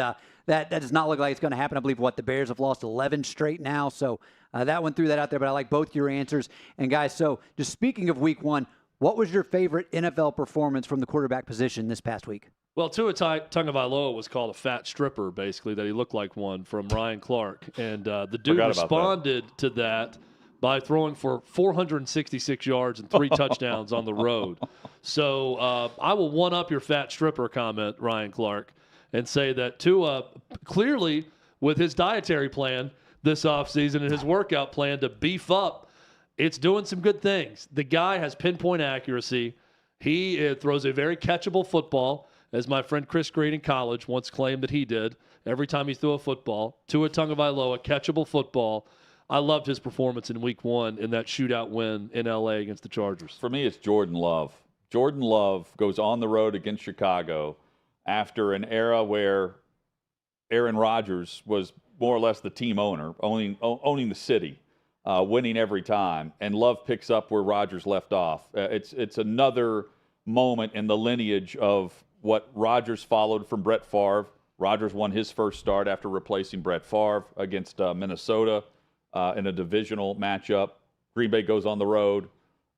that does not look like it's going to happen. I believe the Bears have lost 11 straight now, so that one threw that out there, but I like both your answers. And guys, so just speaking of Week 1, what was your favorite NFL performance from the quarterback position this past week? Well, Tua Tagovailoa was called a fat stripper, basically, that he looked like one from Ryan Clark. And the dude responded to that by throwing for 466 yards and 3 touchdowns on the road. So I will one-up your fat stripper comment, Ryan Clark, and say that Tua, clearly with his dietary plan this offseason and his workout plan to beef up, it's doing some good things. The guy has pinpoint accuracy. He throws a very catchable football, as my friend Chris Green in college once claimed that he did every time he threw a football. Tua Tagovailoa, catchable football. I loved his performance in Week 1 in that shootout win in L.A. against the Chargers. For me, it's Jordan Love. Jordan Love goes on the road against Chicago after an era where Aaron Rodgers was more or less the team owner, owning the city, winning every time, and Love picks up where Rodgers left off. It's another moment in the lineage of what Rodgers followed from Brett Favre. Rodgers won his first start after replacing Brett Favre against Minnesota in a divisional matchup. Green Bay goes on the road,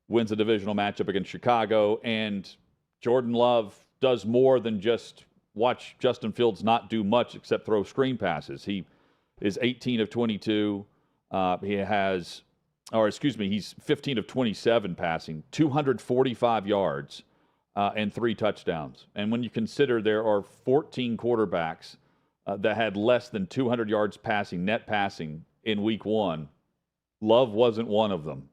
wins a divisional matchup against Chicago, and Jordan Love does more than just watch Justin Fields not do much except throw screen passes. He is 18 of 22. He's 15 of 27 passing, 245 yards, and 3 touchdowns. And when you consider there are 14 quarterbacks that had less than 200 yards passing, net passing, in Week 1, Love wasn't one of them.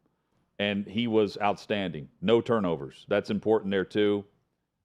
And he was outstanding. No turnovers. That's important there, too.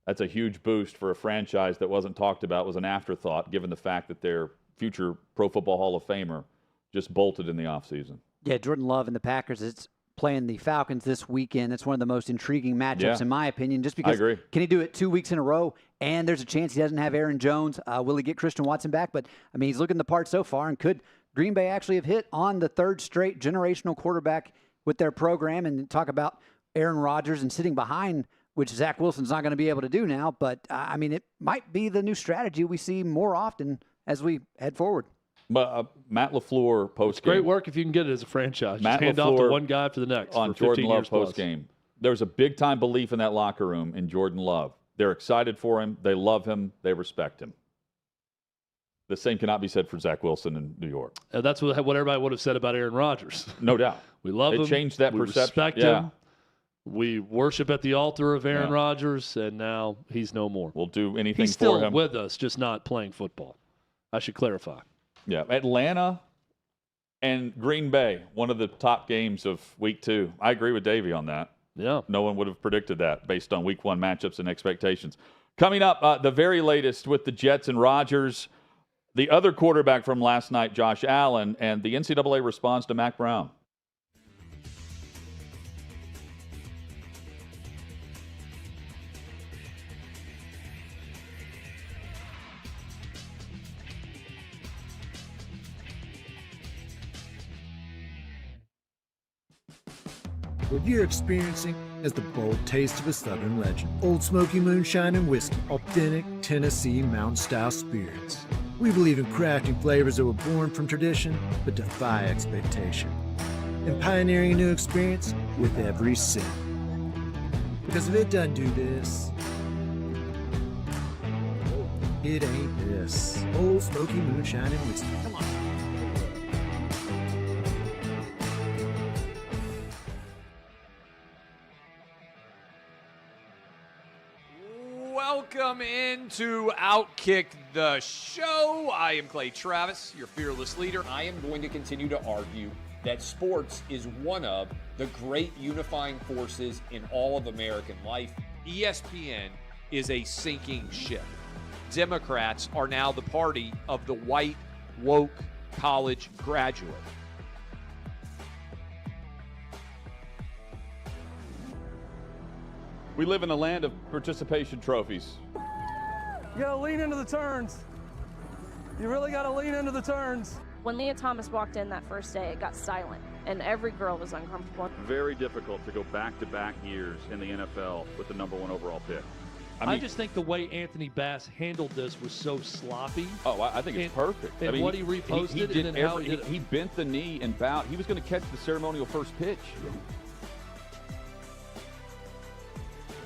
That's a huge boost for a franchise that wasn't talked about, was an afterthought, given the fact that their future Pro Football Hall of Famer just bolted in the offseason. Yeah, Jordan Love and the Packers, it's playing the Falcons this weekend. It's one of the most intriguing matchups, in my opinion, just because I agree. Can he do it 2 weeks in a row? And there's a chance he doesn't have Aaron Jones. Will he get Christian Watson back? But, I mean, he's looking the part so far. And could Green Bay actually have hit on the third straight generational quarterback with their program? And talk about Aaron Rodgers and sitting behind, which Zach Wilson's not going to be able to do now. But, I mean, it might be the new strategy we see more often as we head forward. But Matt LaFleur post game. Great work if you can get it as a franchise. Matt Just hand LaFleur off to one guy for the next. On for Jordan 15 Love years plus. post game. There's a big time belief in that locker room in Jordan Love. They're excited for him. They love him. They respect him. The same cannot be said for Zach Wilson in New York. That's what everybody would have said about Aaron Rodgers. No doubt. We love him. It changed that we perception. Respect him. We worship at the altar of Aaron Rodgers, and now he's no more. We'll do anything he's for him. He's still with us, just not playing football. I should clarify. Yeah, Atlanta and Green Bay, one of the top games of Week 2. I agree with Davey on that. Yeah. No one would have predicted that based on Week 1 matchups and expectations. Coming up, the very latest with the Jets and Rodgers, the other quarterback from last night, Josh Allen, and the NCAA response to Mack Brown. What you're experiencing is the bold taste of a Southern legend. Old Smoky Moonshine and Whiskey, authentic Tennessee mountain-style spirits. We believe in crafting flavors that were born from tradition but defy expectation. And pioneering a new experience with every sip. Because if it doesn't do this, it ain't this. Old Smoky Moonshine and Whiskey. Come on. Welcome into OutKick the show. I am Clay Travis, your fearless leader. I am going to continue to argue that sports is one of the great unifying forces in all of American life. ESPN is a sinking ship. Democrats are now the party of the white, woke college graduate. We live in a land of participation trophies. You gotta lean into the turns. You really gotta lean into the turns. When Leah Thomas walked in that first day, it got silent, and every girl was uncomfortable. Very difficult to go back-to-back years in the NFL with the #1 overall pick. I just think the way Anthony Bass handled this was so sloppy. Oh, I think it's perfect. And what he reposted, he bent the knee and bowed. He was going to catch the ceremonial first pitch.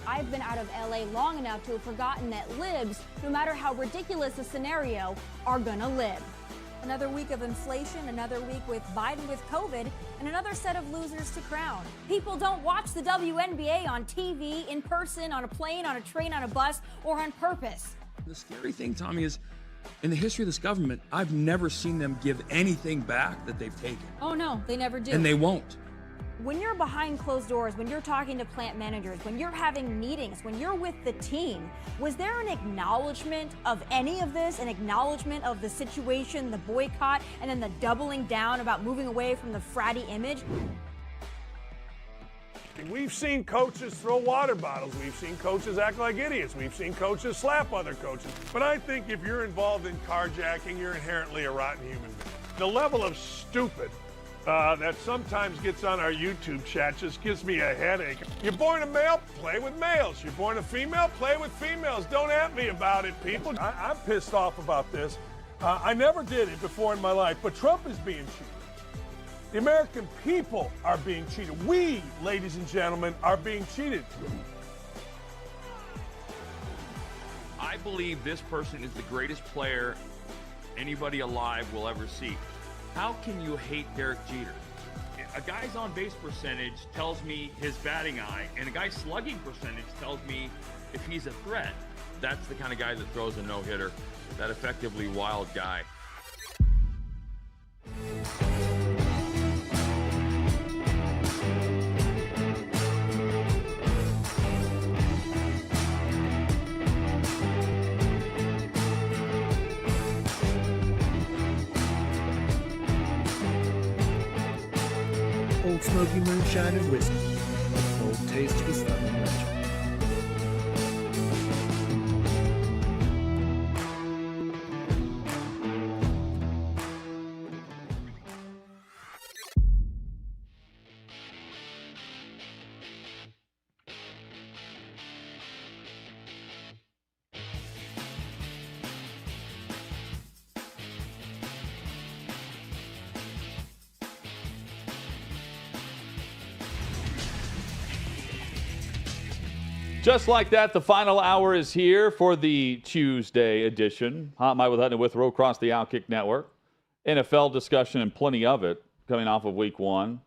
I've been out of LA long enough to have forgotten that libs, no matter how ridiculous the scenario, are gonna lib. Another week of inflation, another week with Biden with COVID, and another set of losers to crown. People don't watch the WNBA on TV, in person, on a plane, on a train, on a bus, or on purpose. The scary thing, Tommy, is in the history of this government, I've never seen them give anything back that they've taken. Oh no, they never do. And they won't. When you're behind closed doors, when you're talking to plant managers, when you're having meetings, when you're with the team, was there an acknowledgement of any of this, an acknowledgement of the situation, the boycott, and then the doubling down about moving away from the fratty image? We've seen coaches throw water bottles. We've seen coaches act like idiots. We've seen coaches slap other coaches. But I think if you're involved in carjacking, you're inherently a rotten human being. The level of stupid that sometimes gets on our YouTube chat just gives me a headache. You're born a male, play with males. You're born a female, play with females. Don't at me about it, people. I'm pissed off about this. I never did it before in my life, but Trump is being cheated. The American people are being cheated. We, ladies and gentlemen, are being cheated. I believe this person is the greatest player anybody alive will ever see. How can you hate Derek Jeter? A guy's on-base percentage tells me his batting eye, and a guy's slugging percentage tells me if he's a threat. That's the kind of guy that throws a no-hitter, that effectively wild guy. Old Smoky Moonshine and Whiskey, a bold taste of a Southern legend. Just like that, the final hour is here for the Tuesday edition. Hot Mike with Hutton and Withrow across the OutKick Network. NFL discussion and plenty of it coming off of week one.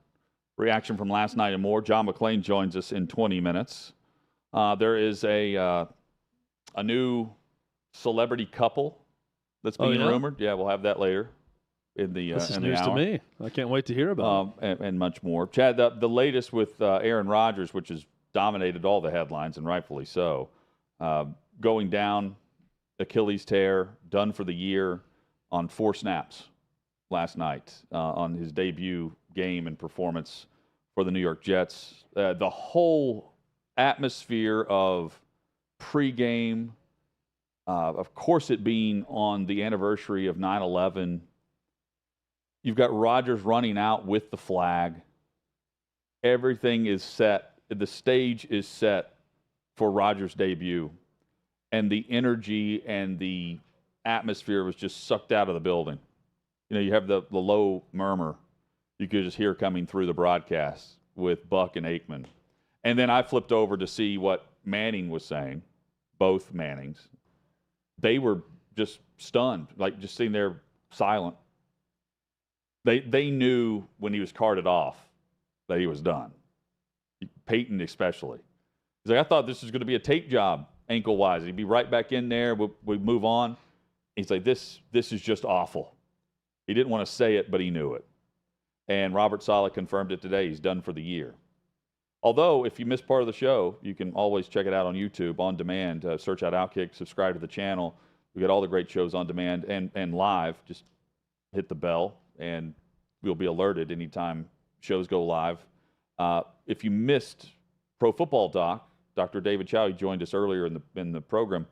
Reaction from last night and more. John McClain joins us in 20 minutes. There is a new celebrity couple that's being rumored. Yeah, we'll have that later in the This is in the news hour. to me. I can't wait to hear about it. And much more. Chad, the latest with Aaron Rodgers, which has dominated all the headlines, and rightfully so. Going down, Achilles tear, done for the year on 4 snaps last night on his debut game and performance for the New York Jets. The whole atmosphere of pregame, of course it being on the anniversary of 9/11. You've got Rodgers running out with the flag. Everything is set. The stage is set for Rodgers' debut, and the energy and the atmosphere was just sucked out of the building. You know, you have the low murmur you could just hear coming through the broadcast with Buck and Aikman. And then I flipped over to see what Manning was saying, both Mannings. They were just stunned, like just sitting there silent. They knew when he was carted off that he was done. Peyton especially. He's like, I thought this was going to be a tape job ankle-wise. He'd be right back in there. We'd move on. He's like, this is just awful. He didn't want to say it, but he knew it. And Robert Saleh confirmed it today. He's done for the year. Although, if you missed part of the show, you can always check it out on YouTube on demand. Search out OutKick, subscribe to the channel. We got all the great shows on demand and live. Just hit the bell, and we'll be alerted anytime shows go live. If you missed Pro Football Doc, Dr. David Chao, he joined us earlier in the program.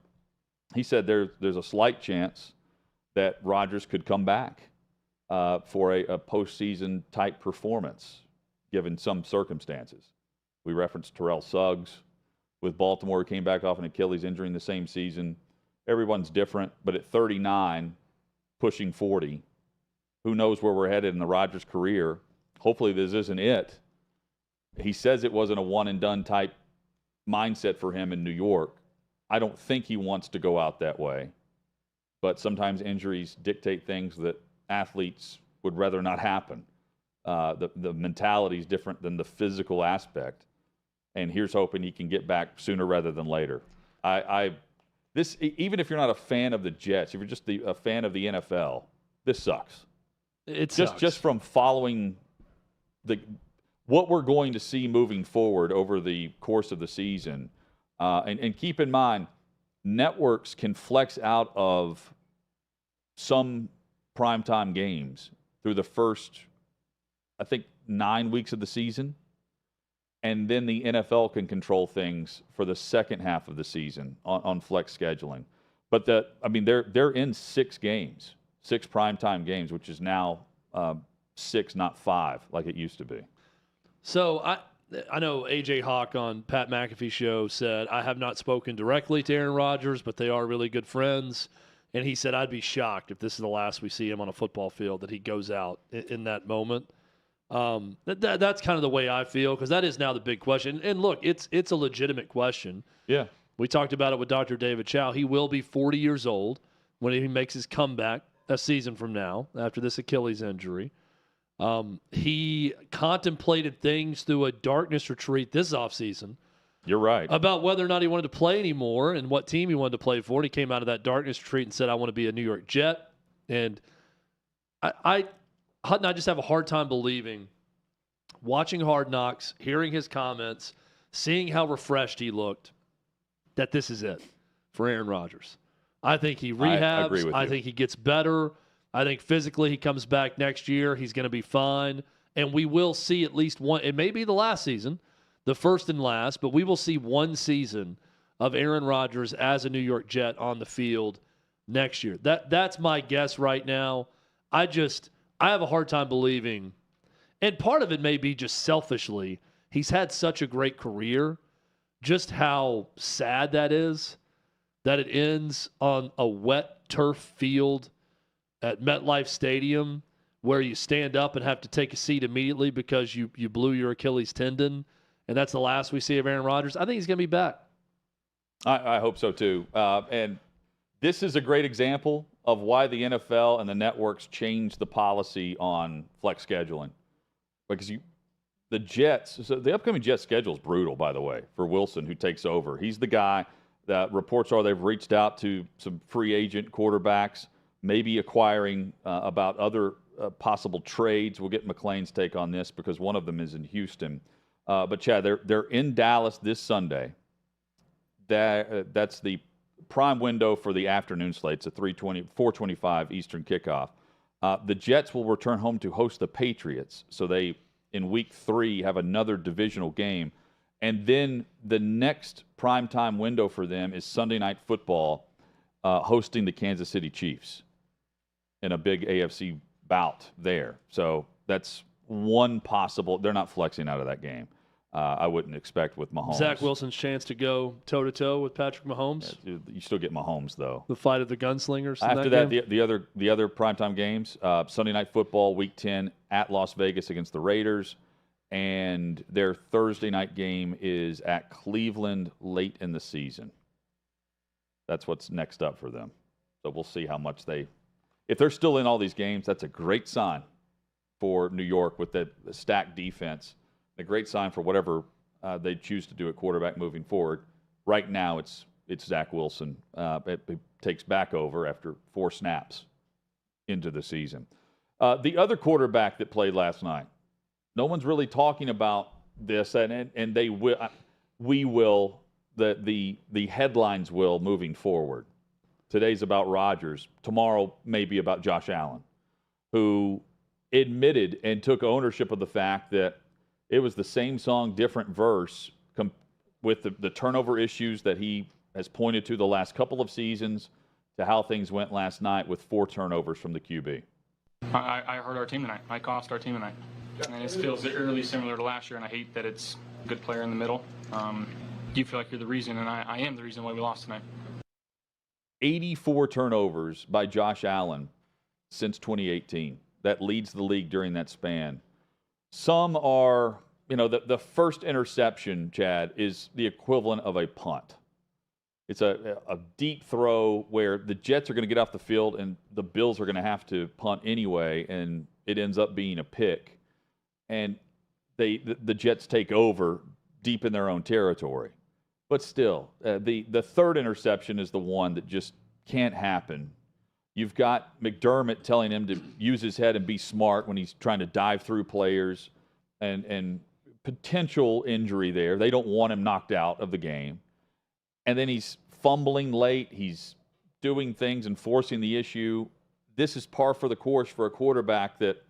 He said there's a slight chance that Rodgers could come back for a postseason type performance, given some circumstances. We referenced Terrell Suggs with Baltimore, who came back off an Achilles injury in the same season. Everyone's different, but at 39, pushing 40, who knows where we're headed in the Rodgers career. Hopefully this isn't it. He says it wasn't a one-and-done type mindset for him in New York. I don't think he wants to go out that way. But sometimes injuries dictate things that athletes would rather not happen. The mentality is different than the physical aspect. And here's hoping he can get back sooner rather than later. Even if you're not a fan of the Jets, if you're just a fan of the NFL, this sucks. It sucks. Just from following what we're going to see moving forward over the course of the season. And keep in mind, networks can flex out of some primetime games through the first, I think, 9 weeks of the season. And then the NFL can control things for the second half of the season on flex scheduling. But they're in 6 games, 6 primetime games, which is now 6, not 5, like it used to be. So I know A.J. Hawk on Pat McAfee's show said, I have not spoken directly to Aaron Rodgers, but they are really good friends. And he said, I'd be shocked if this is the last we see him on a football field, that he goes out in that moment. That's kind of the way I feel, because that is now the big question. And look, it's a legitimate question. Yeah. We talked about it with Dr. David Chao. He will be 40 years old when he makes his comeback a season from now after this Achilles injury. He contemplated things through a darkness retreat this offseason. You're right. About whether or not he wanted to play anymore and what team he wanted to play for. And he came out of that darkness retreat and said, I want to be a New York Jet. And Hutton, I just have a hard time believing, watching Hard Knocks, hearing his comments, seeing how refreshed he looked, that this is it for Aaron Rodgers. I think he rehabs. I agree with you. I think he gets better. I think physically he comes back next year. He's going to be fine. and we will see at least one. It may be the last season, the first and last, but we will see one season of Aaron Rodgers as a New York Jet on the field next year. That's my guess right now. I have a hard time believing, and part of it may be just selfishly, he's had such a great career, just how sad that is, that it ends on a wet turf field at MetLife Stadium where you stand up and have to take a seat immediately because you blew your Achilles tendon, and that's the last we see of Aaron Rodgers. I think he's going to be back. I hope so too. And this is a great example of why the NFL and the networks changed the policy on flex scheduling. Because the Jets, so the upcoming Jets schedule is brutal, by the way, for Wilson, who takes over. He's the guy that reports are they've reached out to some free agent quarterbacks, maybe acquiring about other possible trades. We'll get McClain's take on this because one of them is in Houston. But, Chad, they're in Dallas this Sunday. That's the prime window for the afternoon slate. It's a 4:25 Eastern kickoff. The Jets will return home to host the Patriots. So they, in week 3, have another divisional game. And then the next primetime window for them is Sunday Night Football, hosting the Kansas City Chiefs in a big AFC bout there. So that's one possible. They're not flexing out of that game. I wouldn't expect with Mahomes. Zach Wilson's chance to go toe-to-toe with Patrick Mahomes. Yeah, you still get Mahomes, though. The fight of the gunslingers. After that, the other primetime games, Sunday Night Football, Week 10 at Las Vegas against the Raiders. And their Thursday night game is at Cleveland late in the season. That's what's next up for them. So we'll see how much if they're still in all these games, that's a great sign for New York with the stacked defense. A great sign for whatever they choose to do at quarterback moving forward. Right now, it's Zach Wilson. It takes back over after 4 snaps into the season. The other quarterback that played last night, no one's really talking about this, and they will. We will. The headlines will moving forward. Today's about Rodgers. Tomorrow may be about Josh Allen, who admitted and took ownership of the fact that it was the same song, different verse, with the turnover issues that he has pointed to the last couple of seasons, to how things went last night with 4 turnovers from the QB. I hurt our team tonight. I cost our team tonight. And it feels eerily similar to last year, and I hate that it's a good player in the middle. You feel like you're the reason, and I am the reason why we lost tonight. 84 turnovers by Josh Allen since 2018. That leads the league during that span. Some are, the first interception, Chad, is the equivalent of a punt. It's a deep throw where the Jets are going to get off the field and the Bills are going to have to punt anyway, and it ends up being a pick. And the Jets take over deep in their own territory. But still, the third interception is the one that just can't happen. You've got McDermott telling him to use his head and be smart when he's trying to dive through players, and potential injury there. They don't want him knocked out of the game. And then he's fumbling late. He's doing things and forcing the issue. This is par for the course for a quarterback that,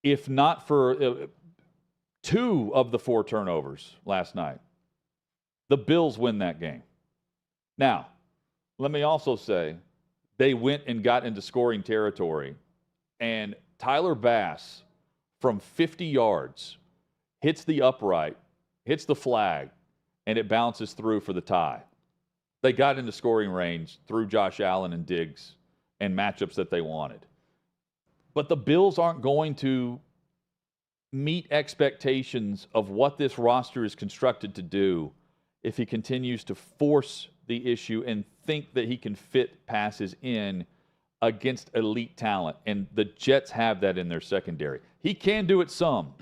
if not for 2 of the 4 turnovers last night, the Bills win that game. Now, let me also say, they went and got into scoring territory, and Tyler Bass from 50 yards hits the upright, hits the flag, and it bounces through for the tie. They got into scoring range through Josh Allen and Diggs and matchups that they wanted. But the Bills aren't going to meet expectations of what this roster is constructed to do if he continues to force the issue and think that he can fit passes in against elite talent. And the Jets have that in their secondary. He can do it some,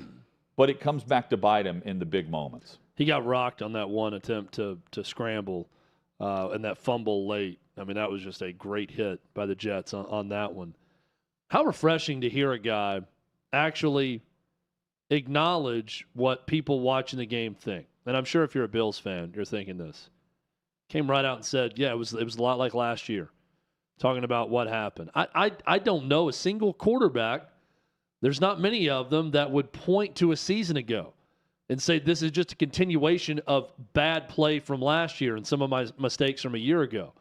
but it comes back to bite him in the big moments. He got rocked on that one attempt to scramble and that fumble late. I mean, that was just a great hit by the Jets on that one. How refreshing to hear a guy actually acknowledge what people watching the game think. And I'm sure if you're a Bills fan, you're thinking this. Came right out and said, yeah, it was a lot like last year, talking about what happened. I don't know a single quarterback There's not many of them that would point to a season ago and say this is just a continuation of bad play from last year and some of my mistakes from a year ago.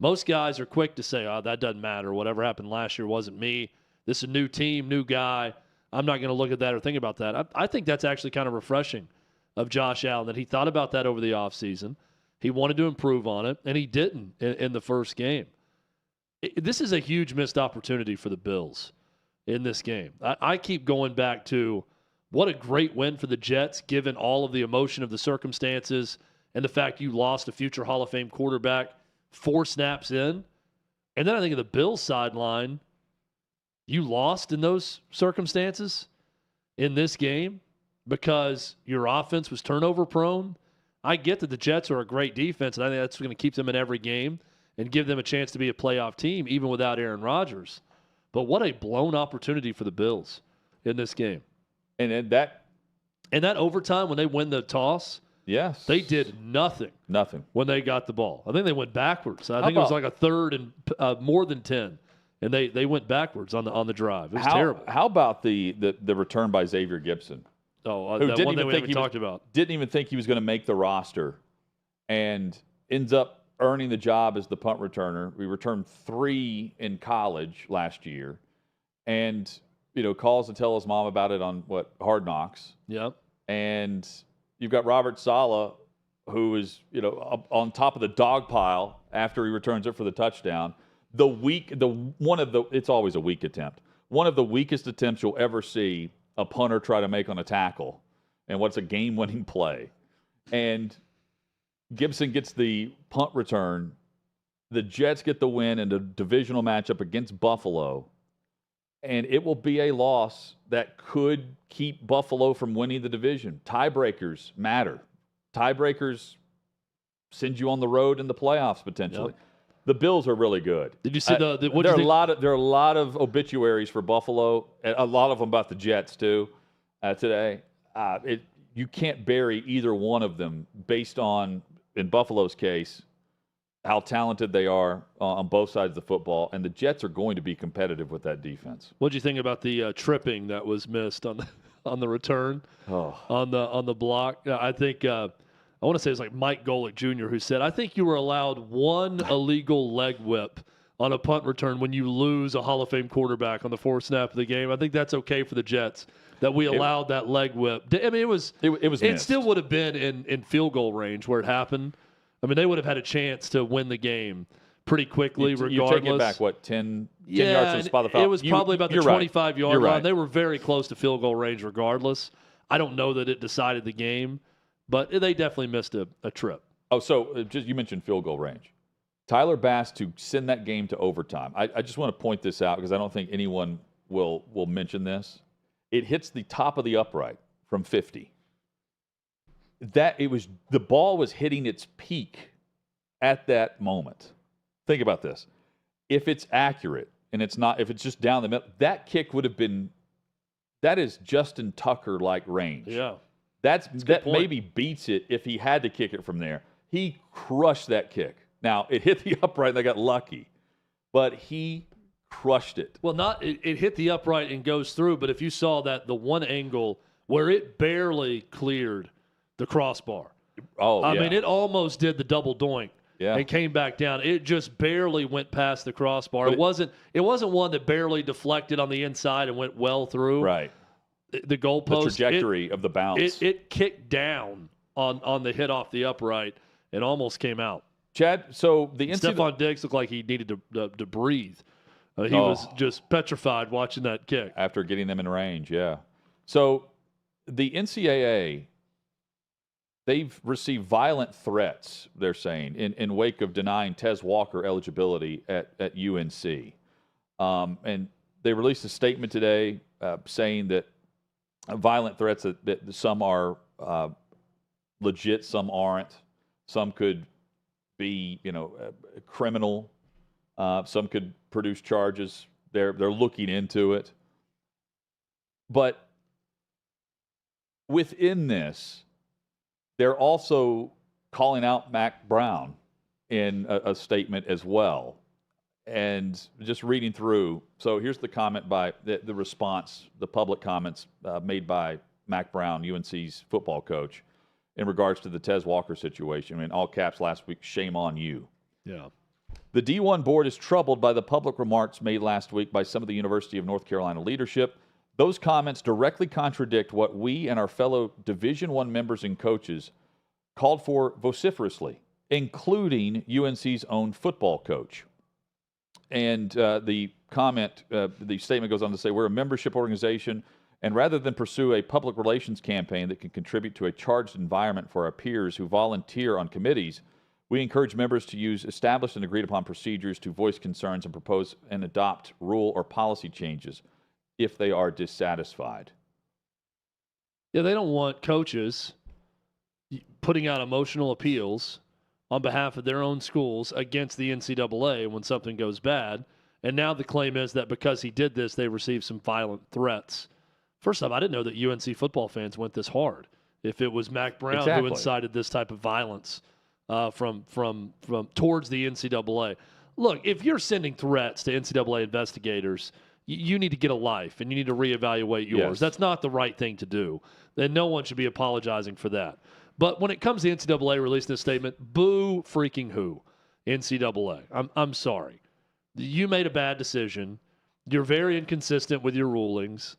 Most guys are quick to say, oh, that doesn't matter. Whatever happened last year wasn't me. This is a new team, new guy. I'm not going to look at that or think about that. I think that's actually kind of refreshing of Josh Allen, that he thought about that over the offseason. He wanted to improve on it, and he didn't in the first game. This is a huge missed opportunity for the Bills in this game. I keep going back to what a great win for the Jets, given all of the emotion of the circumstances and the fact you lost a future Hall of Fame quarterback 4 snaps in. And then I think of the Bills sideline, you lost in those circumstances in this game because your offense was turnover prone. I get that the Jets are a great defense, and I think that's going to keep them in every game and give them a chance to be a playoff team even without Aaron Rodgers. But what a blown opportunity for the Bills in this game. And that overtime when they win the toss, yes, they did nothing. Nothing. When they got the ball. I think they went backwards. I think it was like a third and more than 10. And they went backwards on the drive. It was terrible. How about the return by Xavier Gibson? Oh, who that didn't one that even we think haven't he talked about. Didn't even think he was going to make the roster, and ends up earning the job as the punt returner. We returned 3 in college last year, and calls to tell his mom about it on Hard Knocks. Yep. And you've got Robert Saleh, who is up on top of the dog pile after he returns it for the touchdown. It's always a weak attempt. One of the weakest attempts you'll ever see a punter try to make on a tackle, and what's a game-winning play. And Gibson gets the punt return. The Jets get the win in the divisional matchup against Buffalo, and it will be a loss that could keep Buffalo from winning the division. Tiebreakers matter. Tiebreakers send you on the road in the playoffs potentially. Yep. The Bills are really good. Did you see there are a lot of obituaries for Buffalo, and a lot of them about the Jets too today. You can't bury either one of them based on, in Buffalo's case, how talented they are on both sides of the football, and the Jets are going to be competitive with that defense. What did you think about the tripping that was missed on the return on the block? I think. I want to say it's like Mike Golick Jr. who said, I think you were allowed one illegal leg whip on a punt return when you lose a Hall of Fame quarterback on the 4th snap of the game. I think that's okay for the Jets that we allowed that leg whip. I mean, it still would have been in field goal range where it happened. I mean, they would have had a chance to win the game pretty quickly regardless. You take it back, 10 yards from the spot of the foul? It was probably about the 25-yard line. Right. They were very close to field goal range regardless. I don't know that it decided the game. But they definitely missed a trip. Oh, so you mentioned field goal range. Tyler Bass to send that game to overtime. I just want to point this out because I don't think anyone will mention this. It hits the top of the upright from 50. The ball was hitting its peak at that moment. Think about this. If it's accurate and if it's just down the middle, that kick would have been. That is Justin Tucker-like range. Yeah. That maybe beats it if he had to kick it from there. He crushed that kick. Now, it hit the upright and they got lucky, but he crushed it. Well, it hit the upright and goes through, but if you saw the one angle where it barely cleared the crossbar. I mean, it almost did the double doink and came back down. It just barely went past the crossbar. It wasn't one that barely deflected on the inside and went well through. Right. The goalpost. The trajectory of the bounce. It kicked down on the hit off the upright and almost came out. Chad, so Stephon Diggs looked like he needed to breathe. He was just petrified watching that kick. After getting them in range, yeah. So the NCAA, they've received violent threats, they're saying, in wake of denying Tez Walker eligibility at UNC. And they released a statement today saying that violent threats that some are legit, some aren't. Some could be, criminal. Some could produce charges. They're looking into it. But within this, they're also calling out Mack Brown in a statement as well. and just reading through. So here's the comment by the response, the public comments made by Mack Brown, UNC's football coach, in regards to the Tez Walker situation. In all caps last week, shame on you. Yeah. The D1 board is troubled by the public remarks made last week by some of the University of North Carolina leadership. Those comments directly contradict what we and our fellow Division I members and coaches called for vociferously, including UNC's own football coach. And the statement goes on to say, we're a membership organization, and rather than pursue a public relations campaign that can contribute to a charged environment for our peers who volunteer on committees, we encourage members to use established and agreed upon procedures to voice concerns and propose and adopt rule or policy changes if they are dissatisfied. Yeah, they don't want coaches putting out emotional appeals on behalf of their own schools against the NCAA when something goes bad. And now the claim is that because he did this, they received some violent threats. First off, I didn't know that UNC football fans went this hard. If it was Mack Brown who incited this type of violence from towards the NCAA. Look, if you're sending threats to NCAA investigators, you need to get a life and you need to reevaluate yours. Yes. That's not the right thing to do. And no one should be apologizing for that. But when it comes to NCAA releasing this statement, boo freaking who? NCAA. I'm sorry. You made a bad decision. You're very inconsistent with your rulings.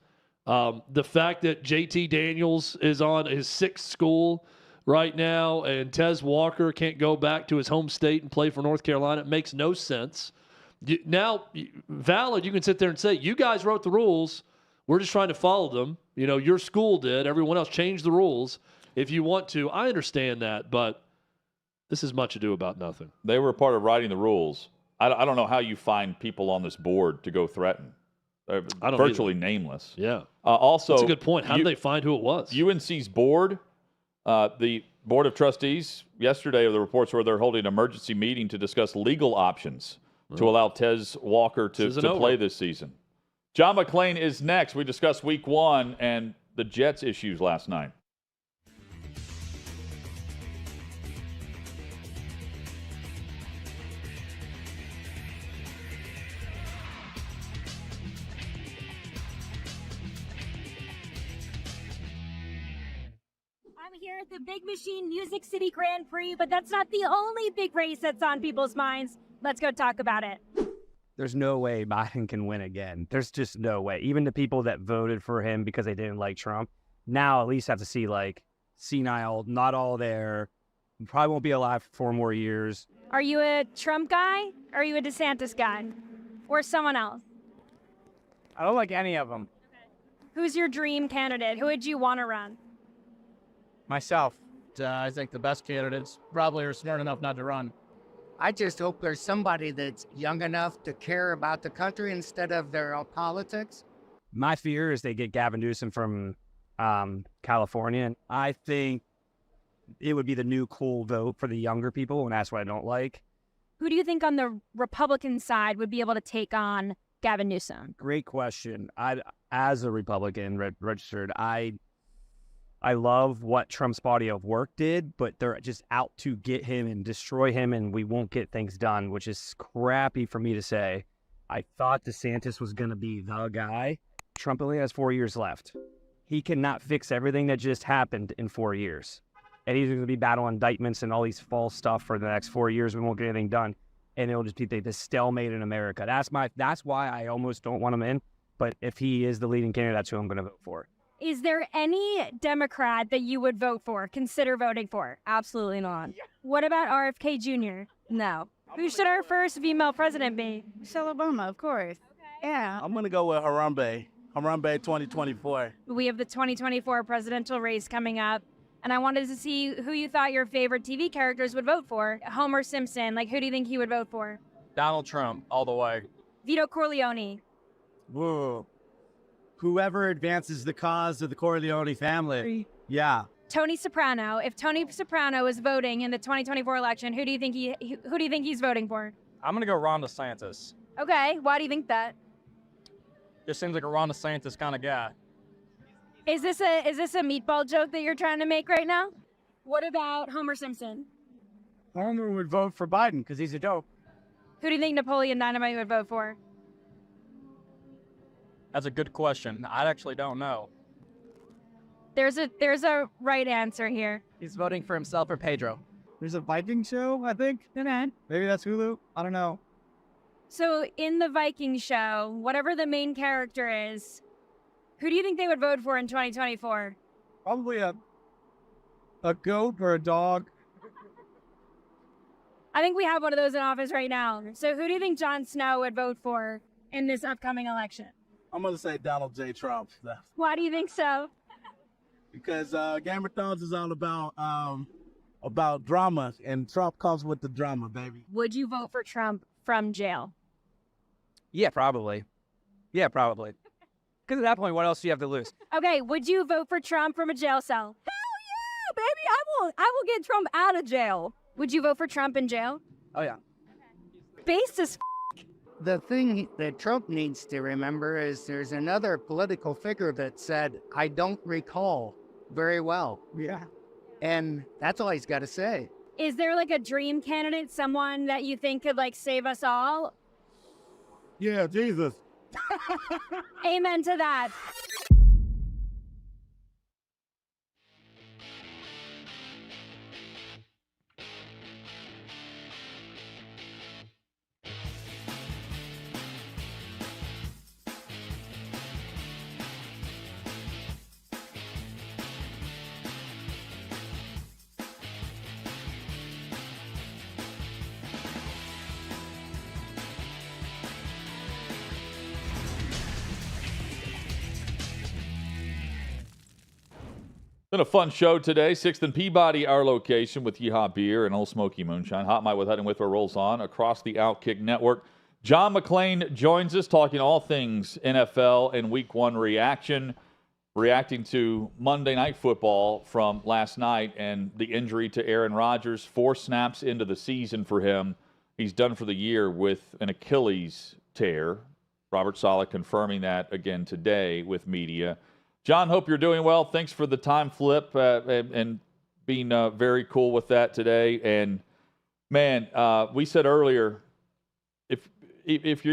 The fact that JT Daniels is on his 6th school right now and Tez Walker can't go back to his home state and play for North Carolina, it makes no sense. Now, valid, you can sit there and say, you guys wrote the rules. We're just trying to follow them. You know, your school did. Everyone else changed the rules. If you want to, I understand that, but this is much ado about nothing. They were a part of writing the rules. I don't know how you find people on this board to go threaten. They're virtually nameless. Yeah. Also, that's a good point. How did they find who it was? UNC's board, the Board of Trustees, yesterday the reports were they're holding an emergency meeting to discuss legal options to allow Tez Walker to play this season. John McClain is next. We discussed week 1 and the Jets' issues last night. I'm here at the Big Machine Music City Grand Prix, but that's not the only big race that's on people's minds. Let's go talk about it. There's no way Biden can win again. There's just no way. Even the people that voted for him because they didn't like Trump, now at least have to see, like, senile, not all there, probably won't be alive for 4 more years. Are you a Trump guy? Or are you a DeSantis guy? Or someone else? I don't like any of them. Who's your dream candidate? Who would you want to run? Myself. I think the best candidates probably are smart enough not to run. I just hope there's somebody that's young enough to care about the country instead of their own politics. My fear is they get Gavin Newsom from California. And I think it would be the new cool vote for the younger people, and that's what I don't like. Who do you think on the Republican side would be able to take on Gavin Newsom? Great question. As a Republican registered, I love what Trump's body of work did, but they're just out to get him and destroy him, and we won't get things done, which is crappy for me to say. I thought DeSantis was going to be the guy. Trump only has 4 years left. He cannot fix everything that just happened in 4 years. And he's going to be battling indictments and all these false stuff for the next 4 years. We won't get anything done. And it'll just be the stalemate in America. That's why I almost don't want him in. But if he is the leading candidate, that's who I'm going to vote for. Is there any Democrat that you would vote for, consider voting for? Absolutely not. What about RFK Jr.? No. Who should our first female president be? Michelle Obama, of course. Okay. Yeah. I'm going to go with Harambe 2024. We have the 2024 presidential race coming up, and I wanted to see who you thought your favorite TV characters would vote for. Homer Simpson, like who do you think he would vote for? Donald Trump, all the way. Vito Corleone. Whoa. Whoever advances the cause of the Corleone family. Yeah. Tony Soprano. If Tony Soprano is voting in the 2024 election, who do you think he's voting for? I'm going to go Ron DeSantis. Okay. Why do you think that? Just seems like a Ron DeSantis kind of guy. Is this a meatball joke that you're trying to make right now? What about Homer Simpson? Homer would vote for Biden because he's a dope. Who do you think Napoleon Dynamite would vote for? That's a good question. I actually don't know. There's a right answer here. He's voting for himself or Pedro. There's a Viking show, I think. Okay. Maybe that's Hulu. I don't know. So in the Viking show, whatever the main character is, who do you think they would vote for in 2024? Probably a goat or a dog. I think we have one of those in office right now. So who do you think Jon Snow would vote for in this upcoming election? I'm going to say Donald J. Trump. Why do you think so? Because Game of Thrones is all about drama, and Trump comes with the drama, baby. Would you vote for Trump from jail? Yeah, probably. Because at that point, what else do you have to lose? Okay, would you vote for Trump from a jail cell? Yeah, baby, I will get Trump out of jail. Would you vote for Trump in jail? Oh, yeah. Based as The thing that Trump needs to remember is there's another political figure that said, I don't recall very well. Yeah. And that's all he's got to say. Is there like a dream candidate, someone that you think could like save us all? Yeah, Jesus. Amen to that. Been a fun show today. 6th and Peabody, our location, with Yeehaw Beer and Old Smoky Moonshine. Hot Mike with Hutton with where rolls on across the OutKick network. John McClain joins us talking all things NFL and Week 1 reacting to Monday Night Football from last night and the injury to Aaron Rodgers. 4 snaps into the season for him. He's done for the year with an Achilles tear. Robert Saleh confirming that again today with media. John, hope you're doing well. Thanks for the time flip and being very cool with that today. And man, we said earlier, if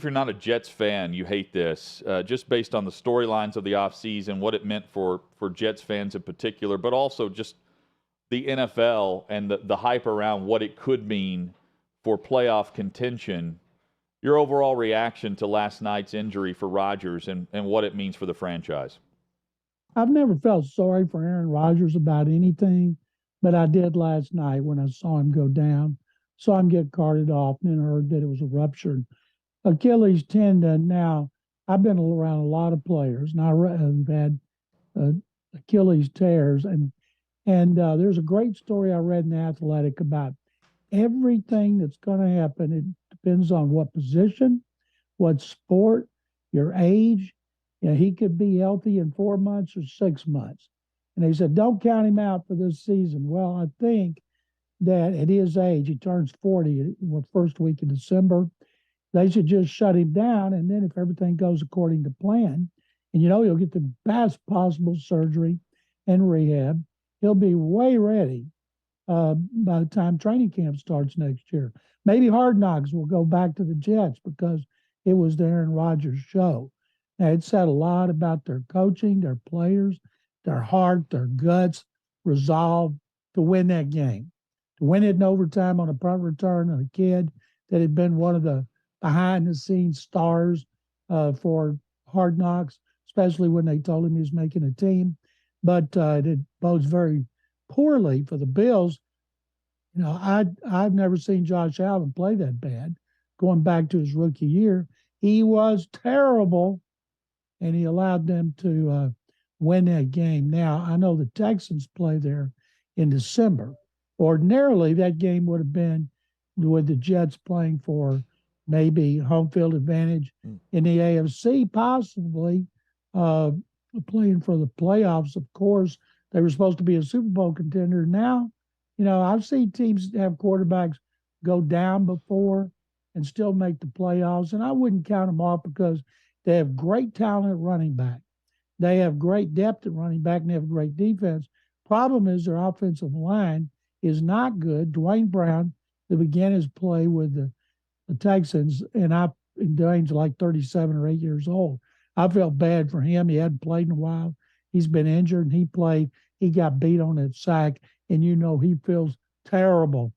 you're not a Jets fan, you hate this just based on the storylines of the offseason, what it meant for Jets fans in particular, but also just the NFL and the hype around what it could mean for playoff contention. Your overall reaction to last night's injury for Rodgers and what it means for the franchise. I've never felt sorry for Aaron Rodgers about anything, but I did last night when I saw him go down. Saw him get carted off and then heard that it was a ruptured Achilles tendon. Now, I've been around a lot of players, and I've had Achilles tears. And there's a great story I read in The Athletic about everything that's going to happen. It depends on what position, what sport, your age. You know, he could be healthy in 4 months or 6 months. And they said, don't count him out for this season. Well, I think that at his age, he turns 40 the first week of December. They should just shut him down. And then if everything goes according to plan, and he'll get the best possible surgery and rehab, he'll be way ready by the time training camp starts next year. Maybe Hard Knocks will go back to the Jets because it was the Aaron Rodgers show. Now, it said a lot about their coaching, their players, their heart, their guts, resolve to win that game. To win it in overtime on a punt return on a kid that had been one of the behind-the-scenes stars for Hard Knocks, especially when they told him he was making a team. But it bodes very poorly for the Bills. I've never seen Josh Allen play that bad. Going back to his rookie year, he was terrible. And he allowed them to win that game. Now, I know the Texans play there in December. Ordinarily, that game would have been with the Jets playing for maybe home field advantage in the AFC, possibly playing for the playoffs. Of course, they were supposed to be a Super Bowl contender. Now, I've seen teams have quarterbacks go down before and still make the playoffs, and I wouldn't count them off because they have great talent at running back. They have great depth at running back, and they have great defense. Problem is their offensive line is not good. Dwayne Brown, that began his play with the the Texans, and Dwayne's like 37 or 8 years old. I felt bad for him. He hadn't played in a while. He's been injured, and he played. He got beat on that sack, and he feels terrible.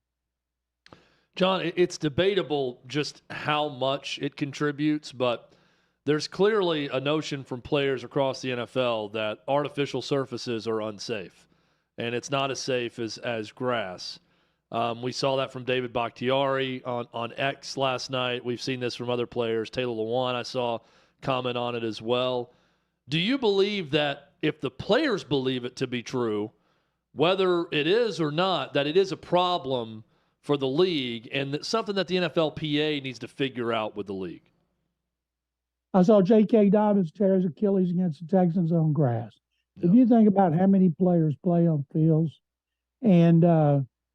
John, it's debatable just how much it contributes, but there's clearly a notion from players across the NFL that artificial surfaces are unsafe, and it's not as safe as grass. We saw that from David Bakhtiari on X last night. We've seen this from other players. Taylor Lewan, I saw comment on it as well. Do you believe that if the players believe it to be true, whether it is or not, that it is a problem for the league and that something that the NFLPA needs to figure out with the league? I saw J.K. Dobbins tear his Achilles against the Texans on grass. Yep. If you think about how many players play on fields and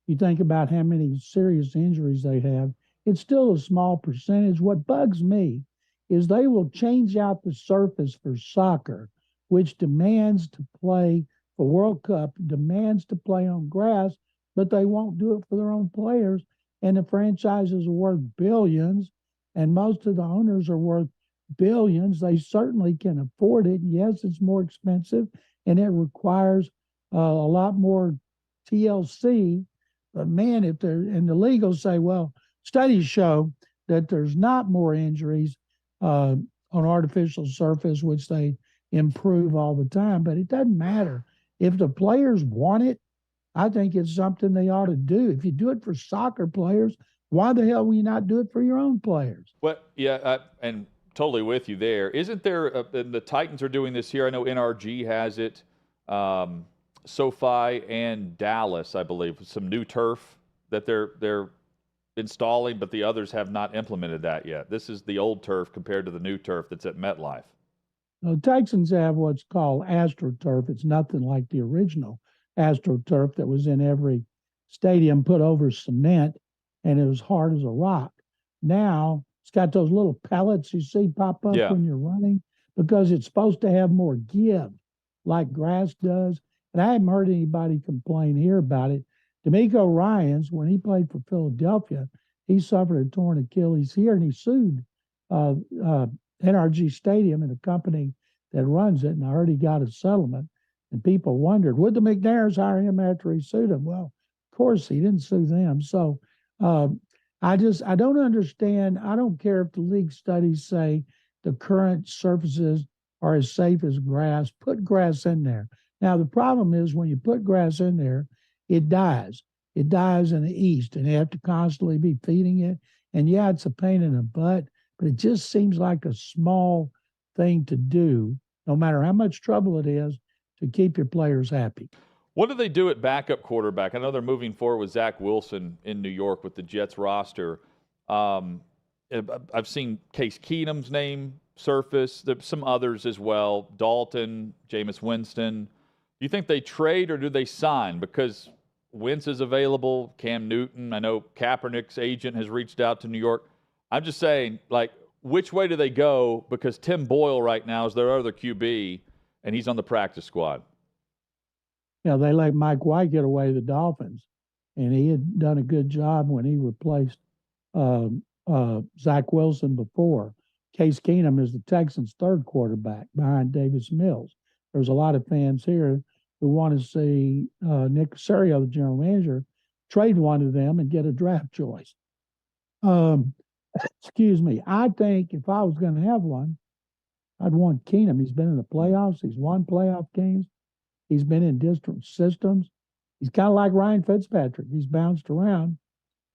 you think about how many serious injuries they have, it's still a small percentage. What bugs me is they will change out the surface for soccer, which demands to play for World Cup, demands to play on grass, but they won't do it for their own players. And the franchises are worth billions, and most of the owners are worth billions. They certainly can afford it. Yes, it's more expensive, and it requires a lot more TLC. But man, if they're, and the league will say, well, studies show that there's not more injuries on artificial surface, which they improve all the time. But it doesn't matter. If the players want it, I think it's something they ought to do. If you do it for soccer players, why the hell will you not do it for your own players? Well, yeah, and totally with you there. Isn't there, the Titans are doing this here. I know NRG has it. SoFi and Dallas, I believe, some new turf that they're installing, but the others have not implemented that yet. This is the old turf compared to the new turf that's at MetLife. The Texans have what's called AstroTurf. It's nothing like the original AstroTurf that was in every stadium put over cement, and it was hard as a rock. Now it's got those little pellets you see pop up when you're running because it's supposed to have more give like grass does. And I haven't heard anybody complain here about it. D'Amico Ryans, when he played for Philadelphia, he suffered a torn Achilles here, and he sued NRG Stadium and the company that runs it. And I heard he got a settlement. And people wondered, would the McNairs hire him after he sued him? Well, of course, he didn't sue them. So I don't understand. I don't care if the league studies say the current surfaces are as safe as grass. Put grass in there. Now, the problem is when you put grass in there, it dies. It dies in the east, and you have to constantly be feeding it. And yeah, it's a pain in the butt, but it just seems like a small thing to do, no matter how much trouble it is, to keep your players happy. What do they do at backup quarterback? I know they're moving forward with Zach Wilson in New York with the Jets roster. I've seen Case Keenum's name surface. There's some others as well. Dalton, Jameis Winston. Do you think they trade or do they sign? Because Wentz is available, Cam Newton. I know Kaepernick's agent has reached out to New York. I'm just saying, like, which way do they go? Because Tim Boyle right now is their other QB, and he's on the practice squad. Yeah, they let Mike White get away the Dolphins, and he had done a good job when he replaced Zach Wilson before. Case Keenum is the Texans' third quarterback behind Davis Mills. There's a lot of fans here who want to see Nick Caserio, the general manager, trade one of them and get a draft choice. Excuse me. I think if I was going to have one, I'd want Keenum. He's been in the playoffs. He's won playoff games. He's been in different systems. He's kind of like Ryan Fitzpatrick. He's bounced around.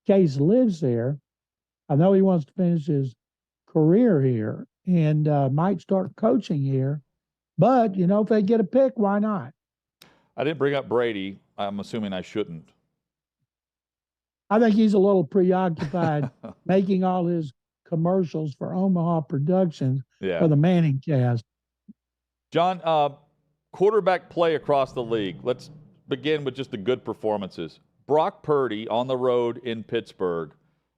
Case lives there. I know he wants to finish his career here and might start coaching here. But, you know, if they get a pick, why not? I didn't bring up Brady. I'm assuming I shouldn't. I think he's a little preoccupied making all his commercials for Omaha Productions for the Manning cast. John, quarterback play across the league. Let's begin with just the good performances. Brock Purdy on the road in Pittsburgh.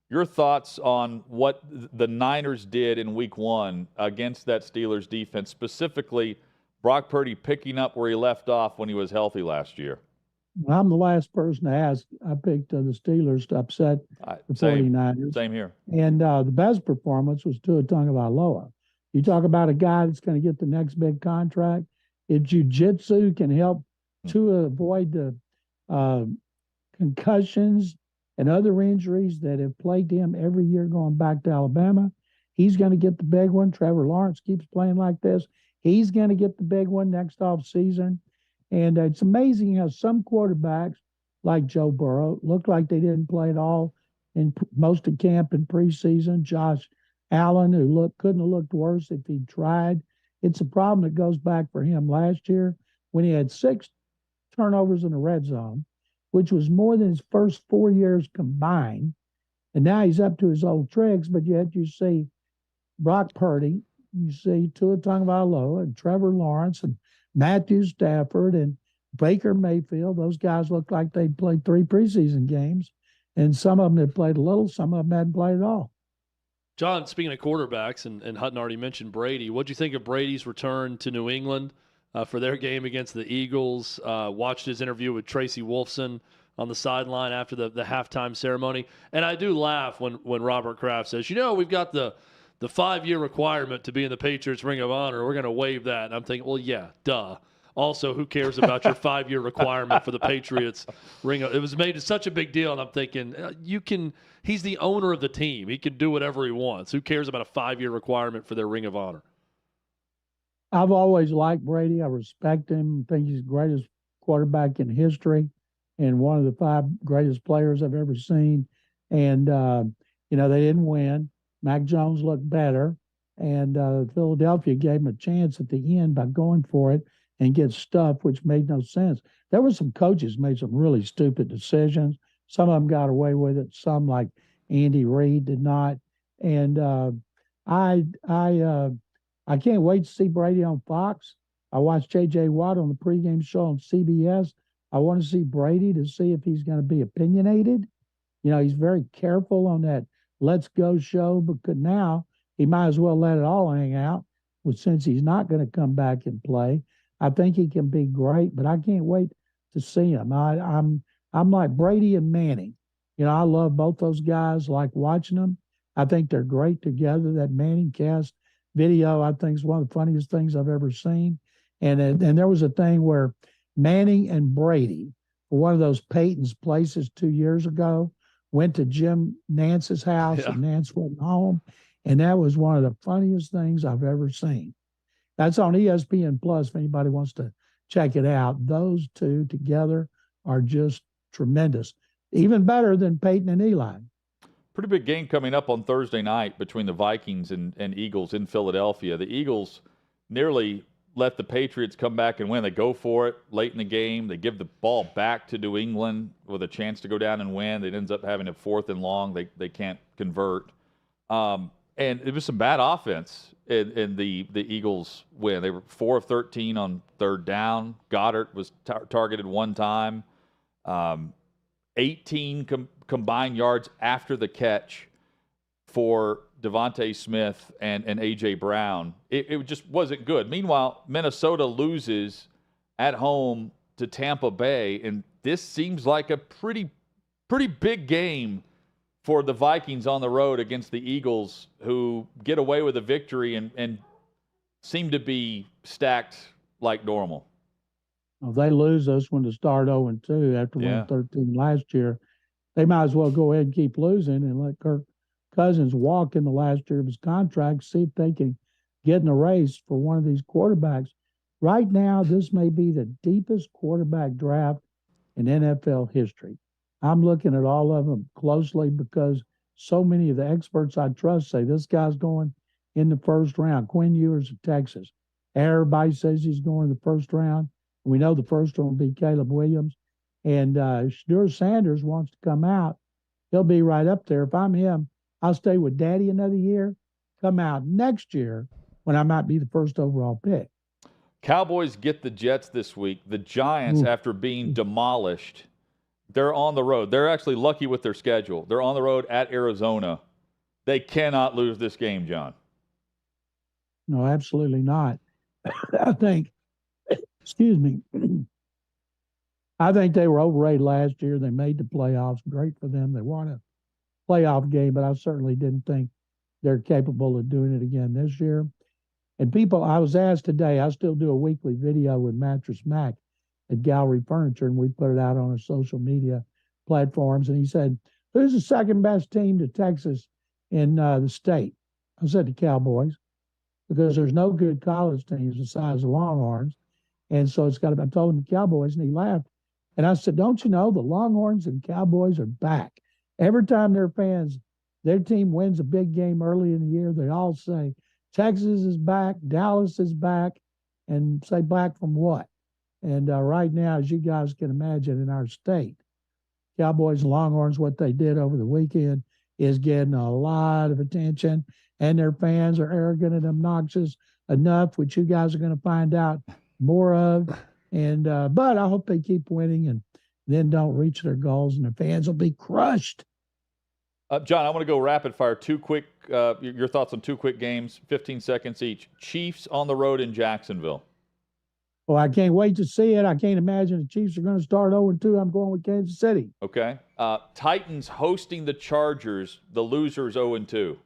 Your thoughts on what the Niners did in week one against that Steelers defense, specifically Brock Purdy picking up where he left off when he was healthy last year? I'm the last person to ask. I picked the Steelers to upset the 49ers. Same here. And the best performance was Tua Tagovailoa. You talk about a guy that's going to get the next big contract. If jiu-jitsu can help Tua avoid the concussions and other injuries that have plagued him every year going back to Alabama, he's going to get the big one. Trevor Lawrence keeps playing like this. He's going to get the big one next off season. And it's amazing how some quarterbacks, like Joe Burrow, look like they didn't play at all in most of camp and preseason. Josh Allen, who couldn't have looked worse if he'd tried. It's a problem that goes back for him last year when he had 6 turnovers in the red zone, which was more than his first 4 years combined. And now he's up to his old tricks, but yet you see Brock Purdy, you see Tua Tagovailoa and Trevor Lawrence and Matthew Stafford and Baker Mayfield. Those guys look like they'd played 3 preseason games, and some of them had played a little, some of them hadn't played at all. John, speaking of quarterbacks, and Hutton already mentioned Brady, what do you think of Brady's return to New England for their game against the Eagles? Watched his interview with Tracy Wolfson on the sideline after the halftime ceremony. And I do laugh when Robert Kraft says, we've got the 5-year requirement to be in the Patriots Ring of Honor. We're going to waive that. And I'm thinking, well, yeah, duh. Also, who cares about your 5-year requirement for the Patriots Ring of Honor? It was made such a big deal, and I'm thinking, he's the owner of the team. He can do whatever he wants. Who cares about a 5-year requirement for their Ring of Honor? I've always liked Brady. I respect him. I think he's the greatest quarterback in history and one of the 5 greatest players I've ever seen. And, they didn't win. Mac Jones looked better, and Philadelphia gave him a chance at the end by going for it and get stuffed, which made no sense. There were some coaches made some really stupid decisions. Some of them got away with it. Some, like Andy Reid, did not. And I can't wait to see Brady on Fox. I watched J.J. Watt on the pregame show on CBS. I want to see Brady to see if he's going to be opinionated. He's very careful on that Let's Go show, because now he might as well let it all hang out. Since he's not going to come back and play, I think he can be great, but I can't wait to see him. I'm like Brady and Manning. I love both those guys, like watching them. I think they're great together. That Manning cast video, I think, is one of the funniest things I've ever seen. And there was a thing where Manning and Brady, for one of those Peyton's places 2 years ago, went to Jim Nance's house, and Nance wasn't home. And that was one of the funniest things I've ever seen. That's on ESPN Plus if anybody wants to check it out. Those two together are just tremendous. Even better than Peyton and Eli. Pretty big game coming up on Thursday night between the Vikings and Eagles in Philadelphia. The Eagles nearly let the Patriots come back and win. They go for it late in the game. They give the ball back to New England with a chance to go down and win. It ends up having a 4th and long. They can't convert. And it was some bad offense in the Eagles win. They were 4 of 13 on 3rd down. Goddard was targeted 1 time. 18 combined yards after the catch for Devontae Smith and A.J. Brown. It just wasn't good. Meanwhile, Minnesota loses at home to Tampa Bay, and this seems like a pretty big game for the Vikings on the road against the Eagles, who get away with a victory and seem to be stacked like normal. Well, they lose this one to start 0-2 after winning 13 last year. They might as well go ahead and keep losing and let Kirk Cousins walk in the last year of his contract, see if they can get in a race for one of these quarterbacks. Right now, this may be the deepest quarterback draft in NFL history. I'm looking at all of them closely because so many of the experts I trust say this guy's going in the 1st round. Quinn Ewers of Texas. Everybody says he's going in the 1st round. We know the 1st one will be Caleb Williams. And Shedeur Sanders wants to come out. He'll be right up there. If I'm him, I'll stay with Daddy another year, come out next year when I might be the 1st overall pick. Cowboys get the Jets this week. The Giants, after being demolished, they're on the road. They're actually lucky with their schedule. They're on the road at Arizona. They cannot lose this game, John. No, absolutely not. I think, excuse me, I think they were overrated last year. They made the playoffs. Great for them. They won a playoff game, but I certainly didn't think they're capable of doing it again this year. And I was asked today, I still do a weekly video with Mattress Mack at Gallery Furniture, and we put it out on our social media platforms. And he said, who's the second best team to Texas in the state? I said the Cowboys, because there's no good college teams besides the Longhorns. And so I told him the Cowboys, and he laughed. And I said, don't you know the Longhorns and Cowboys are back? Every time their team wins a big game early in the year, they all say, Texas is back, Dallas is back, and say back from what? And right now, as you guys can imagine, in our state, Cowboys and Longhorns, what they did over the weekend is getting a lot of attention, and their fans are arrogant and obnoxious enough, which you guys are going to find out more of. And but I hope they keep winning and then don't reach their goals, and the fans will be crushed. John, I want to go rapid fire. Two quick, your thoughts on two quick games, 15 seconds each. Chiefs on the road in Jacksonville. Well, I can't wait to see it. I can't imagine the Chiefs are going to start 0-2. I'm going with Kansas City. Okay. Titans hosting the Chargers. The losers 0-2.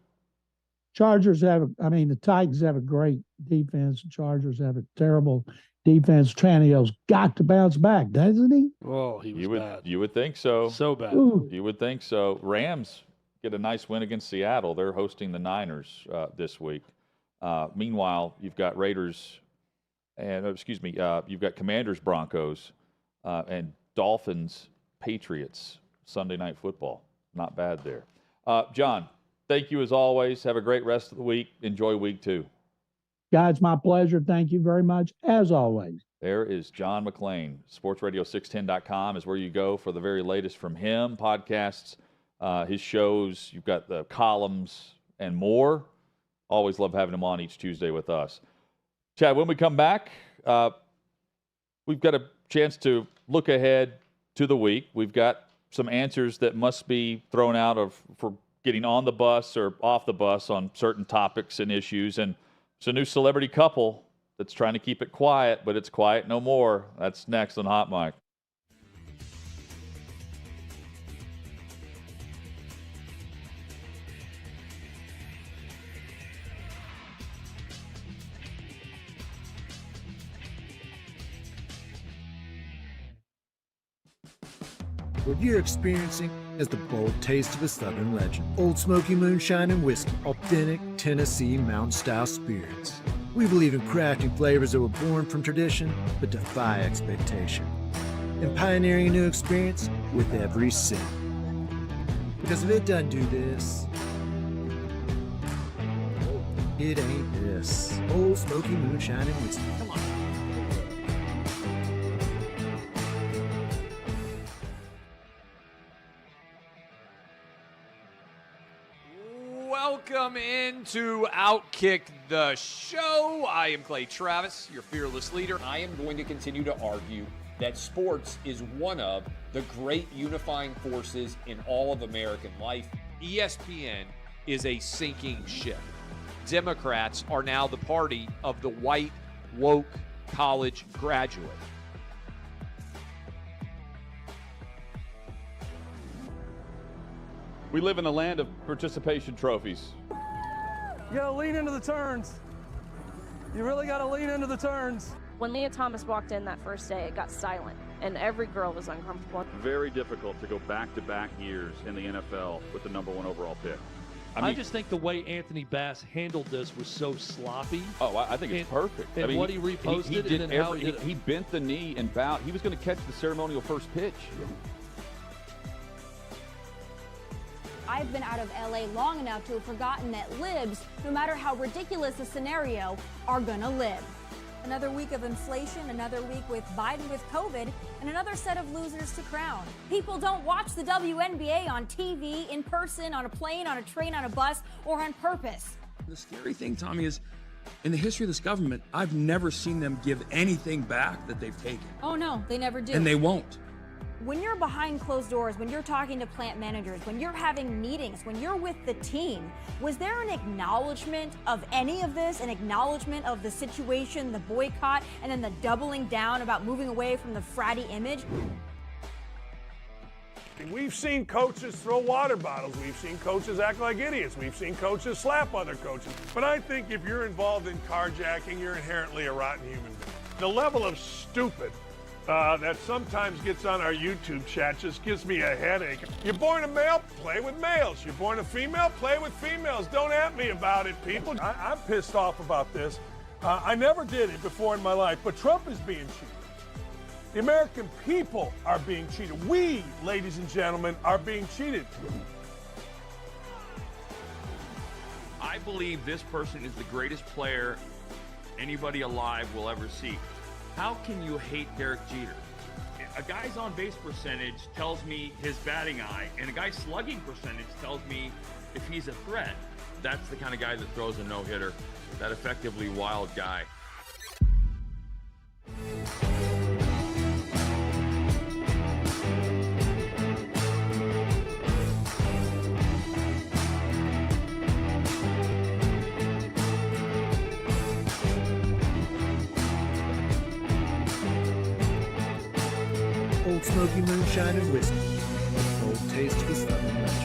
The Titans have a great defense. The Chargers have a terrible defense. Tranio's got to bounce back, doesn't he? Oh, he was bad. You would think so. So bad. Ooh. You would think so. Rams get a nice win against Seattle. They're hosting the Niners this week. Meanwhile, you've got Raiders and you've got Commanders, Broncos, and Dolphins, Patriots, Sunday Night Football. Not bad there. John, thank you as always. Have a great rest of the week. Enjoy week 2. Guys, my pleasure. Thank you very much, as always. There is John McClain. SportsRadio610.com is where you go for the very latest from him, podcasts, his shows. You've got the columns and more. Always love having him on each Tuesday with us. Chad, when we come back, we've got a chance to look ahead to the week. We've got some answers that must be thrown out for getting on the bus or off the bus on certain topics and issues. And it's a new celebrity couple that's trying to keep it quiet, but it's quiet no more. That's next on Hot Mic. What you're experiencing is the bold taste of a Southern legend. Old Smoky Moonshine and Whiskey, authentic Tennessee mountain-style spirits. We believe in crafting flavors that were born from tradition but defy expectation, and pioneering a new experience with every sip. Because if it doesn't do this, it ain't this. Old Smoky Moonshine and Whiskey. Come on. Welcome into OutKick the show. I am Clay Travis, your fearless leader. I am going to continue to argue that sports is one of the great unifying forces in all of American life. ESPN is a sinking ship. Democrats are now the party of the white, woke college graduate. We live in a land of participation trophies. You gotta lean into the turns. You really gotta lean into the turns. When Leah Thomas walked in that first day, it got silent, and every girl was uncomfortable. Very difficult to go back-to-back years in the NFL with the number 1 overall pick. I just think the way Anthony Bass handled this was so sloppy. Oh, I think it's perfect. And what he reposted he bent the knee and bowed. He was going to catch the ceremonial first pitch. I've been out of LA long enough to have forgotten that libs, no matter how ridiculous the scenario, are gonna live. Another week of inflation, another week with Biden with COVID, and another set of losers to crown. People don't watch the WNBA on TV, in person, on a plane, on a train, on a bus, or on purpose. The scary thing, Tommy, is in the history of this government, I've never seen them give anything back that they've taken. Oh no, they never do. And they won't. when you're behind closed doors, when you're talking to plant managers, when you're having meetings, when you're with the team, was there an acknowledgement of any of this, an acknowledgement of the situation, the boycott, and then the doubling down about moving away from the fratty image? We've seen coaches throw water bottles. We've seen coaches act like idiots. We've seen coaches slap other coaches. But I think if you're involved in carjacking, you're inherently a rotten human being. The level of stupid that sometimes gets on our YouTube chat just gives me a headache. You're born a male, play with males. You're born a female, play with females. Don't at me about it, people. I'm pissed off about this. I never did it before in my life, but Trump is being cheated. The American people are being cheated. We, ladies and gentlemen, are being cheated. I believe this person is the greatest player anybody alive will ever see. How can you hate Derek Jeter? A guy's on-base percentage tells me his batting eye, and a guy's slugging percentage tells me if he's a threat. That's the kind of guy that throws a no-hitter, that effectively wild guy. Old Smoky Moonshine and Whiskey. Bold taste of a Southern legend.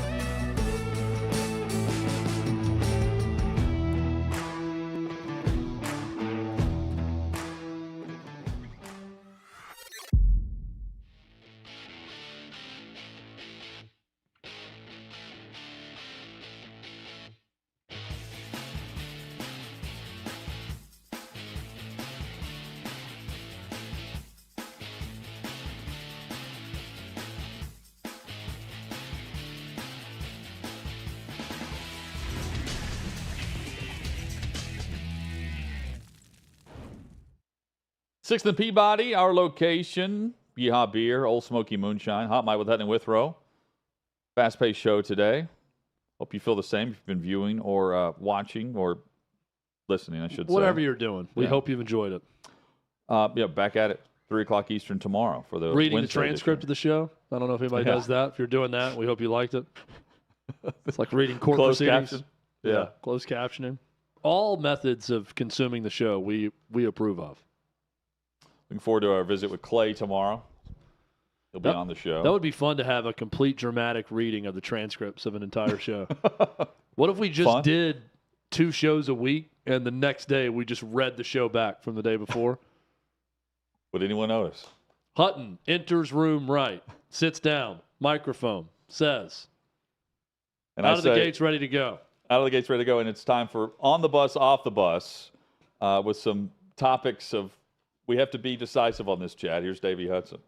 Sixth and Peabody, our location, Yeehaw Beer, Old Smoky Moonshine, Hot Mike with Hutton and Withrow. Fast-paced show today. Hope you feel the same if you've been viewing or watching or listening, I should say. Whatever you're doing. We hope you've enjoyed it. Yeah, back at it, 3 o'clock Eastern tomorrow for the Reading Wednesday the transcript edition. of the show. I don't know if anybody does that. If you're doing that, we hope you liked it. It's like reading court Closed proceedings. caption. Yeah, closed captioning. All methods of consuming the show we approve of. Looking forward to our visit with Clay tomorrow. He'll be on the show. That would be fun to have a complete dramatic reading of the transcripts of an entire show. What if we just did 2 shows a week and the next day we just read the show back from the day before? Would anyone notice? Hutton enters room right, sits down, microphone, says, And out of the gates, ready to go. Out of the gates, ready to go. And it's time for On the Bus, Off the Bus with some topics of, we have to be decisive on this, Chad. Here's Davey Hudson.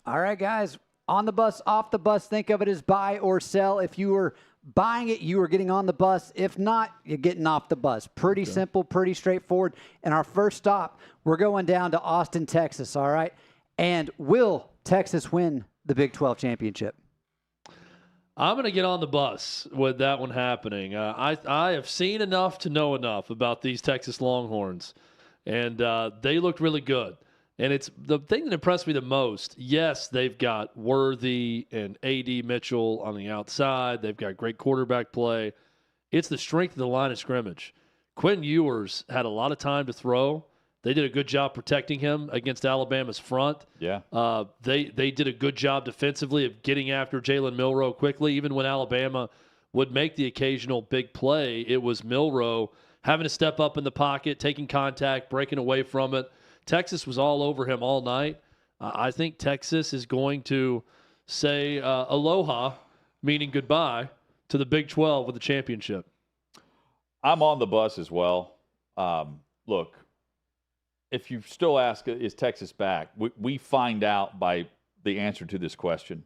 All right, guys. On the bus, off the bus. Think of it as buy or sell. If you were buying it, you were getting on the bus. If not, you're getting off the bus. Pretty simple, pretty straightforward. And our first stop, we're going down to Austin, Texas, all right? And will Texas win the Big 12 championship? I'm going to get on the bus with that one happening. I have seen enough to know enough about these Texas Longhorns, and they looked really good. And it's the thing that impressed me the most. Yes, they've got Worthy and A.D. Mitchell on the outside. They've got great quarterback play. It's the strength of the line of scrimmage. Quinn Ewers had a lot of time to throw. They did a good job protecting him against Alabama's front. Yeah. They did a good job defensively of getting after Jalen Milroe quickly. Even when Alabama would make the occasional big play, it was Milroe having to step up in the pocket, taking contact, breaking away from it. Texas was all over him all night. I think Texas is going to say aloha, meaning goodbye, to the Big 12 with the championship. I'm on the bus as well. Look, if you still ask, is Texas back? We find out by the answer to this question.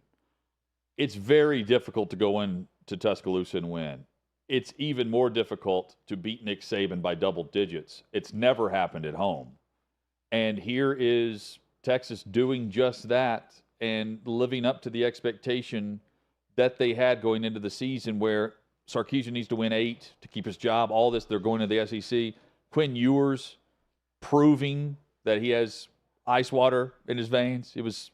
It's very difficult to go into Tuscaloosa and win. It's even more difficult to beat Nick Saban by double digits. It's never happened at home. And here is Texas doing just that and living up to the expectation that they had going into the season, where Sarkisian needs to win 8 to keep his job. All this, they're going to the SEC. Quinn Ewers proving that he has ice water in his veins. It was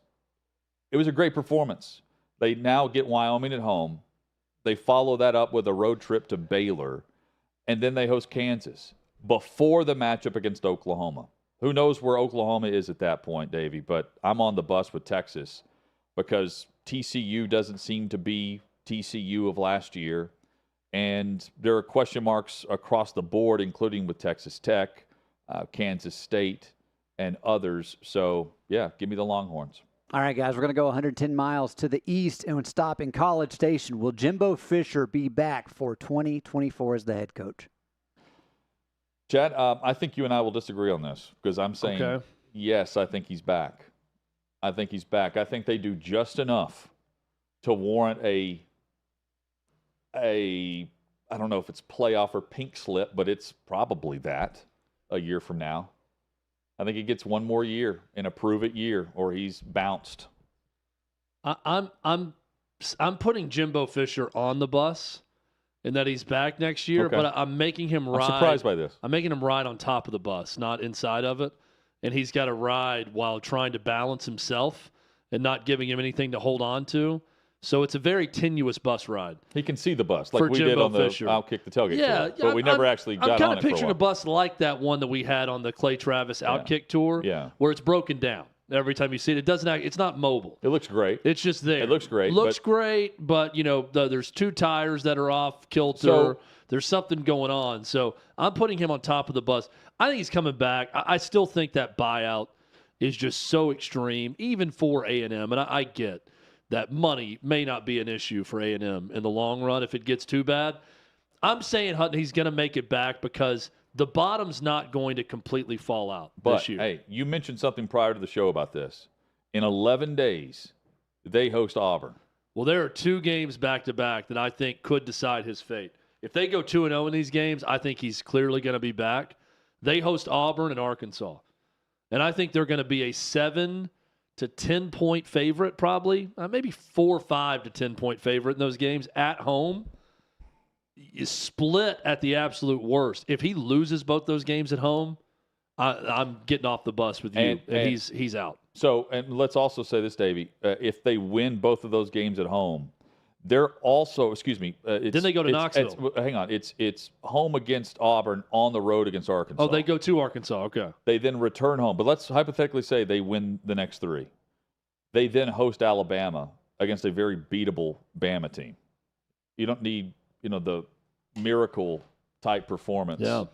it was a great performance. They now get Wyoming at home. They follow that up with a road trip to Baylor, and then they host Kansas before the matchup against Oklahoma. Who knows where Oklahoma is at that point, Davey, but I'm on the bus with Texas because TCU doesn't seem to be TCU of last year, and there are question marks across the board, including with Texas Tech, Kansas State, and others. So, yeah, give me the Longhorns. All right, guys, we're going to go 110 miles to the east and stop in College Station. Will Jimbo Fisher be back for 2024 as the head coach? Chad, I think you and I will disagree on this because I'm saying, yes, I think he's back. I think he's back. I think they do just enough to warrant a I don't know if it's playoff or pink slip, but it's probably that a year from now. I think he gets one more year, an approve-it year, or he's bounced. I'm putting Jimbo Fisher on the bus in that he's back next year, but I'm making him ride. I'm surprised by this. I'm making him ride on top of the bus, not inside of it. And he's got to ride while trying to balance himself and not giving him anything to hold on to. So it's a very tenuous bus ride. He can see the bus like we did on the OutKick the tailgate tour. But we never actually got on it for a while. I'm kind of picturing a bus like that one that we had on the Clay Travis OutKick tour where it's broken down. Every time you see it, it's not mobile. It looks great. It's just there. It looks great. Great, but there's two tires that are off kilter. There's something going on. So I'm putting him on top of the bus. I think he's coming back. I still think that buyout is just so extreme, even for A&M. And I get that money may not be an issue for A&M in the long run if it gets too bad. I'm saying, Hutton, he's going to make it back because the bottom's not going to completely fall out this year. Hey, you mentioned something prior to the show about this. In 11 days, they host Auburn. Well, there are two games back-to-back that I think could decide his fate. If they go 2-0 in these games, I think he's clearly going to be back. They host Auburn and Arkansas. And I think they're going to be a 7 to 10-point favorite probably. Maybe 4 or 5 to 10-point favorite in those games at home. Is split at the absolute worst. If he loses both those games at home, I'm getting off the bus with you, and he's out. So, and let's also say this, Davey. If they win both of those games at home, they're also, then they go to Knoxville. Hang on. It's home against Auburn, on the road against Arkansas. Oh, they go to Arkansas. Okay. They then return home. But let's hypothetically say they win the next 3. They then host Alabama against a very beatable Bama team. You don't need, the miracle-type performance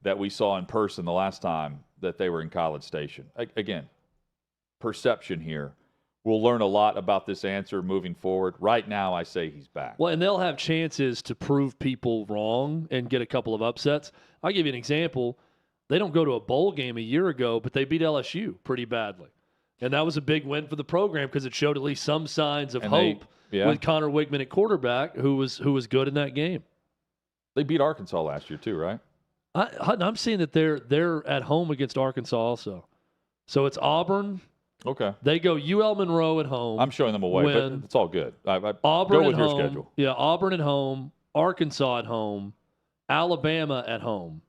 that we saw in person the last time that they were in College Station. Again, perception here. We'll learn a lot about this answer moving forward. Right now, I say he's back. Well, and they'll have chances to prove people wrong and get a couple of upsets. I'll give you an example. They don't go to a bowl game a year ago, but they beat LSU pretty badly. And that was a big win for the program because it showed at least some signs of hope with Connor Wigman at quarterback, who was good in that game. They beat Arkansas last year too, right? I'm seeing that they're at home against Arkansas also. So it's Auburn. Okay. They go UL Monroe at home. I'm showing them away, but it's all good. Auburn go with at your home. schedule. Yeah, Auburn at home, Arkansas at home, Alabama at home,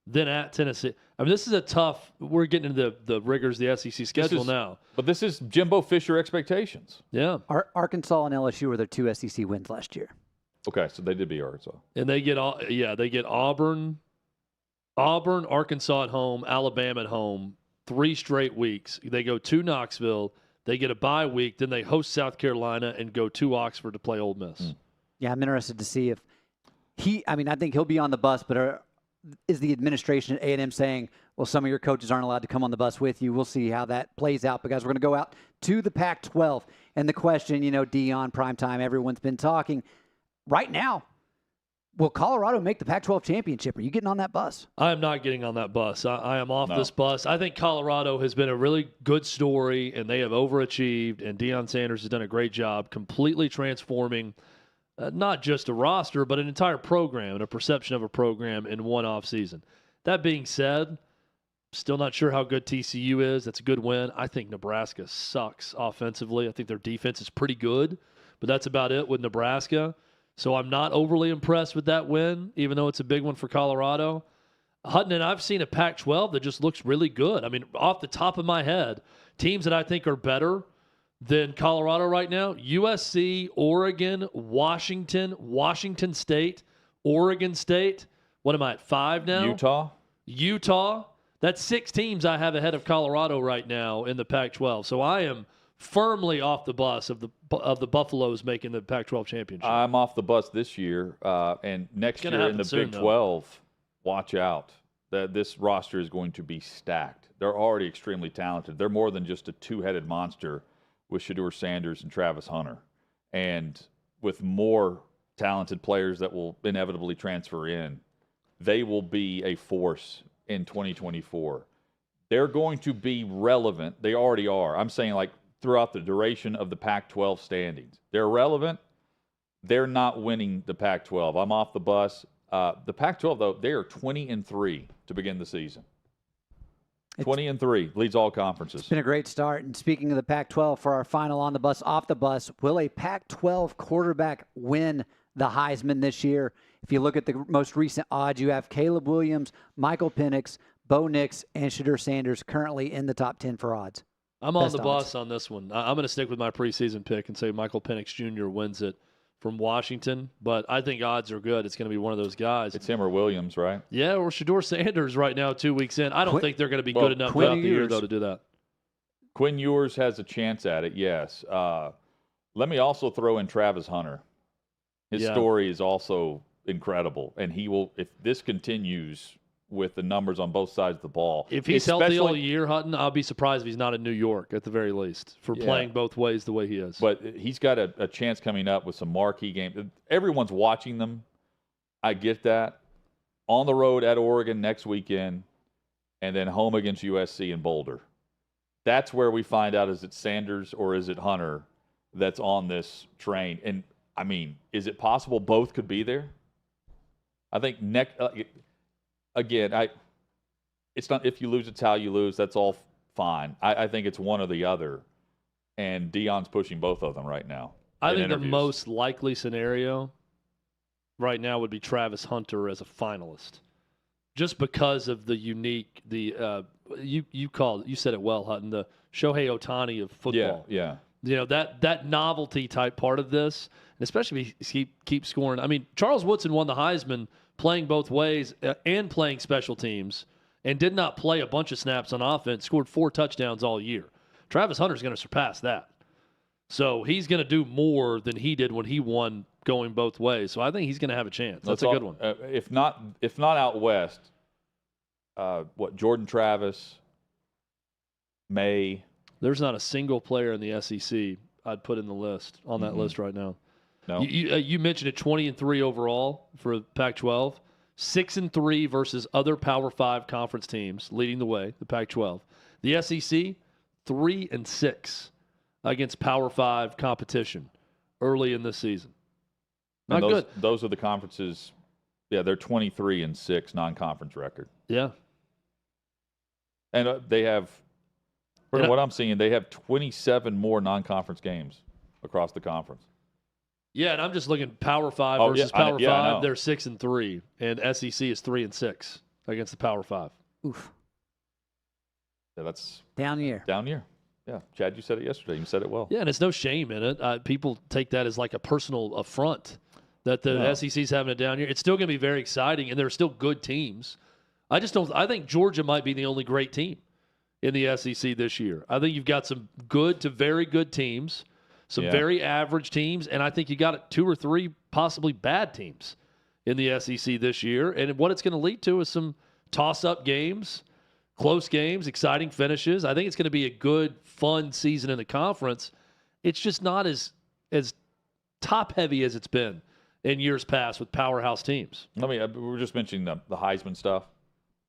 then at Tennessee. I mean, this is a tough – we're getting into the rigors of the SEC schedule now. But this is Jimbo Fisher expectations. Yeah. Arkansas and LSU were their 2 SEC wins last year. Okay, so they did beat Arkansas. And they get Auburn, Arkansas at home, Alabama at home, 3 straight weeks. They go to Knoxville. They get a bye week. Then they host South Carolina and go to Oxford to play Ole Miss. Yeah, I'm interested to see if I think he'll be on the bus, but is the administration at A&M saying, well, some of your coaches aren't allowed to come on the bus with you? We'll see how that plays out. But, guys, we're going to go out to the Pac-12. And the question, Dion, primetime, everyone's been talking. Right now, will Colorado make the Pac-12 championship? Are you getting on that bus? I am not getting on that bus. I am off this bus. I think Colorado has been a really good story, and they have overachieved, and Deion Sanders has done a great job completely transforming not just a roster, but an entire program and a perception of a program in one offseason. That being said, still not sure how good TCU is. That's a good win. I think Nebraska sucks offensively. I think their defense is pretty good, but that's about it with Nebraska. So I'm not overly impressed with that win, even though it's a big one for Colorado. Hutton, and I've seen a Pac-12 that just looks really good. I mean, off the top of my head, teams that I think are better than Colorado right now. USC, Oregon, Washington State, Oregon State. What am I at, 5 now? Utah. That's 6 teams I have ahead of Colorado right now in the Pac-12. So I am firmly off the bus of the Buffaloes making the Pac-12 championship. I'm off the bus this year, and next year in the Big 12, watch out. This roster is going to be stacked. They're already extremely talented. They're more than just a two-headed monster with Shedeur Sanders and Travis Hunter, and with more talented players that will inevitably transfer in. They will be a force in 2024. They're going to be relevant. They already are. I'm saying, like, throughout the duration of the Pac-12 standings. They're relevant. They're not winning the Pac-12. I'm off the bus. The Pac-12, though, they are 20-3 to begin the season. 20-3, leads all conferences. It's been a great start. And speaking of the Pac-12, for our final on the bus, off the bus, will a Pac-12 quarterback win the Heisman this year? If you look at the most recent odds, you have Caleb Williams, Michael Penix, Bo Nix, and Shedeur Sanders currently in the top 10 for odds. I'm on the bus on this one. I'm going to stick with my preseason pick and say Michael Penix Jr. wins it from Washington, but I think odds are good. It's going to be one of those guys. It's him or Williams, right? Yeah, or Shedeur Sanders right now, 2 weeks in. I don't think they're going to be good enough throughout the year, though, to do that. Quinn Ewers has a chance at it, yes. Let me also throw in Travis Hunter. His story is also incredible, and he will, if this continues with the numbers on both sides of the ball. If he's healthy all year, Hutton, I'll be surprised if he's not in New York at the very least for playing both ways the way he is. But he's got a chance coming up with some marquee games. Everyone's watching them. I get that. On the road at Oregon next weekend, and then home against USC in Boulder. That's where we find out, is it Sanders or is it Hunter that's on this train? And, I mean, is it possible both could be there? I think again, it's not if you lose, it's how you lose. That's all fine. I think it's one or the other, and Deion's pushing both of them right now. I think the most likely scenario right now would be Travis Hunter as a finalist, just because of the unique you said it well, Hutton, the Shohei Ohtani of football. Yeah. You know, that novelty type part of this, and especially if he keeps scoring. I mean, Charles Woodson won the Heisman playing both ways and playing special teams, and did not play a bunch of snaps on offense, scored 4 touchdowns all year. Travis Hunter's going to surpass that. So he's going to do more than he did when he won going both ways. So I think he's going to have a chance. That's a good one. If not out west, Jordan Travis, May. There's not a single player in the SEC I'd put in the list, on that list right now. No. You mentioned it, 20-3 overall for Pac-12, 6-3 versus other Power 5 conference teams, leading the way, the Pac-12. The SEC, 3-6 against Power 5 competition early in this season. Not good. Those are the conferences. Yeah, they're 23-6 non-conference record. Yeah. And they have, from what I'm seeing, they have 27 more non-conference games across the conference. Yeah, and I'm just looking Power 5 versus Power 5. They're 6-3, and SEC is 3-6 against the Power 5. Oof. Yeah, that's down year. Down year. Yeah, Chad, you said it yesterday. You said it well. Yeah, and it's no shame in it. People take that as like a personal affront that the SEC's having a down year. It's still going to be very exciting, and there are still good teams. I think Georgia might be the only great team in the SEC this year. I think you've got some good to very good teams. Some very average teams, and I think you got 2 or 3 possibly bad teams in the SEC this year. And what it's going to lead to is some toss-up games, close games, exciting finishes. I think it's going to be a good, fun season in the conference. It's just not as top-heavy as it's been in years past with powerhouse teams. We were just mentioning the Heisman stuff.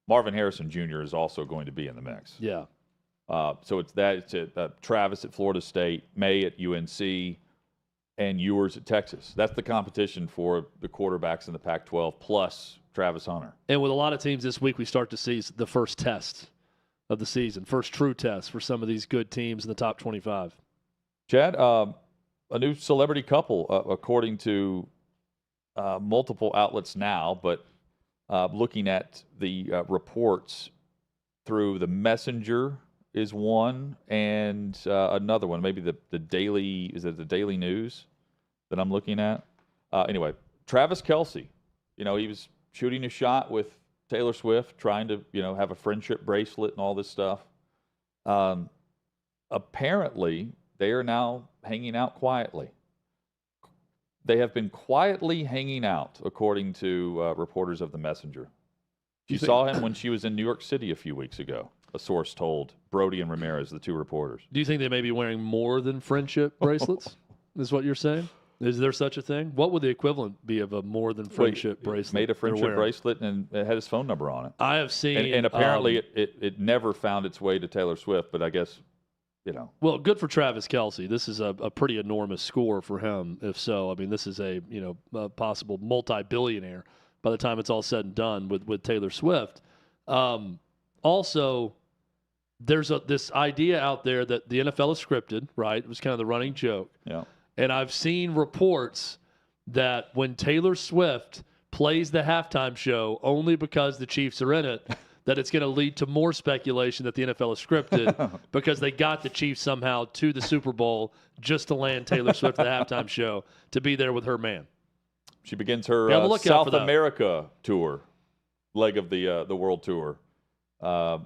Marvin Harrison Jr. is also going to be in the mix. Yeah. So it's Travis at Florida State, May at UNC, and Ewers at Texas. That's the competition for the quarterbacks in the Pac-12 plus Travis Hunter. And with a lot of teams this week, we start to see the first test of the season, first true test for some of these good teams in the top 25. Chad, a new celebrity couple, according to multiple outlets now, but looking at the reports through the Messenger. is one, and another one, maybe the Daily, is it the Daily News that I'm looking at? Anyway, Travis Kelce, he was shooting a shot with Taylor Swift, trying to, have a friendship bracelet and all this stuff. Apparently, they are now hanging out quietly. They have been quietly hanging out, according to reporters of The Messenger. She saw him when she was in New York City a few weeks ago, a source told Brody and Ramirez, the two reporters. Do you think they may be wearing more than friendship bracelets? Is what you're saying? Is there such a thing? What would the equivalent be of a more than friendship bracelet? Made a friendship bracelet and it had his phone number on it. I have seen. And apparently it never found its way to Taylor Swift, but I guess, Well, good for Travis Kelce. This is a pretty enormous score for him, if so. I mean, this is a possible multi-billionaire by the time it's all said and done with Taylor Swift. Also, there's this idea out there that the NFL is scripted, right? It was kind of the running joke. Yeah. And I've seen reports that when Taylor Swift plays the halftime show only because the Chiefs are in it, that it's going to lead to more speculation that the NFL is scripted because they got the Chiefs somehow to the Super Bowl just to land Taylor Swift at the halftime show to be there with her man. She begins her South America tour, leg of the World Tour,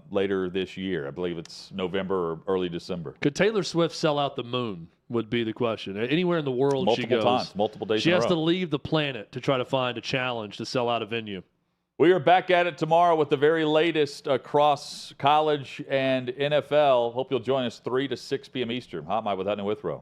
later this year. I believe it's November or early December. Could Taylor Swift sell out the moon would be the question. Anywhere in the world she goes. Multiple times, multiple days she in a has to row. leave the planet to try to find a challenge to sell out a venue. We are back at it tomorrow with the very latest across college and NFL. Hope you'll join us 3 to 6 p.m. Eastern. Hot Mike with Hutton and Withrow.